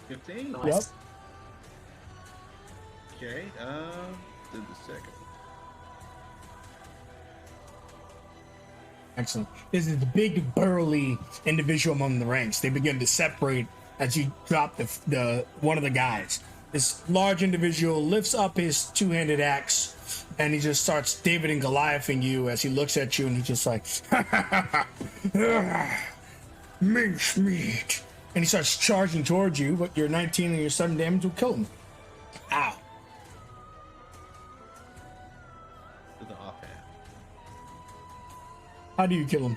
E: $15.
C: Yep.
E: Okay, did the second.
C: Excellent. This is the big burly individual among the ranks. They begin to separate as you drop the one of the guys. This large individual lifts up his 2-handed axe and he just starts David and Goliathing you as he looks at you, and he's just like, mince meat. And he starts charging towards you, but your 19 and your 7 damage will kill him. Ow.
E: With the offhand.
C: How do you kill him?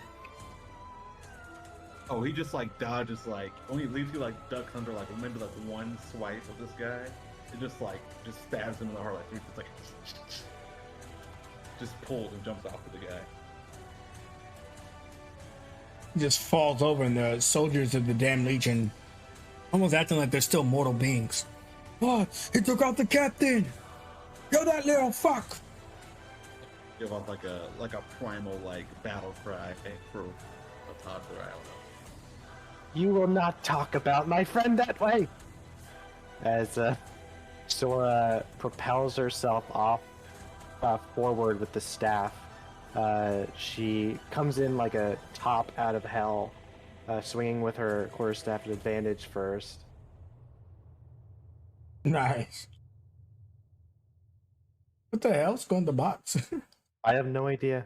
E: Oh, he just dodges only leaves you ducks under maybe one swipe of this guy. It just stabs him in the heart just pulls and jumps off of the guy.
C: He just falls over, and the soldiers of the damn Legion almost acting like they're still mortal beings. Oh, he took out the captain! Yo, that little fuck!
E: Give off like a primal battle cry for a toddler. I don't know.
F: You will not talk about my friend that way. As Sora propels herself off forward with the staff, she comes in like a top out of hell, swinging with her quarterstaff at advantage first.
C: Nice. What the hell's going in the box?
F: I have no idea.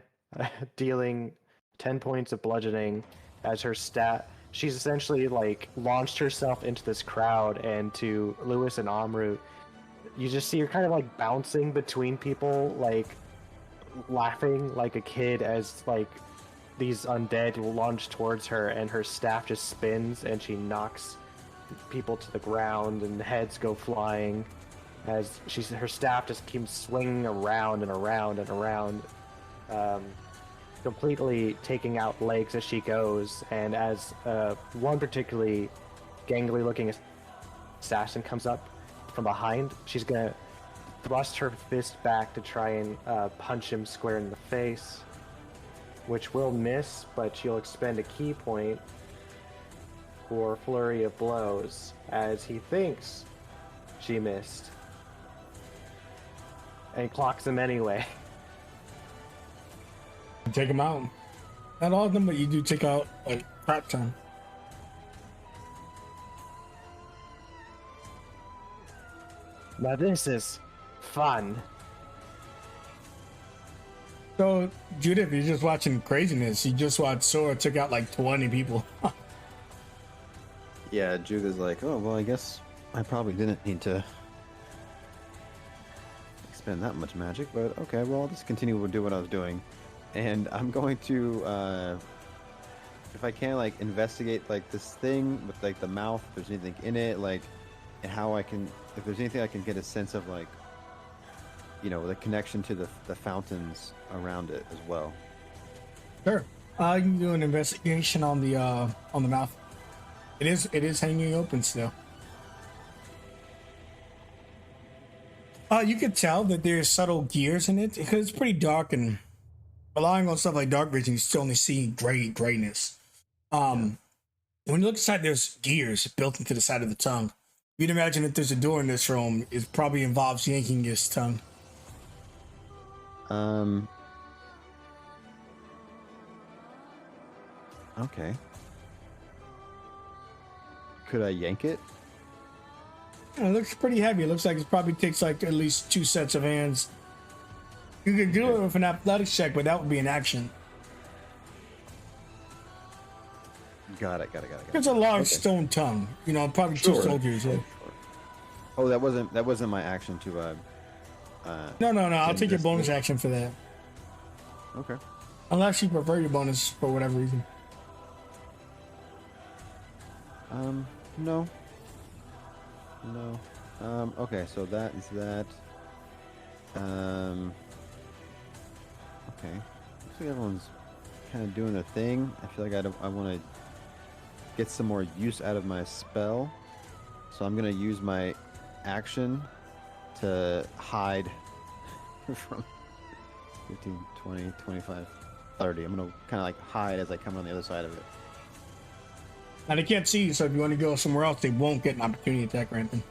F: Dealing 10 points of bludgeoning as her stat. She's essentially like launched herself into this crowd, and to Lewis and Amrut, you just see her kind of like bouncing between people, like laughing like a kid as like these undead launch towards her, and her staff just spins and she knocks people to the ground and heads go flying as her staff just keeps swinging around and around and around, completely taking out legs as she goes. And as one particularly gangly looking assassin comes up from behind, she's gonna thrust her fist back to try and punch him square in the face, which will miss, but she'll expend a key point for flurry of blows as he thinks she missed and clocks him anyway.
C: Take him out. Not all of them, but you do take out like crap ton.
F: Now this is fun.
C: So, Judith, you're just watching craziness. You just watched Sora took out like 20 people.
D: Yeah, Judith's like, oh, well, I guess I probably didn't need to expend that much magic, but okay, well, I'll just continue to do what I was doing. And I'm going to, if I can, like, investigate, like, this thing with, like, the mouth, if there's anything in it, like, and how I can, if there's anything I can get a sense of, like, you know, the connection to the fountains around it as well.
C: Sure. You can do an investigation on the mouth. It is hanging open still. You could tell that there's subtle gears in it because it's pretty dark, and relying on stuff like dark vision, you still only see grayness. When you look inside, there's gears built into the side of the tongue. You'd imagine if there's a door in this room, it probably involves yanking his tongue.
D: Okay. Could I yank it?
C: It looks pretty heavy. It looks like it probably takes like at least 2 sets of hands. You could do it with an athletics check, but that would be an action.
D: Got it.
C: It's a large stone tongue. You know, probably
D: Sure.
C: 2 soldiers. Yeah.
D: Sure. Oh, that wasn't my action to
C: No. I'll take your
D: investigate.
C: bonus action for that.
D: Okay.
C: Unless you prefer your bonus for whatever reason.
D: No. Okay, so that is that. Okay. Looks like everyone's kind of doing their thing. I feel like I want to get some more use out of my spell. So I'm going to use my action to hide from 15, 20, 25, 30. I'm going to kind of like hide as I come on the other side of it.
C: Now they can't see you, so if you want to go somewhere else, they won't get an opportunity attack or anything.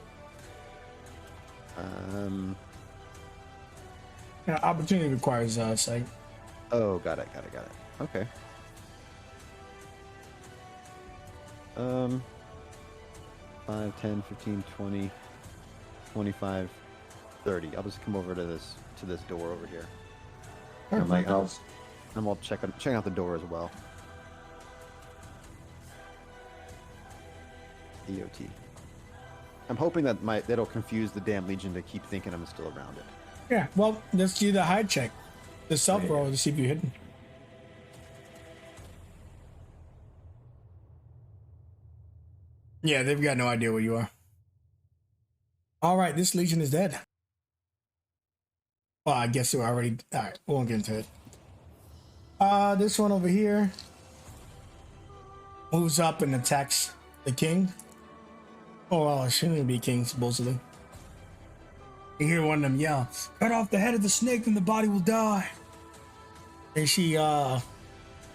C: Yeah, opportunity requires sight.
D: Oh, got it. Okay. 5, 10, 15, 20, 25, 30. I'll just come over to this door over here. I'm like, I'll check out the door as well. EOT. I'm hoping that that'll confuse the damn Legion to keep thinking I'm still around it.
C: Yeah, well, let's do the hide check. The self roll to see if you're hidden. Yeah, they've got no idea where you are. All right, this Legion is dead. Well, I guess we're already... All right, we won't get into it. This one over here moves up and attacks the king. Oh, well, it shouldn't be king, supposedly. You hear one of them yell, "Cut off the head of the snake and the body will die." And she,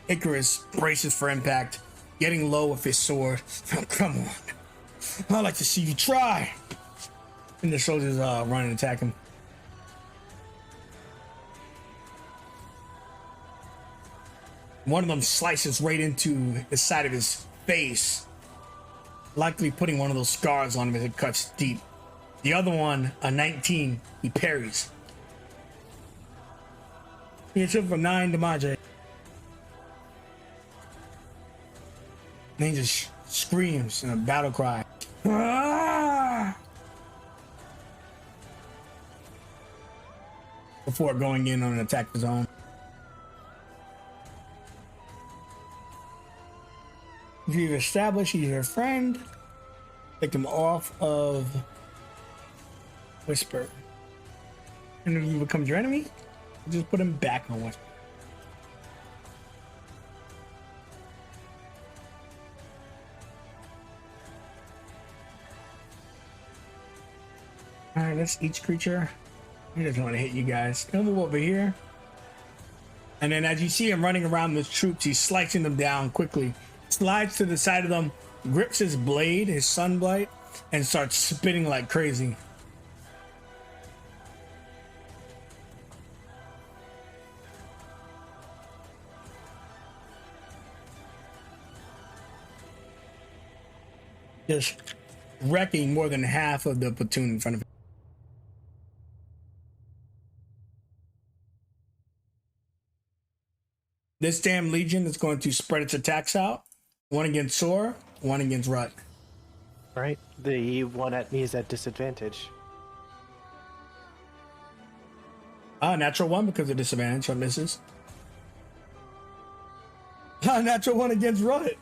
C: Icarus braces for impact, getting low with his sword. Oh, come on. I'd like to see you try. And the soldiers run and attack him. One of them slices right into the side of his face, likely putting one of those scars on him as it cuts deep. The other one, a 19, he parries. He hits him for 9 damage. And he just screams in a battle cry. Ah! Before going in on an attack of his own. If you've established he's your friend, take him off of Whisper. And if he becomes your enemy, just put him back on Whisper. Alright, that's each creature. He doesn't want to hit you guys. He'll move over here. And then as you see him running around the troops, he's slicing them down quickly. Slides to the side of them, grips his blade, his sunblight, and starts spitting like crazy. Just wrecking more than half of the platoon in front of him. This damn legion is going to spread its attacks out. One against Sora, one against Rut.
F: All right, the one at me is at disadvantage.
C: Natural one because of disadvantage, so misses. Natural one against Rut.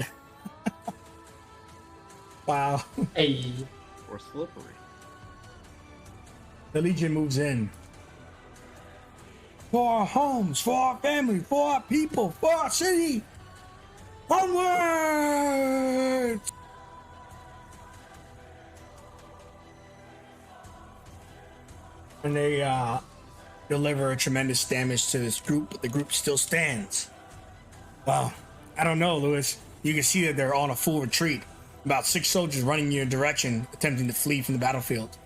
C: Wow.
G: Hey.
E: Or slippery.
C: The Legion moves in. For our homes, for our family, for our people, for our city. Onward! And they deliver a tremendous damage to this group, but the group still stands. Well, I don't know, Lewis. You can see that they're on a full retreat. About 6 soldiers running in your direction, attempting to flee from the battlefield.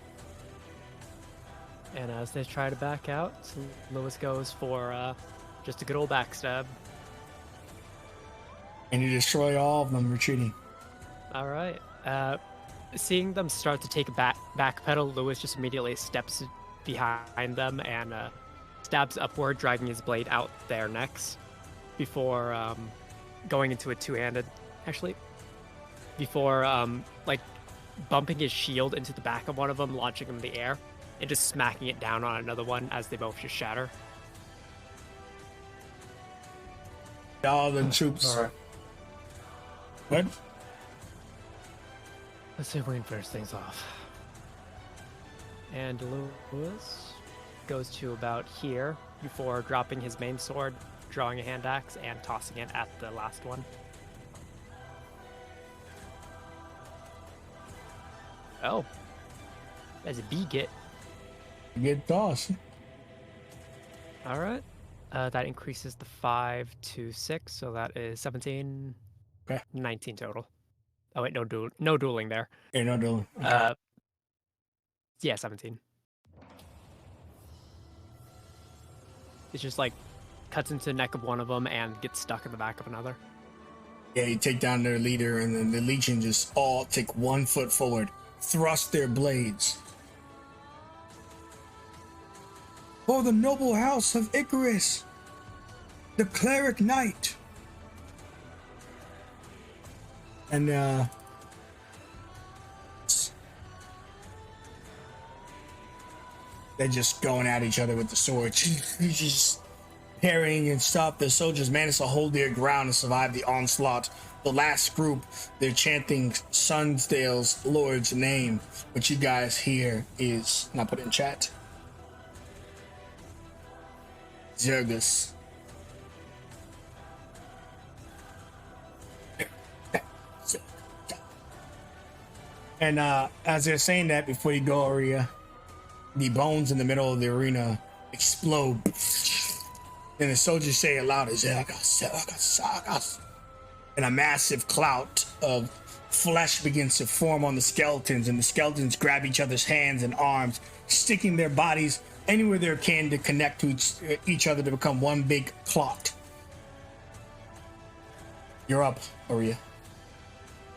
B: And as they try to back out, Lewis goes for just a good old backstab.
C: And you destroy all of them retreating.
B: All right. Seeing them start to take a backpedal, Lewis just immediately steps behind them and stabs upward, dragging his blade out their necks before going into a two-handed. Actually, before like bumping his shield into the back of one of them, launching him in the air, and just smacking it down on another one as they both just shatter.
C: All the troops.
G: All right.
C: What?
B: Let's see if we can finish things off. And Lewis goes to about here before dropping his main sword, drawing a hand axe, and tossing it at the last one. Oh. That's a B-git.
C: Good toss.
B: Alright. That increases the 5 to 6, so that is 17.
C: Okay.
B: 19 total. Oh wait, no dueling there.
C: Okay, no dueling. Okay.
B: Yeah, 17. It's just like cuts into the neck of one of them and gets stuck in the back of another.
C: Yeah, you take down their leader, and then the Legion just all take 1 foot forward, thrust their blades. For the noble house of Icarus, the cleric knight. And they're just going at each other with the swords. Just parrying and stuff. The soldiers manage to hold their ground and survive the onslaught. The last group, they're chanting Sunsdale's Lord's name, which you guys hear is not put in chat. Zergus. And as they're saying that, before you go, Aria, the bones in the middle of the arena explode. And the soldiers say it loud, Zergus, Zergus, Zergus. And a massive clout of flesh begins to form on the skeletons, and the skeletons grab each other's hands and arms, sticking their bodies anywhere they can to connect to each other to become one big clot. You're up, Aria.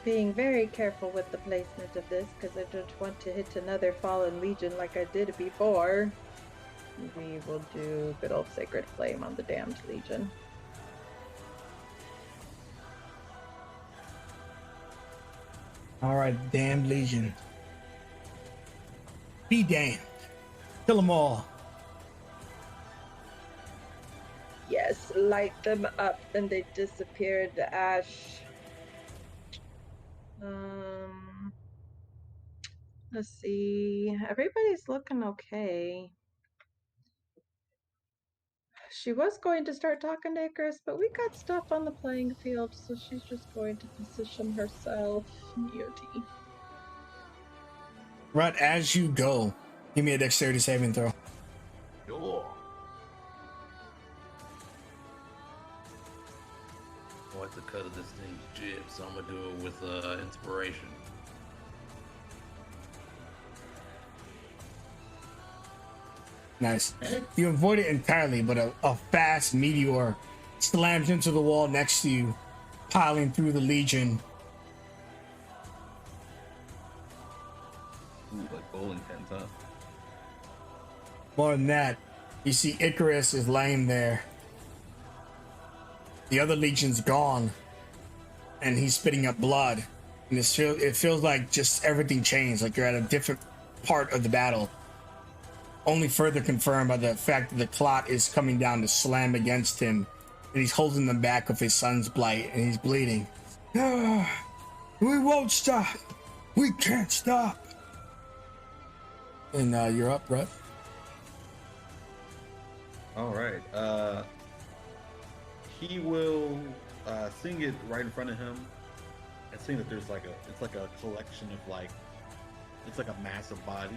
A: Being very careful with the placement of this because I don't want to hit another fallen legion like I did before. we will do good old Sacred Flame on the Damned Legion.
C: All right, damned Legion. Be damned. Kill them all.
A: Yes, light them up and they disappear into ash. Let's see. Everybody's looking okay. She was going to start talking to Icarus, but we got stuff on the playing field, so she's just going to position herself. EOT.
C: Rut, as you go, give me a dexterity saving throw.
E: Sure. I like the cut of this thing's jib, so I'm gonna do it with inspiration.
C: Nice. You avoid it entirely, but a fast meteor slams into the wall next to you, piling through the Legion.
E: Ooh, like bowling pins, huh?
C: More than that, you see Icarus is laying there. The other Legion's gone, and he's spitting up blood. And it feels like just everything changed, like you're at a different part of the battle. Only further confirmed by the fact that the clot is coming down to slam against him, and he's holding the back of his son's blight, and he's bleeding. We won't stop. We can't stop. And you're up, Brett.
E: All right. He will sing it right in front of him, and sing that there's it's like a collection of it's like a mass of bodies.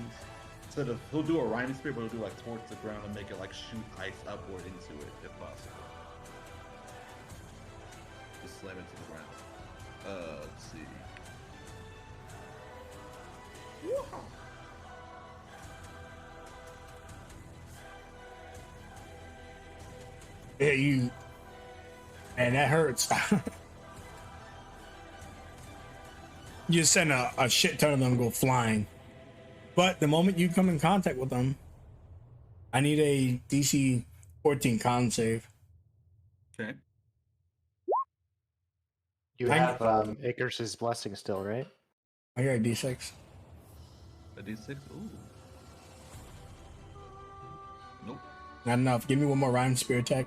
E: Instead of, he'll do a rhyming spirit, but he'll do like towards the ground and make it like shoot ice upward into it if possible. Just slam it to the ground. Let's see. Woo-ha.
C: Yeah, you. Man, that hurts. You send a shit ton of them go flying. But the moment you come in contact with them, I need a DC 14 con save.
E: Okay.
F: You have Icarus's blessing still, right?
C: I got a D6.
E: A D6? Ooh. Nope.
C: Not enough. Give me one more rhyme spear attack.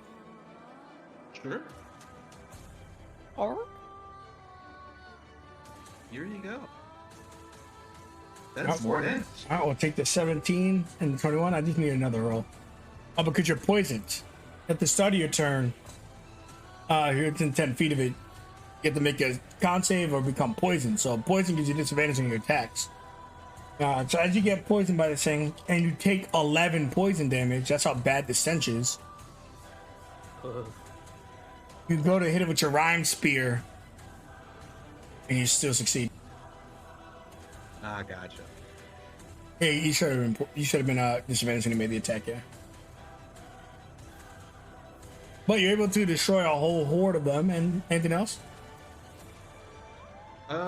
E: Sure.
B: Or
E: Here you go. That's more damage.
C: I will take the 17 and the 21. I just need another roll. Oh, because you're poisoned. At the start of your turn, you're within 10 feet of it. You have to make a con save or become poisoned. So poison gives you disadvantage on your attacks. So as you get poisoned by this thing, and you take 11 poison damage, that's how bad the stench is. You go to hit it with your rhyme spear, and you still succeed.
E: Ah, gotcha.
C: Hey, you should have been disadvantaged when you made the attack, yeah. But you're able to destroy a whole horde of them. And anything else?
E: With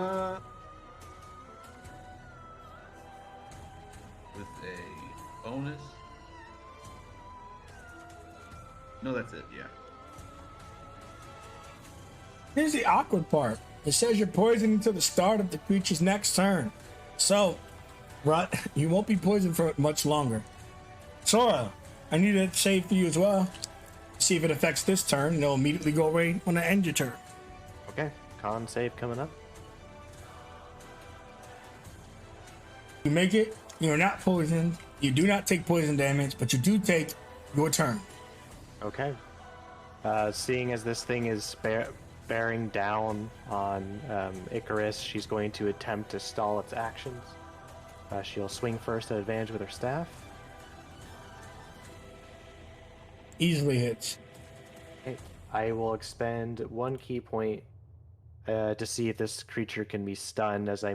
E: a bonus. No, that's it. Yeah.
C: Here's the awkward part. It says you're poisoned until the start of the creature's next turn. So, Rut, you won't be poisoned for much longer. Sora, I need a save for you as well. See if it affects this turn, and it'll immediately go away when I end your turn.
F: Okay, con save coming up.
C: You make it, you're not poisoned, you do not take poison damage, but you do take your turn.
F: Okay. Seeing as this thing is bearing down on Icarus, she's going to attempt to stall its actions. She'll swing first at advantage with her staff.
C: Easily hits.
F: Okay. I will expend 1 key point to see if this creature can be stunned as I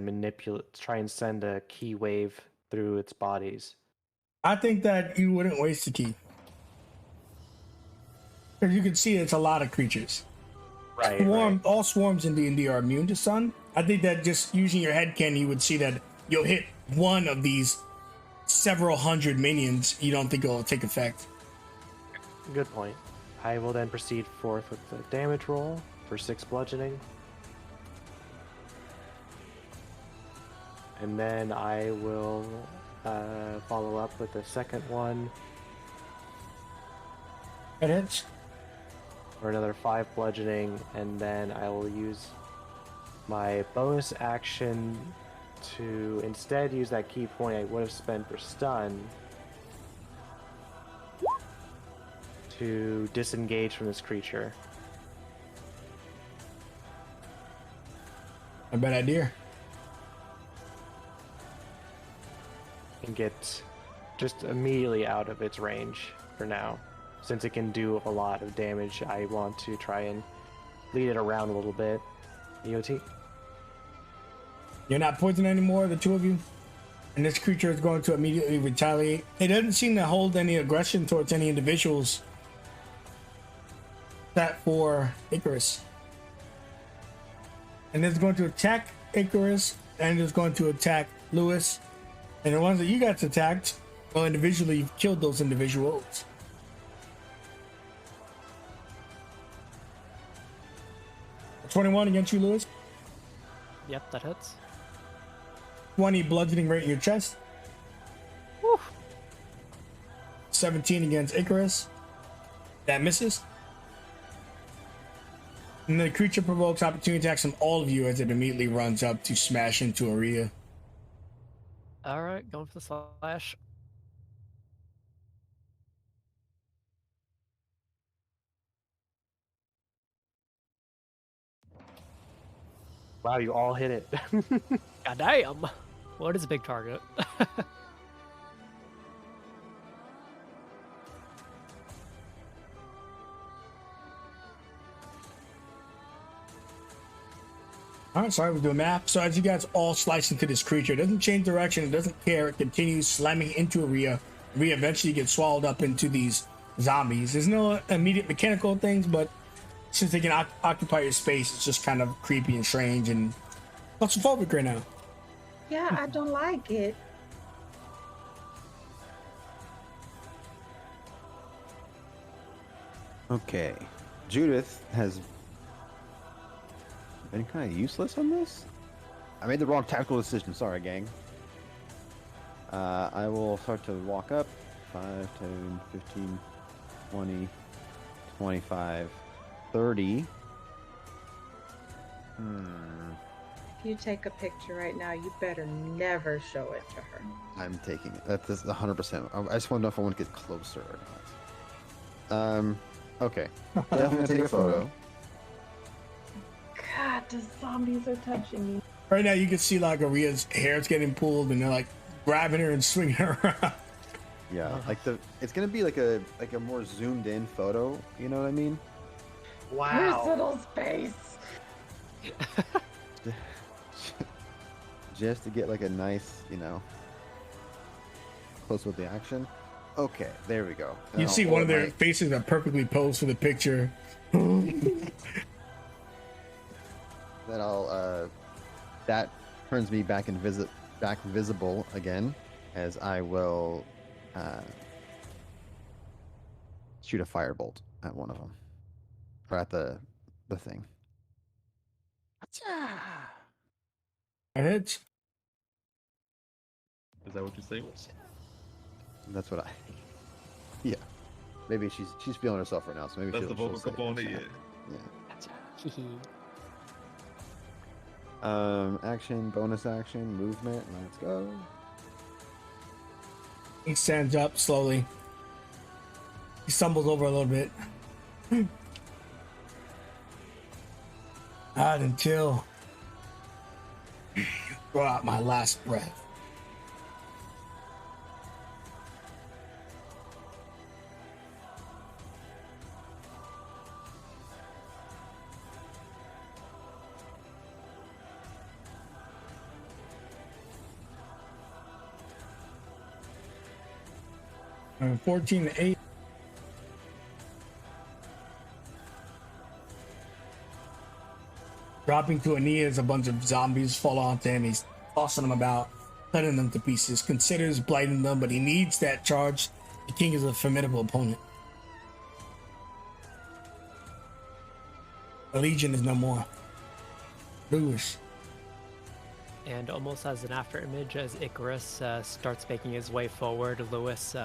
F: try and send a key wave through its bodies.
C: I think that you wouldn't waste a key. Because you can see it's a lot of creatures.
F: Right,
C: All swarms in D&D are immune to stun. I think that just using your head cannon, you would see that you'll hit one of these several hundred minions, you don't think it'll take effect.
F: Good point. I will then proceed forth with the damage roll for 6 bludgeoning. And then I will follow up with the second one
C: It hits.
F: for another 5 bludgeoning, and then I will use my bonus action to instead use that key point I would have spent for stun to disengage from this creature.
C: A bad idea.
F: And get just immediately out of its range for now. Since it can do a lot of damage, I want to try and lead it around a little bit. EOT?
C: You're not poisoned anymore, the two of you. And this creature is going to immediately retaliate. It doesn't seem to hold any aggression towards any individuals. That for Icarus. And it's going to attack Icarus, and it's going to attack Lewis. And the ones that you got attacked, well, individually, you've killed those individuals. A 21 against you, Lewis.
B: Yep, that hits.
C: 20 bludgeoning right in your chest.
B: Woo.
C: 17 against Icarus. That misses. And the creature provokes opportunity attacks on all of you as it immediately runs up to smash into Aria.
B: All right, going for the slash.
F: Wow, you all hit it.
B: God damn! What is a big target?
C: All right, sorry, we're doing math. So as you guys all slice into this creature, it doesn't change direction, it doesn't care, it continues slamming into Aria. Aria eventually gets swallowed up into these zombies. There's no immediate mechanical things, but since they can occupy your space, it's just kind of creepy and strange and claustrophobic right now.
A: Yeah, I don't like it.
D: Okay. Judith has been kind of useless on this. I made the wrong tactical decision. Sorry, gang. I will start to walk up. 5, 10, 15, 20, 25, 30.
A: If you take a picture right now, you better never show it to her.
D: I'm taking it. That's 100%. I just want to know if I want to get closer or not. Okay. Definitely take a photo.
A: God, the zombies are touching me.
C: Right now, you can see like Aria's hair's getting pulled, and they're like grabbing her and swinging her around.
D: Yeah, like it's gonna be like a more zoomed in photo. You know what I mean?
A: Where's little space?
D: Just to get like a nice, close with the action. Okay, there we go.
C: You see one of their faces that perfectly posed for the picture.
D: Then I'll that turns me back visible again, as I will shoot a firebolt at one of them, or at the thing.
C: It hits.
G: Is that what you're saying?
D: That's what I. Yeah, maybe she's feeling herself right now, so maybe
G: That's the vocal
D: say it.
G: component.
D: Yeah. Action, bonus action, movement. Let's go.
C: He stands up slowly. He stumbles over a little bit. Not until you throw out my last breath. And 14 to 8. Dropping to a knee as a bunch of zombies fall onto him. He's tossing them about. cutting them to pieces, considers blighting them, but he needs that charge. The king is a formidable opponent. The Legion is no more. Lewis.
B: And almost as an after image, as Icarus starts making his way forward, Lewis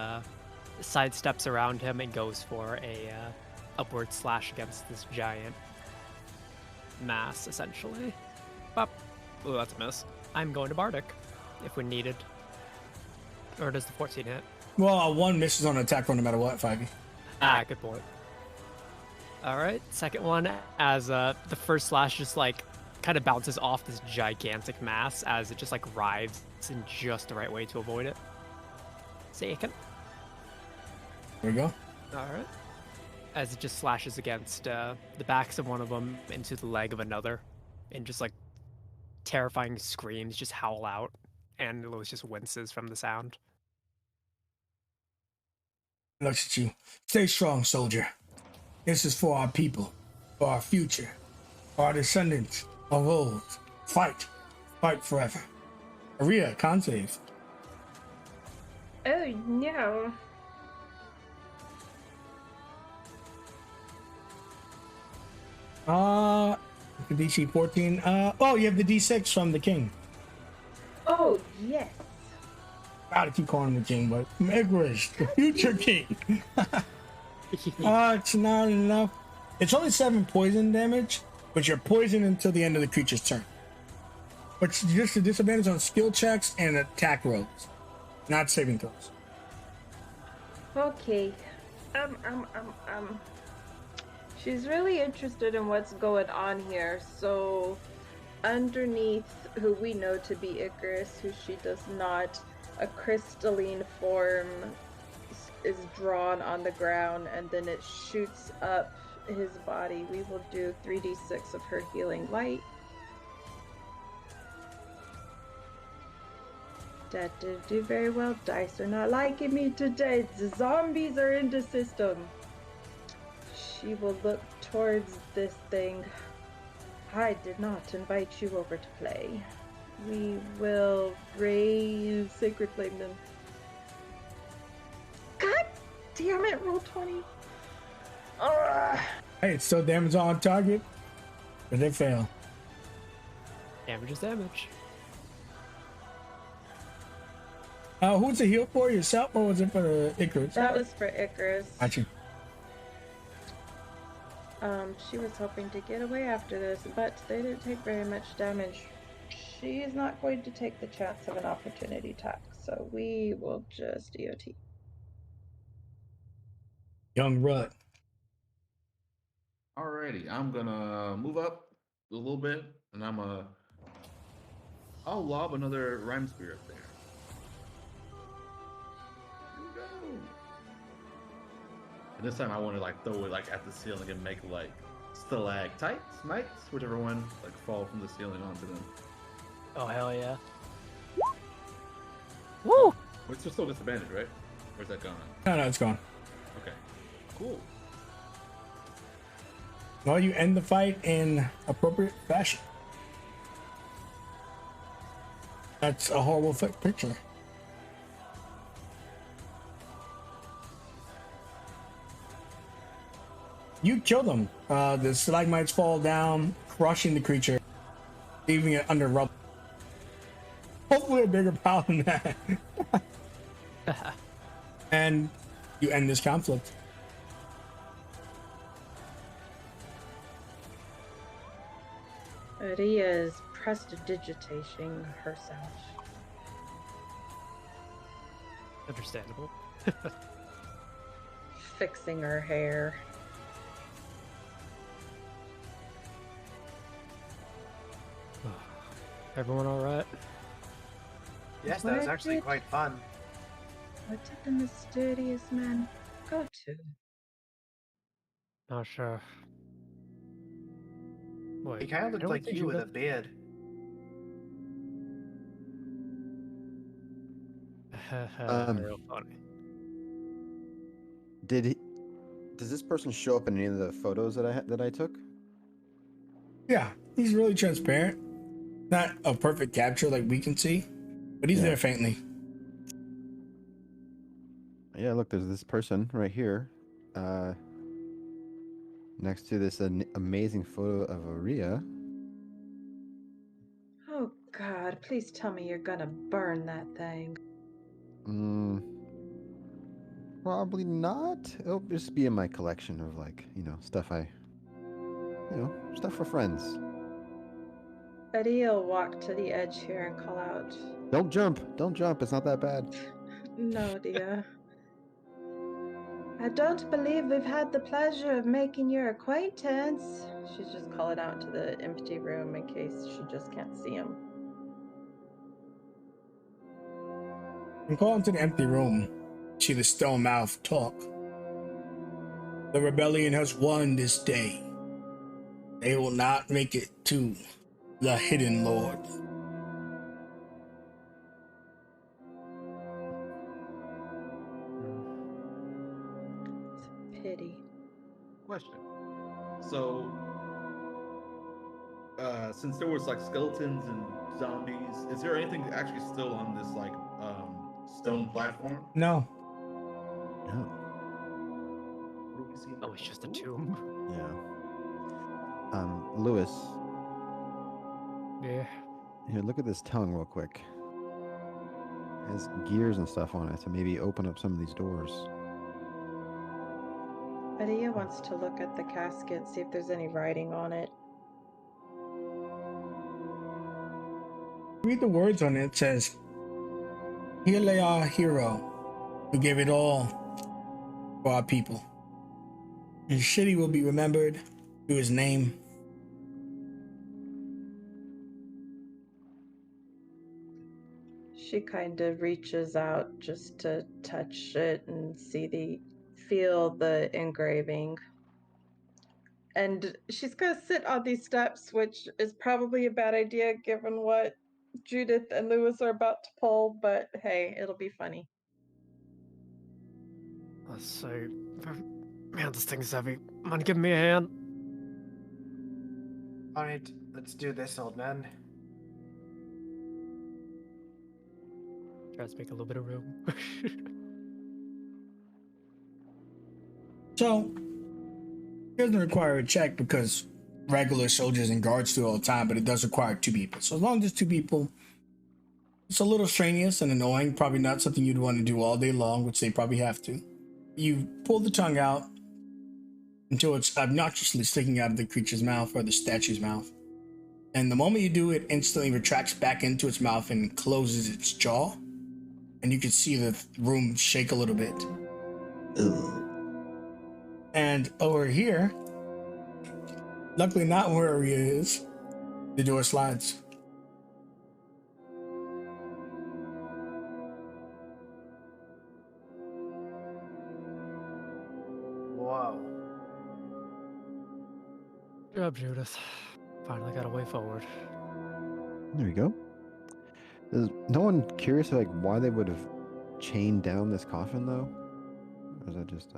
B: sidesteps around him and goes for a upward slash against this giant mass, essentially. Bop. Ooh, that's a miss. I'm going to Bardic, if when needed. Or does the 14 hit?
C: Well, one misses on attack roll no matter what, 5e.
B: Ah, good point. All right, second one, as the first slash just like kind of bounces off this gigantic mass as it just like writhes in just the right way to avoid it. Second.
C: There we go.
B: All right. As it just slashes against the backs of one of them into the leg of another, and just like terrifying screams just howl out, and Lewis just winces from the sound.
C: Looks at you. Stay strong, soldier. This is for our people, for our future, for our descendants of old. Fight. Fight forever. Aria, con save.
A: Oh no.
C: The DC 14. Oh, you have the D6 from the king.
A: Oh yes.
C: Gotta keep calling him the king, but Icarus, the future king. It's not enough. It's only 7 poison damage, but you're poisoned until the end of the creature's turn. But it's just a disadvantage on skill checks and attack rolls, not saving throws.
A: Okay. She's really interested in what's going on here. So, underneath who we know to be Icarus, who she does not, a crystalline form is drawn on the ground, and then it shoots up his body. We will do 3d6 of her healing light. That didn't do very well. Dice are not liking me today. The zombies are in the system. She will look towards this thing. I did not invite you over to play. We will raise Sacred Flame then. God damn it, roll 20.
C: Hey, it's still damage on target, but they fail.
B: Damage is damage.
C: Who's the heal for? Yourself, or was it for the Icarus?
A: That was for Icarus.
C: Gotcha.
A: She was hoping to get away after this, but they didn't take very much damage. She is not going to take the chance of an opportunity attack, so we will just EOT.
C: Young Rut.
E: Alrighty, I'm gonna move up a little bit, and I'll lob another Rhyme Spear up there. Here we go. And this time I want to like throw it like at the ceiling and make like stalactites, mites, whichever one like fall from the ceiling onto them.
B: Oh, hell yeah. Woo!
E: It's still disadvantage, right? Where's that gone?
C: No, it's gone.
E: Okay, cool.
C: Well, you end the fight in appropriate fashion. That's a horrible picture. You kill them. The stalagmites fall down, crushing the creature, leaving it under rubble. Hopefully a bigger pile than that. And you end this conflict.
A: Ria is prestidigitating herself.
B: Understandable.
A: Fixing her hair.
B: Everyone all right?
F: Yes, that was
A: Where
F: actually
A: did-
F: quite fun.
A: What did the mysterious man go to?
B: Not sure. Wait,
F: He kind
B: I
F: of looked
B: don't
F: like
B: think
F: you with a
B: got-
F: beard.
B: Real funny.
D: Does this person show up in any of the photos that I took?
C: Yeah, he's really transparent. Not a perfect capture like we can see, but he's
D: Yeah.
C: there faintly.
D: Yeah, look, there's this person right here, next to this amazing photo of Aria.
A: Oh, God, please tell me you're gonna burn that thing.
D: Mm, probably not. It'll just be in my collection of like, stuff stuff for friends.
A: Eddie'll walk to the edge here and call out,
D: Don't jump. Don't jump. It's not that bad.
A: "No, dear. I don't believe we've had the pleasure of making your acquaintance." She's just calling out to the empty room in case she just can't see him.
C: And call into the empty room. See the stone mouth talk. The rebellion has won this day. They will not make it to the hidden lord.
A: It's a pity.
E: Question. So, since there was like skeletons and zombies, is there anything actually still on this like stone platform?
C: No.
D: No.
E: What do we see?
B: Oh, it's just a tomb.
D: Yeah. Lewis,
B: Yeah.
D: here, look at this tongue real quick. It has gears and stuff on it to maybe open up some of these doors.
A: Eddie wants to look at the casket, see if there's any writing on it.
C: Read the words on it. It says, "Here lay our hero, who gave it all for our people. His city will be remembered through his name."
A: She kind of reaches out just to touch it and feel the engraving. And she's gonna sit on these steps, which is probably a bad idea given what Judith and Lewis are about to pull, but hey, it'll be funny.
B: Let's see. Man, this thing's heavy. Come on, give me a hand.
F: All right, let's do this, old man.
B: Tries to make a little bit of room.
C: So, it doesn't require a check because regular soldiers and guards do all the time, but it does require two people. So as long as there's two people, it's a little strenuous and annoying. Probably not something you'd want to do all day long, which they probably have to. You pull the tongue out until it's obnoxiously sticking out of the creature's mouth or the statue's mouth. And the moment you do, it instantly retracts back into its mouth and closes its jaw. And you can see the room shake a little bit. And over here, luckily not where he is, the door slides.
F: Whoa.
B: Good job, Judith. Finally got a way forward.
D: There you go. Is no one curious like why they would have chained down this coffin though? Or is that just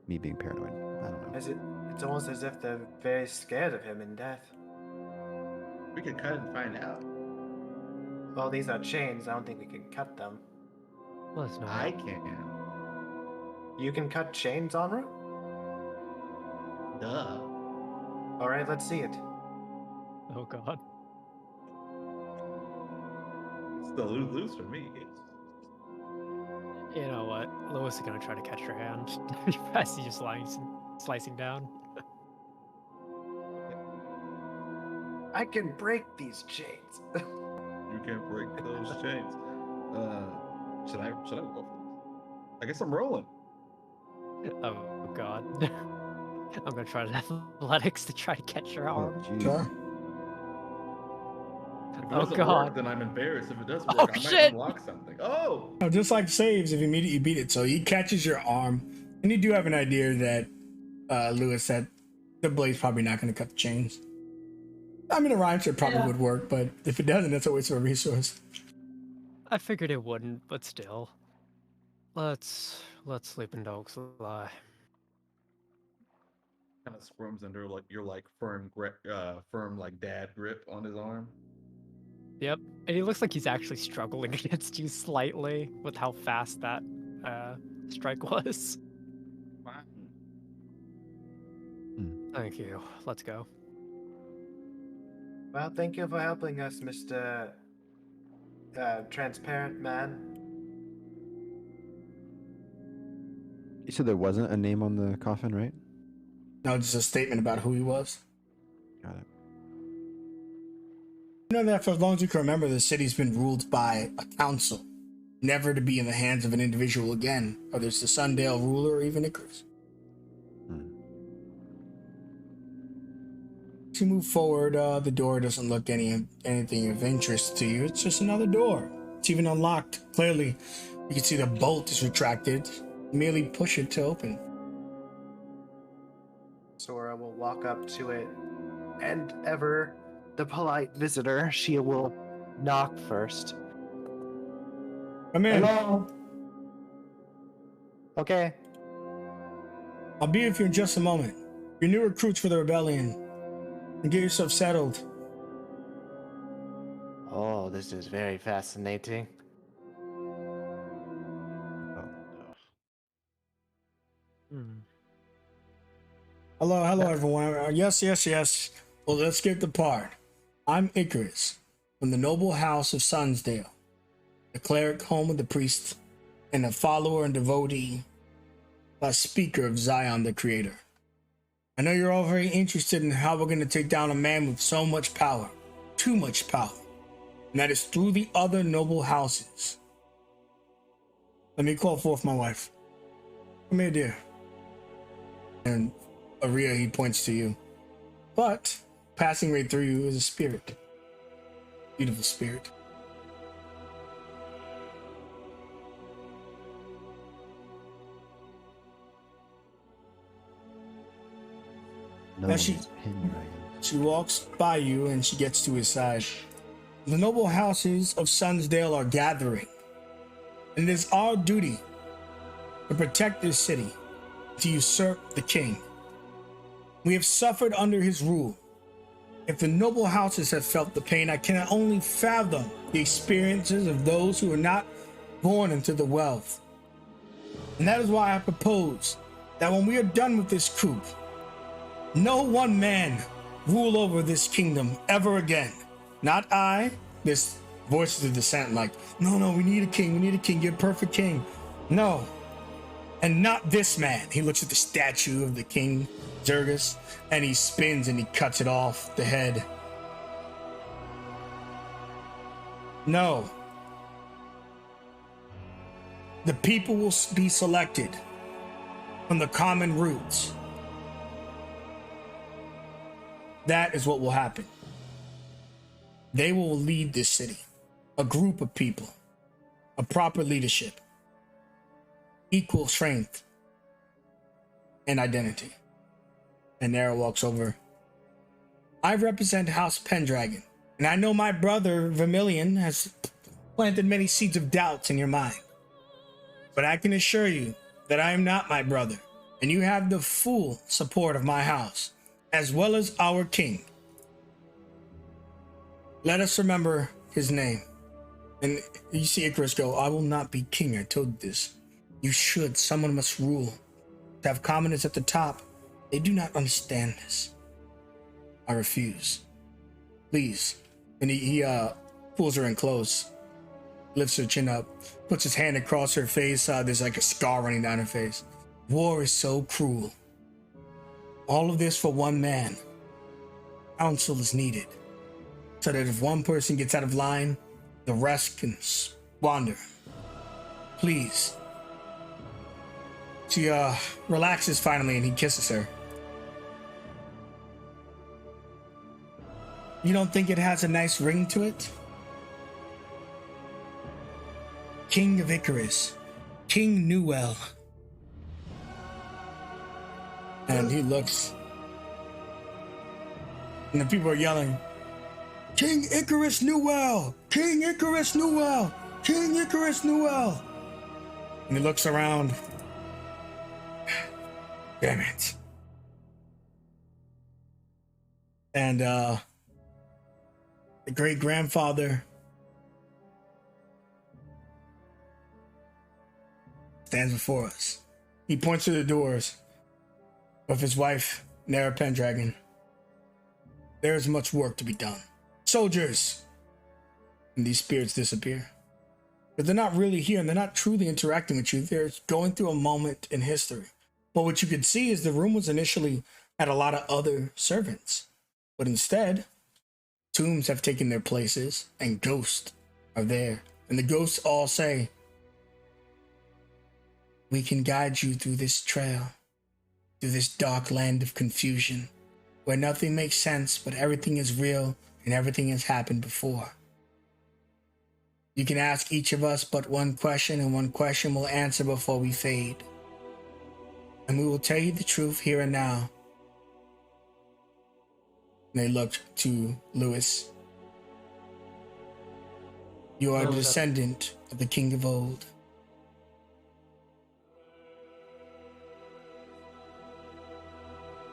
D: me being paranoid? I don't know.
F: It's almost as if they're very scared of him in death.
E: We could cut and find out.
F: Well, these are chains. I don't think we can cut them.
B: Let's not.
E: I can.
F: You can cut chains, Onru?
E: Duh.
F: All right, let's see it.
B: Oh god.
E: It's the lose for me.
B: You know what? Lewis is gonna try to catch your hand as he's just slicing down.
F: I can break these chains.
E: You can't break those chains. Should I roll for this? I guess I'm rolling.
B: Oh god. I'm gonna try to athletics to try to catch your
D: Oh,
B: arm.
D: geez.
C: Sure.
E: If it
B: Oh,
E: doesn't
B: God.
E: work, then I'm embarrassed. If it does
B: Oh,
E: work, I might
B: shit.
E: unlock something. Oh!
C: No, just like saves, if you immediately beat it. So he catches your arm, and you do have an idea that Lewis said the blade's probably not going to cut the chains. I mean, a rhyme shit probably would work, but if it doesn't, that's a waste of a resource.
B: I figured it wouldn't, but still. Let's sleep in dogs lie.
E: Kind of squirms under like your like firm like dad grip on his arm.
B: Yep. And he looks like he's actually struggling against you slightly with how fast that strike was. Thank you. Let's go.
F: Well, thank you for helping us, Mr. Transparent Man.
D: You said there wasn't a name on the coffin, right?
C: No, just a statement about who he was.
D: Got it.
C: You know that for as long as you can remember, the city's been ruled by a council, never to be in the hands of an individual again, whether it's the Sundale ruler or even Icarus. As you move forward, the door doesn't look anything of interest to you. It's just another door. It's even unlocked. Clearly, you can see the bolt is retracted. Merely push it to open.
F: Sora will walk up to it, and ever the polite visitor, she will knock first.
C: Come in.
F: Hello? Okay.
C: I'll be with you in just a moment. You're new recruits for the rebellion. And get yourself settled.
F: Oh, this is very fascinating.
D: Oh,
C: Hello,
F: Yeah.
C: everyone. Yes. Well, let's get the part. I'm Icarus, from the noble house of Sunsdale, the cleric home of the priest, and a follower and devotee, a speaker of Zion the Creator. I know you're all very interested in how we're going to take down a man with so much power, too much power, and that is through the other noble houses. Let me call forth my wife. Come here, dear. And Aria, he points to you. But passing right through you is a spirit. Beautiful spirit.
D: no
C: Now she
D: Pendragon.
C: She walks by you and she gets to his side. The noble houses of Sunsdale are gathering, and it is our duty to protect this city, to usurp the king. We have suffered under his rule. If the noble houses have felt the pain, I cannot only fathom the experiences of those who are not born into the wealth. And that is why I propose that when we are done with this coup, no one man rule over this kingdom ever again. Not I. There's voices of dissent like, no, we need a king, you're a perfect king. No. And not this man. He looks at the statue of the king, Zergus, and he spins and he cuts it off the head. No. The people will be selected from the common roots. That is what will happen. They will lead this city. A group of people. A proper leadership. Equal strength. And identity. And Nara walks over. I represent House Pendragon. And I know my brother Vermilion has planted many seeds of doubts in your mind. But I can assure you that I am not my brother. And you have the full support of my house, as well as our king. Let us remember his name. And you see Icarus go, I will not be king, I told you this. You should, someone must rule. To have commoners at the top, they do not understand this. I refuse. Please. And he pulls her in close, lifts her chin up, puts his hand across her face. There's like a scar running down her face. War is so cruel. All of this for one man. Counsel is needed, so that if one person gets out of line, the rest can wander. Please. She relaxes finally and he kisses her. You don't think it has a nice ring to it? King of Icarus, King Newell. And he looks, and the people are yelling, King Icarus Newell! King Icarus Newell! King Icarus Newell! And he looks around. Damn it. And the great grandfather stands before us. He points to the doors of his wife, Nara Pendragon. There is much work to be done. Soldiers! And these spirits disappear. But they're not really here and they're not truly interacting with you. They're going through a moment in history. But what you could see is the room was initially had a lot of other servants. But instead, tombs have taken their places and ghosts are there. And the ghosts all say, "We can guide you through this trail, through this dark land of confusion, where nothing makes sense, but everything is real and everything has happened before. You can ask each of us but one question, and one question will answer before we fade. And we will tell you the truth here and now." And they looked to Lewis. "You are a descendant of the king of old."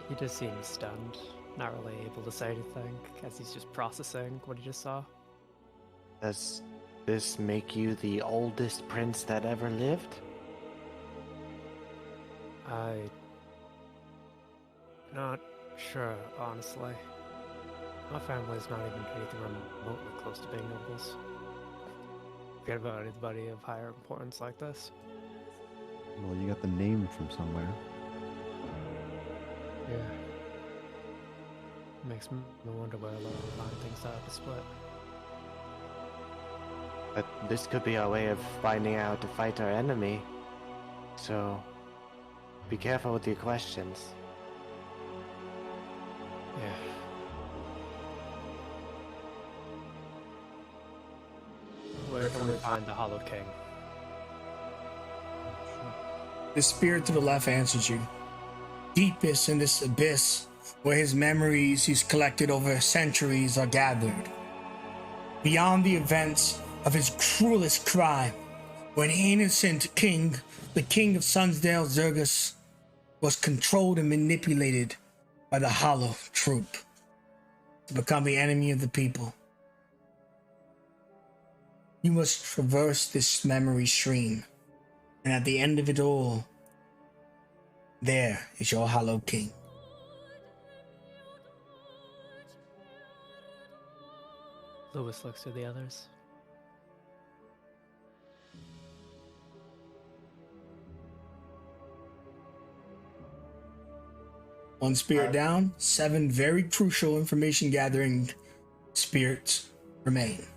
B: He just seems stunned, not really able to say anything, as he's just processing what he just saw.
F: Does this make you the oldest prince that ever lived?
B: Not sure, honestly. My family's not even anything remotely close to being nobles. Forget about anybody of higher importance like this.
D: Well, you got the name from somewhere.
B: Yeah. Makes me wonder where a lot of the fine things are to split.
F: But this could be our way of finding out how to fight our enemy. So, be careful with your questions.
B: Yeah. Where can we find the Hollow King?
C: The spirit to the left answers you. Deepest in this abyss, where his memories he's collected over centuries are gathered. Beyond the events of his cruelest crime, when innocent king, the king of Sunsdale Zergus, was controlled and manipulated by the Hollow Troop to become the enemy of the people. You must traverse this memory stream, and at the end of it all, there is your Hollow King.
B: Lewis looks to the others.
C: One spirit down, 7 very crucial information gathering spirits remain.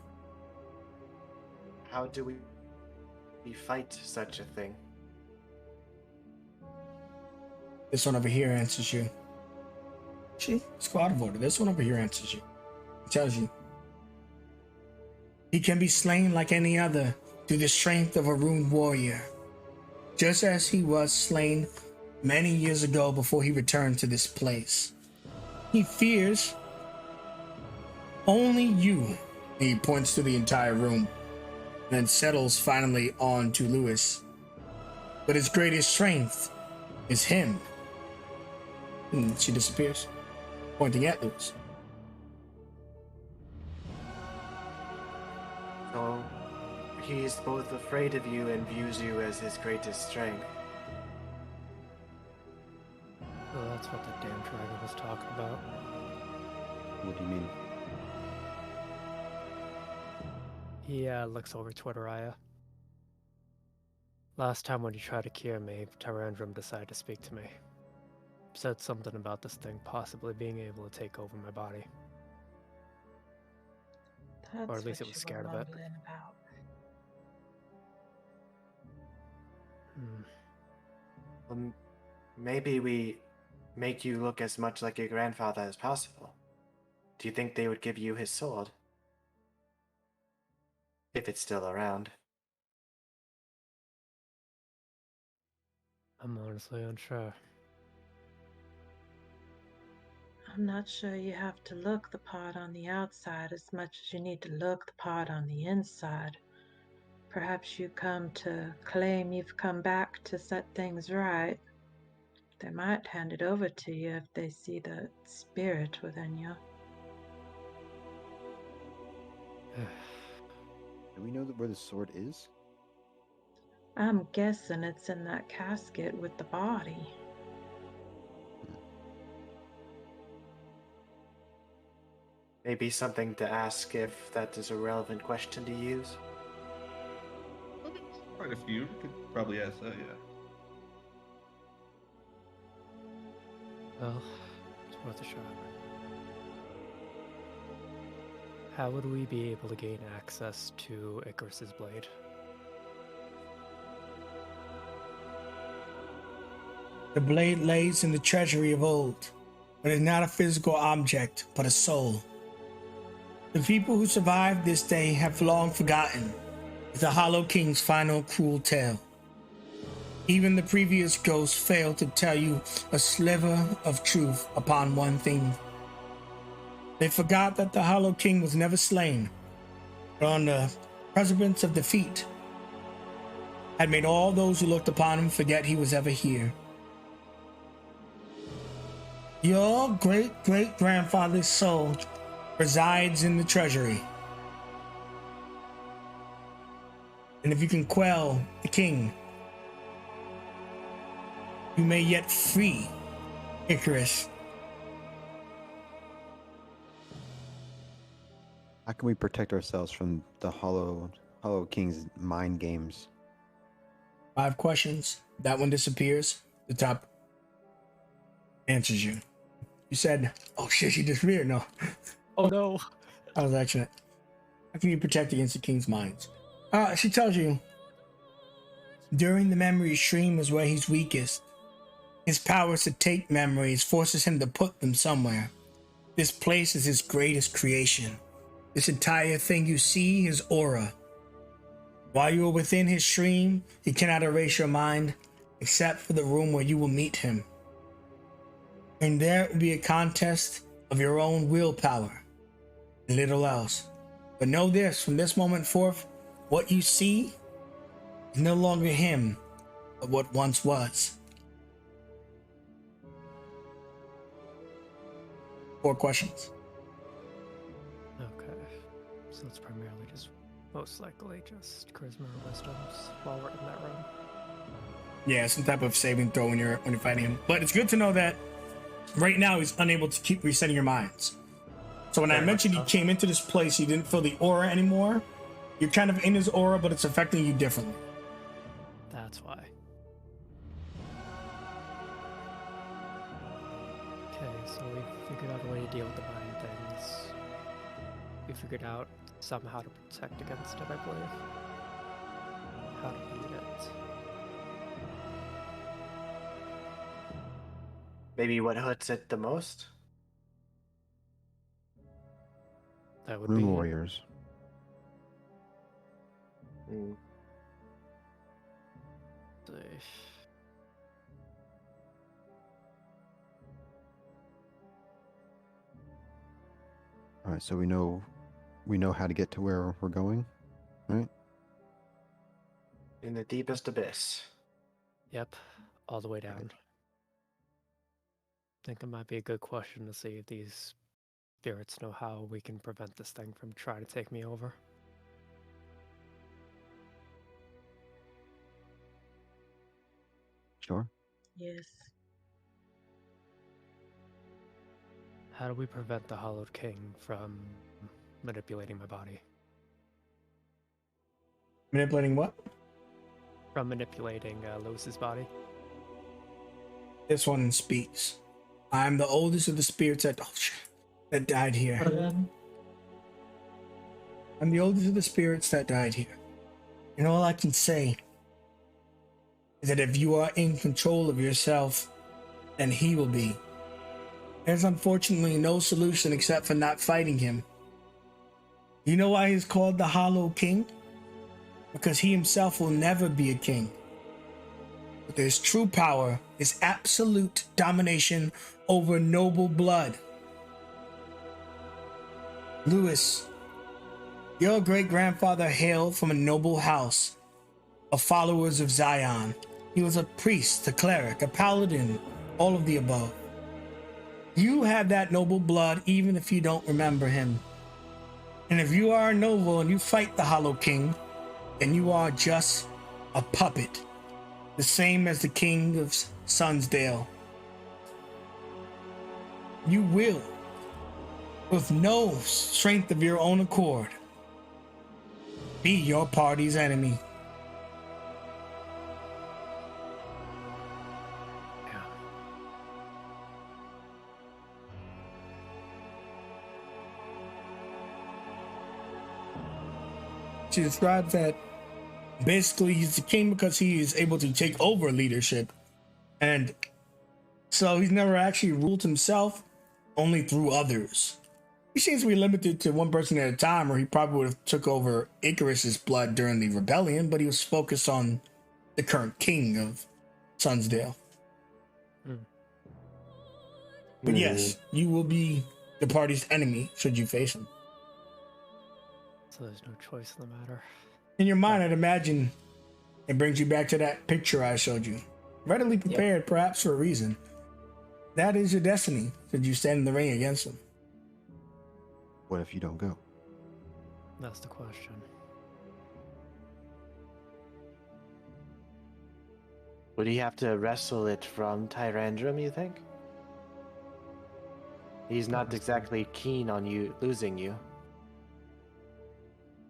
F: How do we fight such a thing?
C: This one over here answers you. Actually, let's go out of order. This one over here answers you. It tells you. He can be slain like any other through the strength of a ruined warrior, just as he was slain many years ago before he returned to this place. He fears only you. He points to the entire room, then settles finally on to Lewis. But his greatest strength is him. And she disappears, pointing at Lewis.
F: So, he is both afraid of you and views you as his greatest strength.
B: Well, that's what the damn dragon was talking about.
D: What do you mean?
B: He looks over toward Araya. Last time when you tried to cure me, Tyrandrum decided to speak to me. Said something about this thing possibly being able to take over my body.
A: That's
B: Or at least
A: what
B: it was
A: you
B: scared
A: were
B: of it.
A: mumbling about.
F: Well, maybe we make you look as much like your grandfather as possible. Do you think they would give you his sword? If it's still around.
B: I'm honestly unsure.
A: I'm not sure you have to look the part on the outside as much as you need to look the part on the inside. Perhaps you come to claim you've come back to set things right. They might hand it over to you if they see the spirit within you.
D: Do we know where the sword is?
A: I'm guessing it's in that casket with the body.
F: Maybe something to ask if that is a relevant question to use.
E: Quite a few. Could probably ask that, yeah.
B: Well, it's worth a shot. How would we be able to gain access to Icarus's blade?
C: The blade lays in the treasury of old, but is not a physical object, but a soul. The people who survived this day have long forgotten the Hollow King's final cruel tale. Even the previous ghosts failed to tell you a sliver of truth upon one thing. They forgot that the Hollow King was never slain, but on the precipice of defeat, had made all those who looked upon him forget he was ever here. Your great-great-grandfather's soul resides in the treasury. And if you can quell the king, you may yet free Icarus.
D: How can we protect ourselves from the Hollow King's mind games?
C: 5 questions. That one disappears. The top answers you. You said, oh shit, she disappeared. No.
B: Oh no!
C: That was an accident. How can you protect against the king's minds? She tells you, during the memory stream is where he's weakest. His powers to take memories forces him to put them somewhere. This place is his greatest creation. This entire thing you see is aura. While you are within his stream, he cannot erase your mind, except for the room where you will meet him. And there will be a contest of your own willpower, and little else. But know this, from this moment forth, what you see is no longer him, but what once was. 4 questions.
B: Okay, so it's primarily just, most likely just charisma or wisdoms while we're in that room.
C: Yeah, some type of saving throw when you're fighting him. But it's good to know that right now he's unable to keep resetting your minds. So when I mentioned you came into this place, you didn't feel the aura anymore. You're kind of in his aura, but it's affecting you differently.
B: That's why. Okay, so we figured out a way to deal with the mind things. We figured out somehow to protect against it, I believe. How to beat it.
F: Maybe what hurts it the most?
B: That would
D: Rune
B: be
D: warriors.
F: Mm.
B: safe.
D: All right, so we know how to get to where we're going, right?
F: In the deepest abyss.
B: Yep, all the way down. I think it might be a good question to see if these spirits know how we can prevent this thing from trying to take me over.
D: Sure.
A: Yes.
B: How do we prevent the Hollowed King from manipulating my body?
C: Manipulating what?
B: From manipulating Lewis's body?
C: This one speaks. I'm the oldest of the spirits that died here. I'm the oldest of the spirits that died here. And all I can say is that if you are in control of yourself, then he will be. There's unfortunately no solution except for not fighting him. You know why he's called the Hollow King? Because he himself will never be a king. But his true power is absolute domination over noble blood. Lewis, your great-grandfather hailed from a noble house of followers of Zion. He was a priest, a cleric, a paladin, all of the above. You have that noble blood even if you don't remember him. And if you are a noble and you fight the Hollow King, then you are just a puppet, the same as the king of Sunsdale. You will, with no strength of your own accord, be your party's enemy.
B: Yeah.
C: She describes that basically he's the king because he is able to take over leadership, and so he's never actually ruled himself, only through others. He seems to be limited to one person at a time, or he probably would have took over Icarus's blood during the rebellion, but he was focused on the current king of Sunsdale. But yes, you will be the party's enemy should you face him.
B: So there's no choice in the matter.
C: In your mind, I'd imagine it brings you back to that picture I showed you. Readily prepared, perhaps for a reason. That is your destiny, should you stand in the ring against him.
D: What if you don't go?
B: That's the question.
F: Would he have to wrestle it from Tyrandrum, you think? He's not exactly keen on you losing you.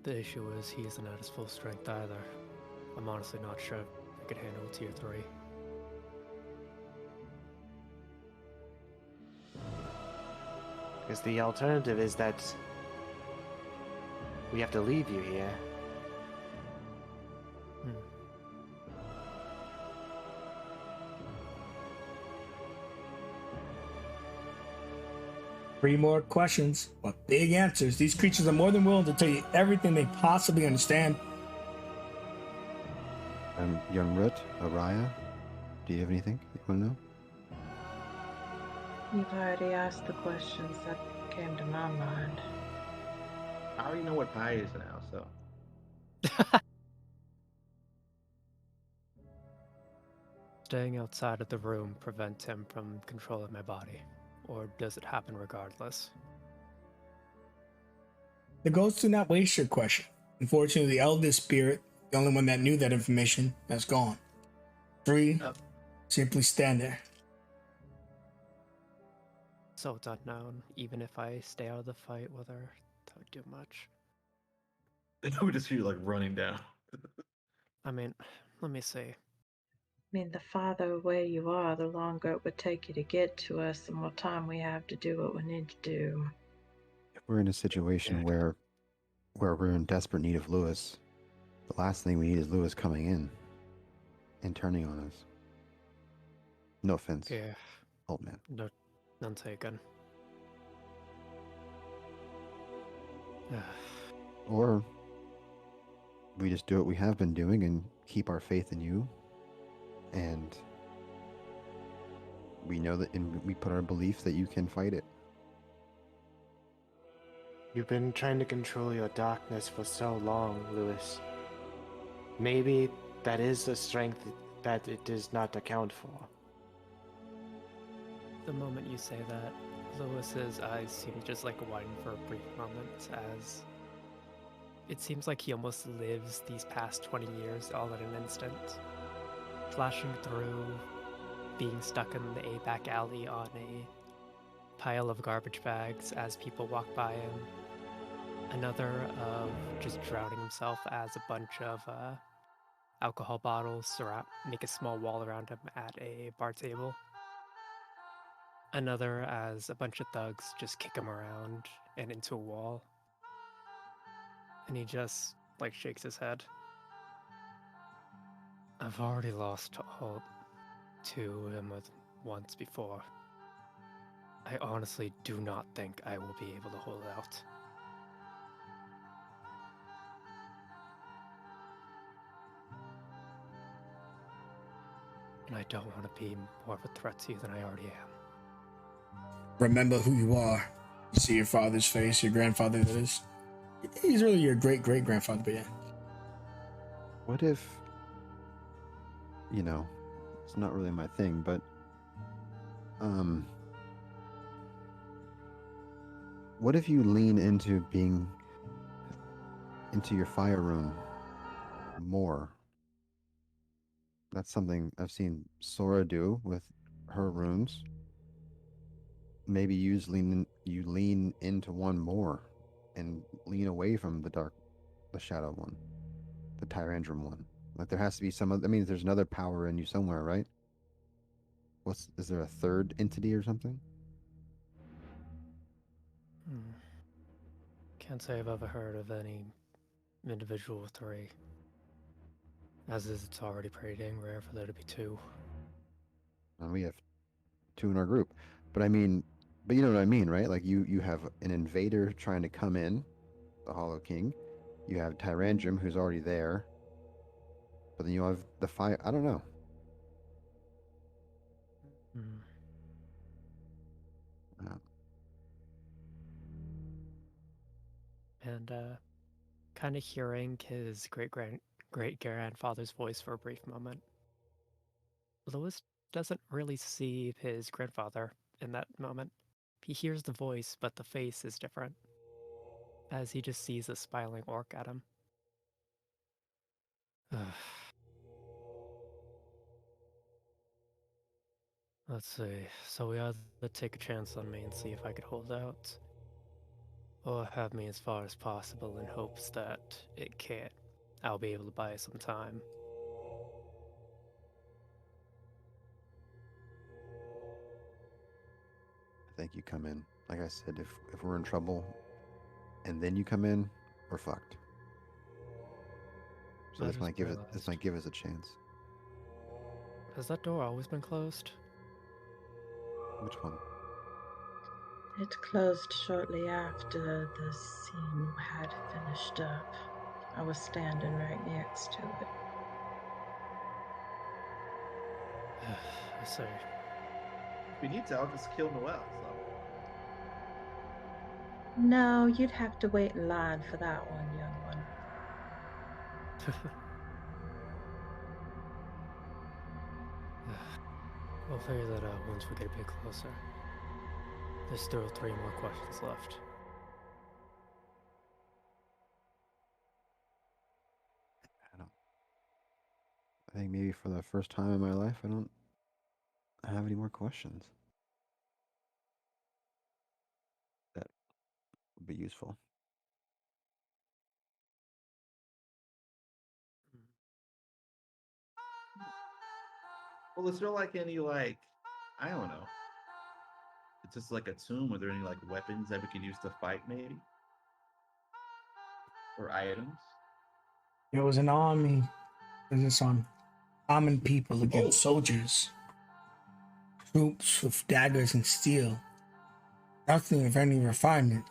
B: The issue is he isn't at his full strength either. I'm honestly not sure if I could handle tier 3.
F: Because the alternative is that we have to leave you here.
B: Hmm.
C: 3 more questions, but big answers. These creatures are more than willing to tell you everything they possibly understand.
D: Young Root, Araya, do you have anything you want to know?
A: You've already asked the questions that came to my mind.
E: I already know what pie is now, so.
B: Staying outside of the room prevents him from controlling my body, or does it happen regardless?
C: The ghosts do not waste your question. Unfortunately, the eldest spirit, the only one that knew that information, has gone. 3, simply stand there.
B: So it's unknown, even if I stay out of the fight, whether that would do much.
E: We just hear you like running down.
B: I mean, let me see.
A: I mean, the farther away you are, the longer it would take you to get to us, the more time we have to do what we need to do.
D: If we're in a situation where we're in desperate need of Lewis, the last thing we need is Lewis coming in and turning on us. No offense,
B: Yeah,
D: old man.
B: no, none taken.
D: Or we just do what we have been doing and keep our faith in you, and we know that, and we put our belief that you can fight it.
F: You've been trying to control your darkness for so long, Lewis. Maybe that is a strength that it does not account for.
B: The moment you say that, Lewis's eyes seem to just like widen for a brief moment, as it seems like he almost lives these past 20 years all in an instant. Flashing through, being stuck in a back alley on a pile of garbage bags as people walk by him. Another of just drowning himself as a bunch of alcohol bottles make a small wall around him at a bar table. Another as a bunch of thugs just kick him around and into a wall. And he just, like, shakes his head. I've already lost all to him once before. I honestly do not think I will be able to hold out. And I don't want to be more of a threat to you than I already am.
C: Remember who you are. You see your father's face, your grandfather, that is. He's really your great-great-grandfather, but yeah.
D: What if, it's not really my thing, but what if you lean into your fire room more That's something I've seen Sora do with her runes. Maybe you lean into one more and lean away from the shadow one, the Tyrandrum one. Like there has to be some other, I mean, there's another power in you somewhere, right? Is there a third entity or something?
B: Hmm. Can't say I've ever heard of any individual with three. As is, it's already pretty dang rare for there to be two.
D: And we have two in our group. But I mean, but you know what I mean, right? Like you have an invader trying to come in, the Hollow King. You have Tyrandrum who's already there. But then you have the fire. I don't know.
B: Hmm.
D: Uh,
B: And kind of hearing his great grandfather's voice for a brief moment. Lewis doesn't really see his grandfather in that moment. He hears the voice, but the face is different, as he just sees a smiling orc at him. Let's see. So we either take a chance on me and see if I could hold out, or have me as far as possible in hopes that it can't. I'll be able to buy some time.
D: I think you come in. Like I said, if we're in trouble and then you come in, we're fucked. So
B: I
D: this
B: just
D: might
B: realized.
D: give us a chance.
B: Has that door always been closed?
D: Which one?
A: It closed shortly after the scene had finished up. I was standing right next to it.
B: I see.
E: If we need to, I'll just kill Noel. So
A: No, you'd have to wait in line for that one, young one.
B: We'll figure that out once we get a bit closer. There's still 3 more questions left.
D: I don't. I think maybe for the first time in my life, I don't have any more questions. That would be useful.
E: well, is there like any like I don't know. It's just like a tomb. Are there any like weapons that we can use to fight, maybe, or items?
C: There was an army focused on common people against
E: Oh,
C: soldiers, troops with daggers and steel. Nothing of any refinement,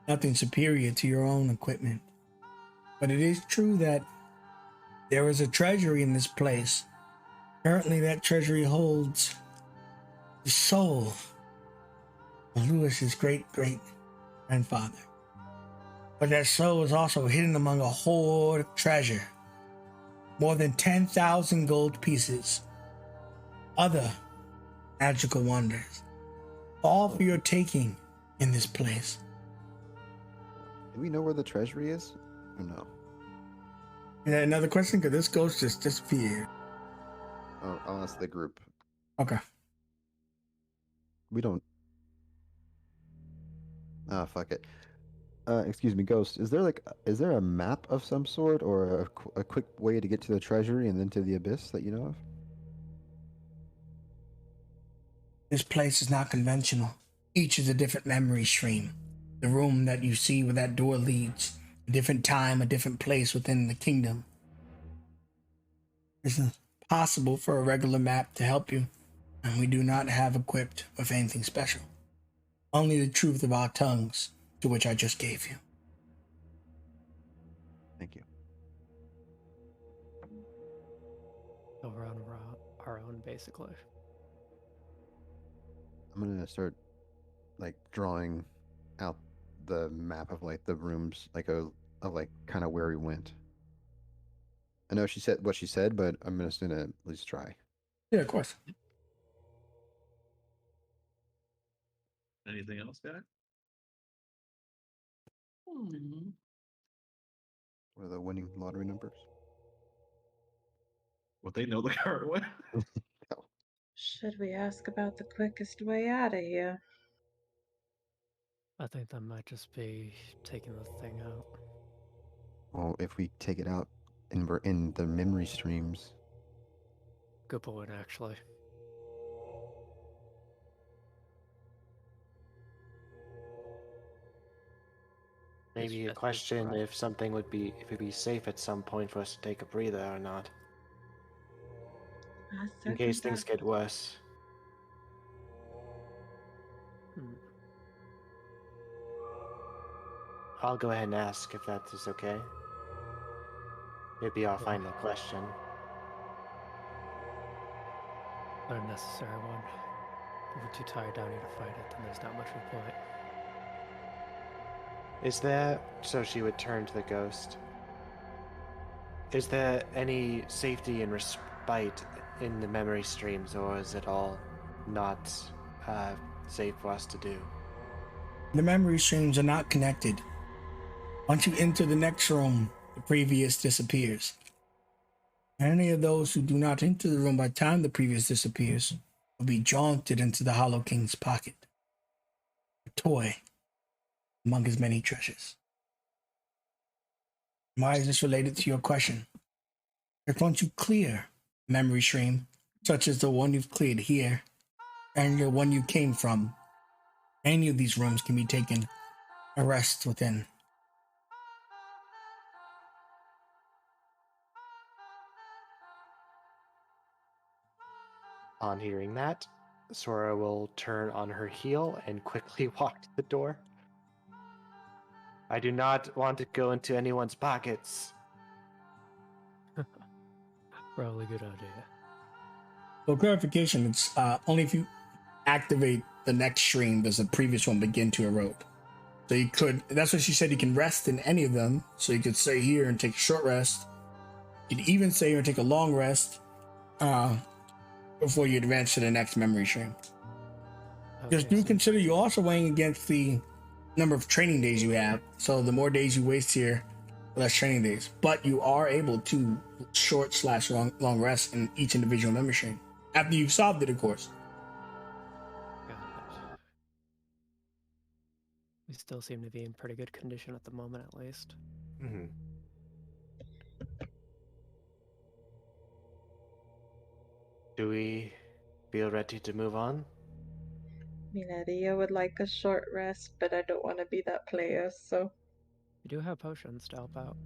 C: nothing superior to your own equipment. But it is true that there is a treasury in this place. Currently, that treasury holds the soul of Lewis's great great grandfather. But that soul is also hidden among a hoard of treasure. More than 10,000 gold pieces. Other magical wonders. All for your taking in this place.
D: Do we know where the treasury is? Or no?
C: And another question? Because this ghost just disappeared.
D: Oh, I'll ask the group.
C: Okay.
D: We don't. Ah, fuck it. Excuse me, Ghost. Is there a map of some sort or a quick way to get to the treasury and then to the abyss that you know of?
C: This place is not conventional. Each is a different memory stream. The room that you see where that door leads, a different time, a different place within the kingdom. It's impossible for a regular map to help you, and we do not have equipped with anything special. Only the truth of our tongues, to which I just gave you.
D: Thank you.
B: So we're on our own, basically.
D: I'm gonna start like drawing out the map of like the rooms, like of like kind of where we went. I know she said what she said, but I'm just gonna at least try.
C: Yeah, of course.
E: Anything else, guys?
D: What are the winning lottery numbers?
E: Would they know the current way?
A: Should we ask about the quickest way out of here?
B: I think that might just be taking the thing out.
D: Well, if we take it out and we're in the memory streams,
B: Good point, actually.
F: Maybe a
B: It's
F: question
B: right.
F: if it'd be safe at some point for us to take a breather or not,
A: I
F: in
A: second
F: case things
A: that.
F: get worse.
B: Hmm.
F: I'll go ahead and ask if that is okay. It'd be our
B: Yeah.
F: final question.
B: But a necessary one. If we're too tired down here to fight it, then there's not much of a point.
F: Is there, so she would turn to the ghost. Is there any safety and respite in the memory streams, or is it all not safe for us to do?
C: The memory streams are not connected. Once you enter the next room, the previous disappears. Any of those who do not enter the room by the time the previous disappears will be jaunted into the Hollow King's pocket. A toy among his many treasures. Why is this related to your question? If once you clear a memory stream, such as the one you've cleared here, and the one you came from, any of these rooms can be taken a rest within.
F: On hearing that, Sora will turn on her heel and quickly walk to the door. I do not want to go into anyone's pockets.
B: Probably a good idea.
C: For clarification, it's only if you activate the next stream does the previous one begin to erode. So you could, that's what she said, you can rest in any of them. So you could stay here and take a short rest. You could even stay here and take a long rest before you advance to the next memory stream. Just do
B: so
C: consider you're also weighing against the number of training days you have. So the more days you waste here, the less training days. But you are able to short/long rest in each individual memory stream. After you've solved it, of course.
B: got it. We still seem to be in pretty good condition at the moment, at least.
F: Mm-hmm. Do we feel ready to move on?
A: Minadia would like a short rest, but I don't want to be that player, so.
B: We do have potions to help out.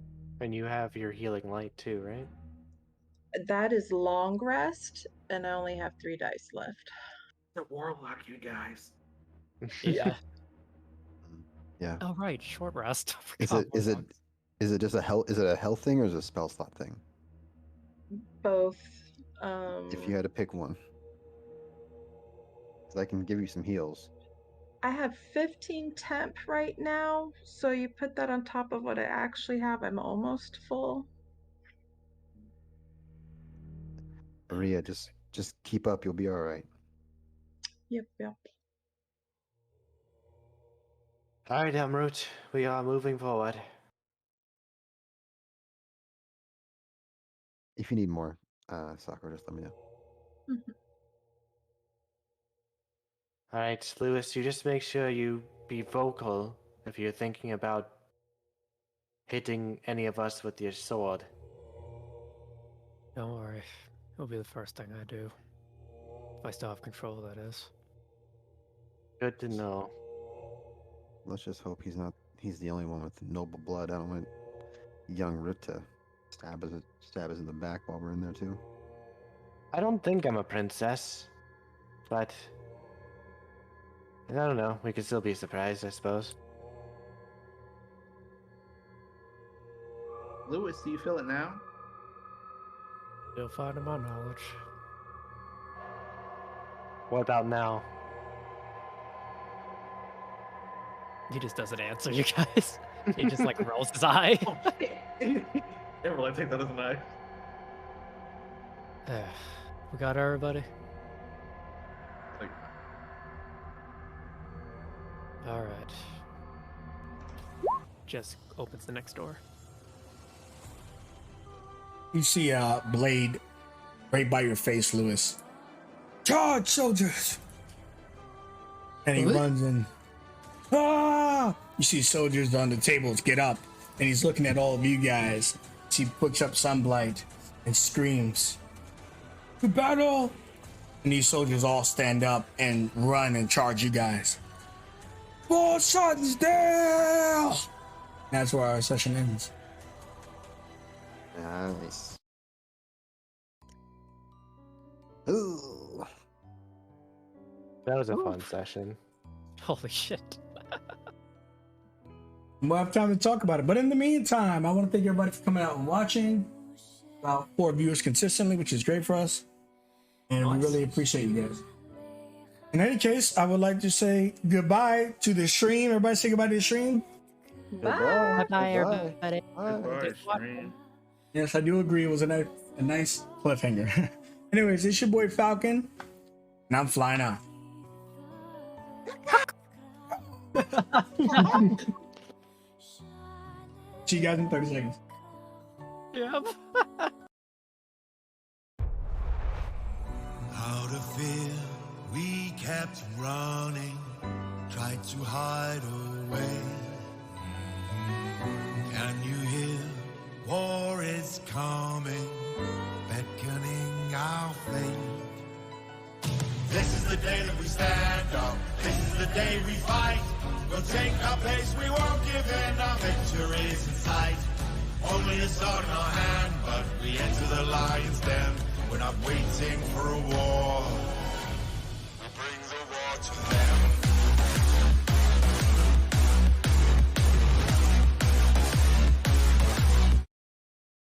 F: And you have your healing light too, right?
A: That is long rest, and I only have 3 dice left.
E: The warlock, you guys.
B: Yeah.
D: yeah.
B: Oh right, short rest. I
D: Is
B: forgot
D: it is it
B: warlocks.
D: is it just a health thing or is it a spell slot thing?
A: Both.
D: If you had to pick one, because I can give you some heals.
A: I have 15 temp right now, so you put that on top of what I actually have. I'm almost full.
D: Maria, just keep up. You'll be all right.
A: Yep.
F: All right, Emroot, we are moving forward.
D: If you need more, Sakura, just let me know.
A: Mhm.
F: All right, Lewis, you just make sure you be vocal if you're thinking about hitting any of us with your sword.
B: Don't worry. It'll be the first thing I do. If I still have control, that is.
F: Good to know.
D: Let's just hope he's the only one with noble blood. I don't want young Rip to stab us in the back while we're in there too.
F: I don't think I'm a princess, but I don't know. We could still be surprised, I suppose.
E: Lewis, do you feel it now?
B: Still finding my knowledge.
F: What about now?
B: He just doesn't answer you guys. He just like rolls his eye.
E: Oh, everyone, take that as a knife.
B: We got everybody?
E: Like,
B: Alright. Just opens the next door.
C: You see a blade right by your face, Lewis. Charge, soldiers! And he
B: What?
C: runs in. Ah! You see soldiers on the tables get up, and he's looking at all of you guys. He puts up Sunblight and screams, "To battle!" And these soldiers all stand up and run and charge you guys. For Sunsdale! That's where our session ends.
D: Nice. Ooh.
F: That was a fun session.
B: Holy shit.
C: We'll have time to talk about it. But in the meantime, I want to thank everybody for coming out and watching. About 4 viewers consistently, which is great for us. And we really appreciate you guys. In any case, I would like to say goodbye to the stream. Everybody say goodbye to the stream.
A: Bye.
B: Bye,
D: Goodbye.
B: everybody.
E: Goodbye, stream.
C: Yes, I do agree. It was a nice cliffhanger. Anyways, it's your boy Falcon, and I'm flying out. See you guys in 30 seconds.
B: Yep.
G: Out of fear, we kept running, tried to hide away. Can you hear? War is coming, beckoning our fate. This is the day that we stand up. This is the day we fight. We'll take our place, we won't give in. Our victory is in sight. Only a sword in our hand, but we enter the lion's den. We're not waiting for a war.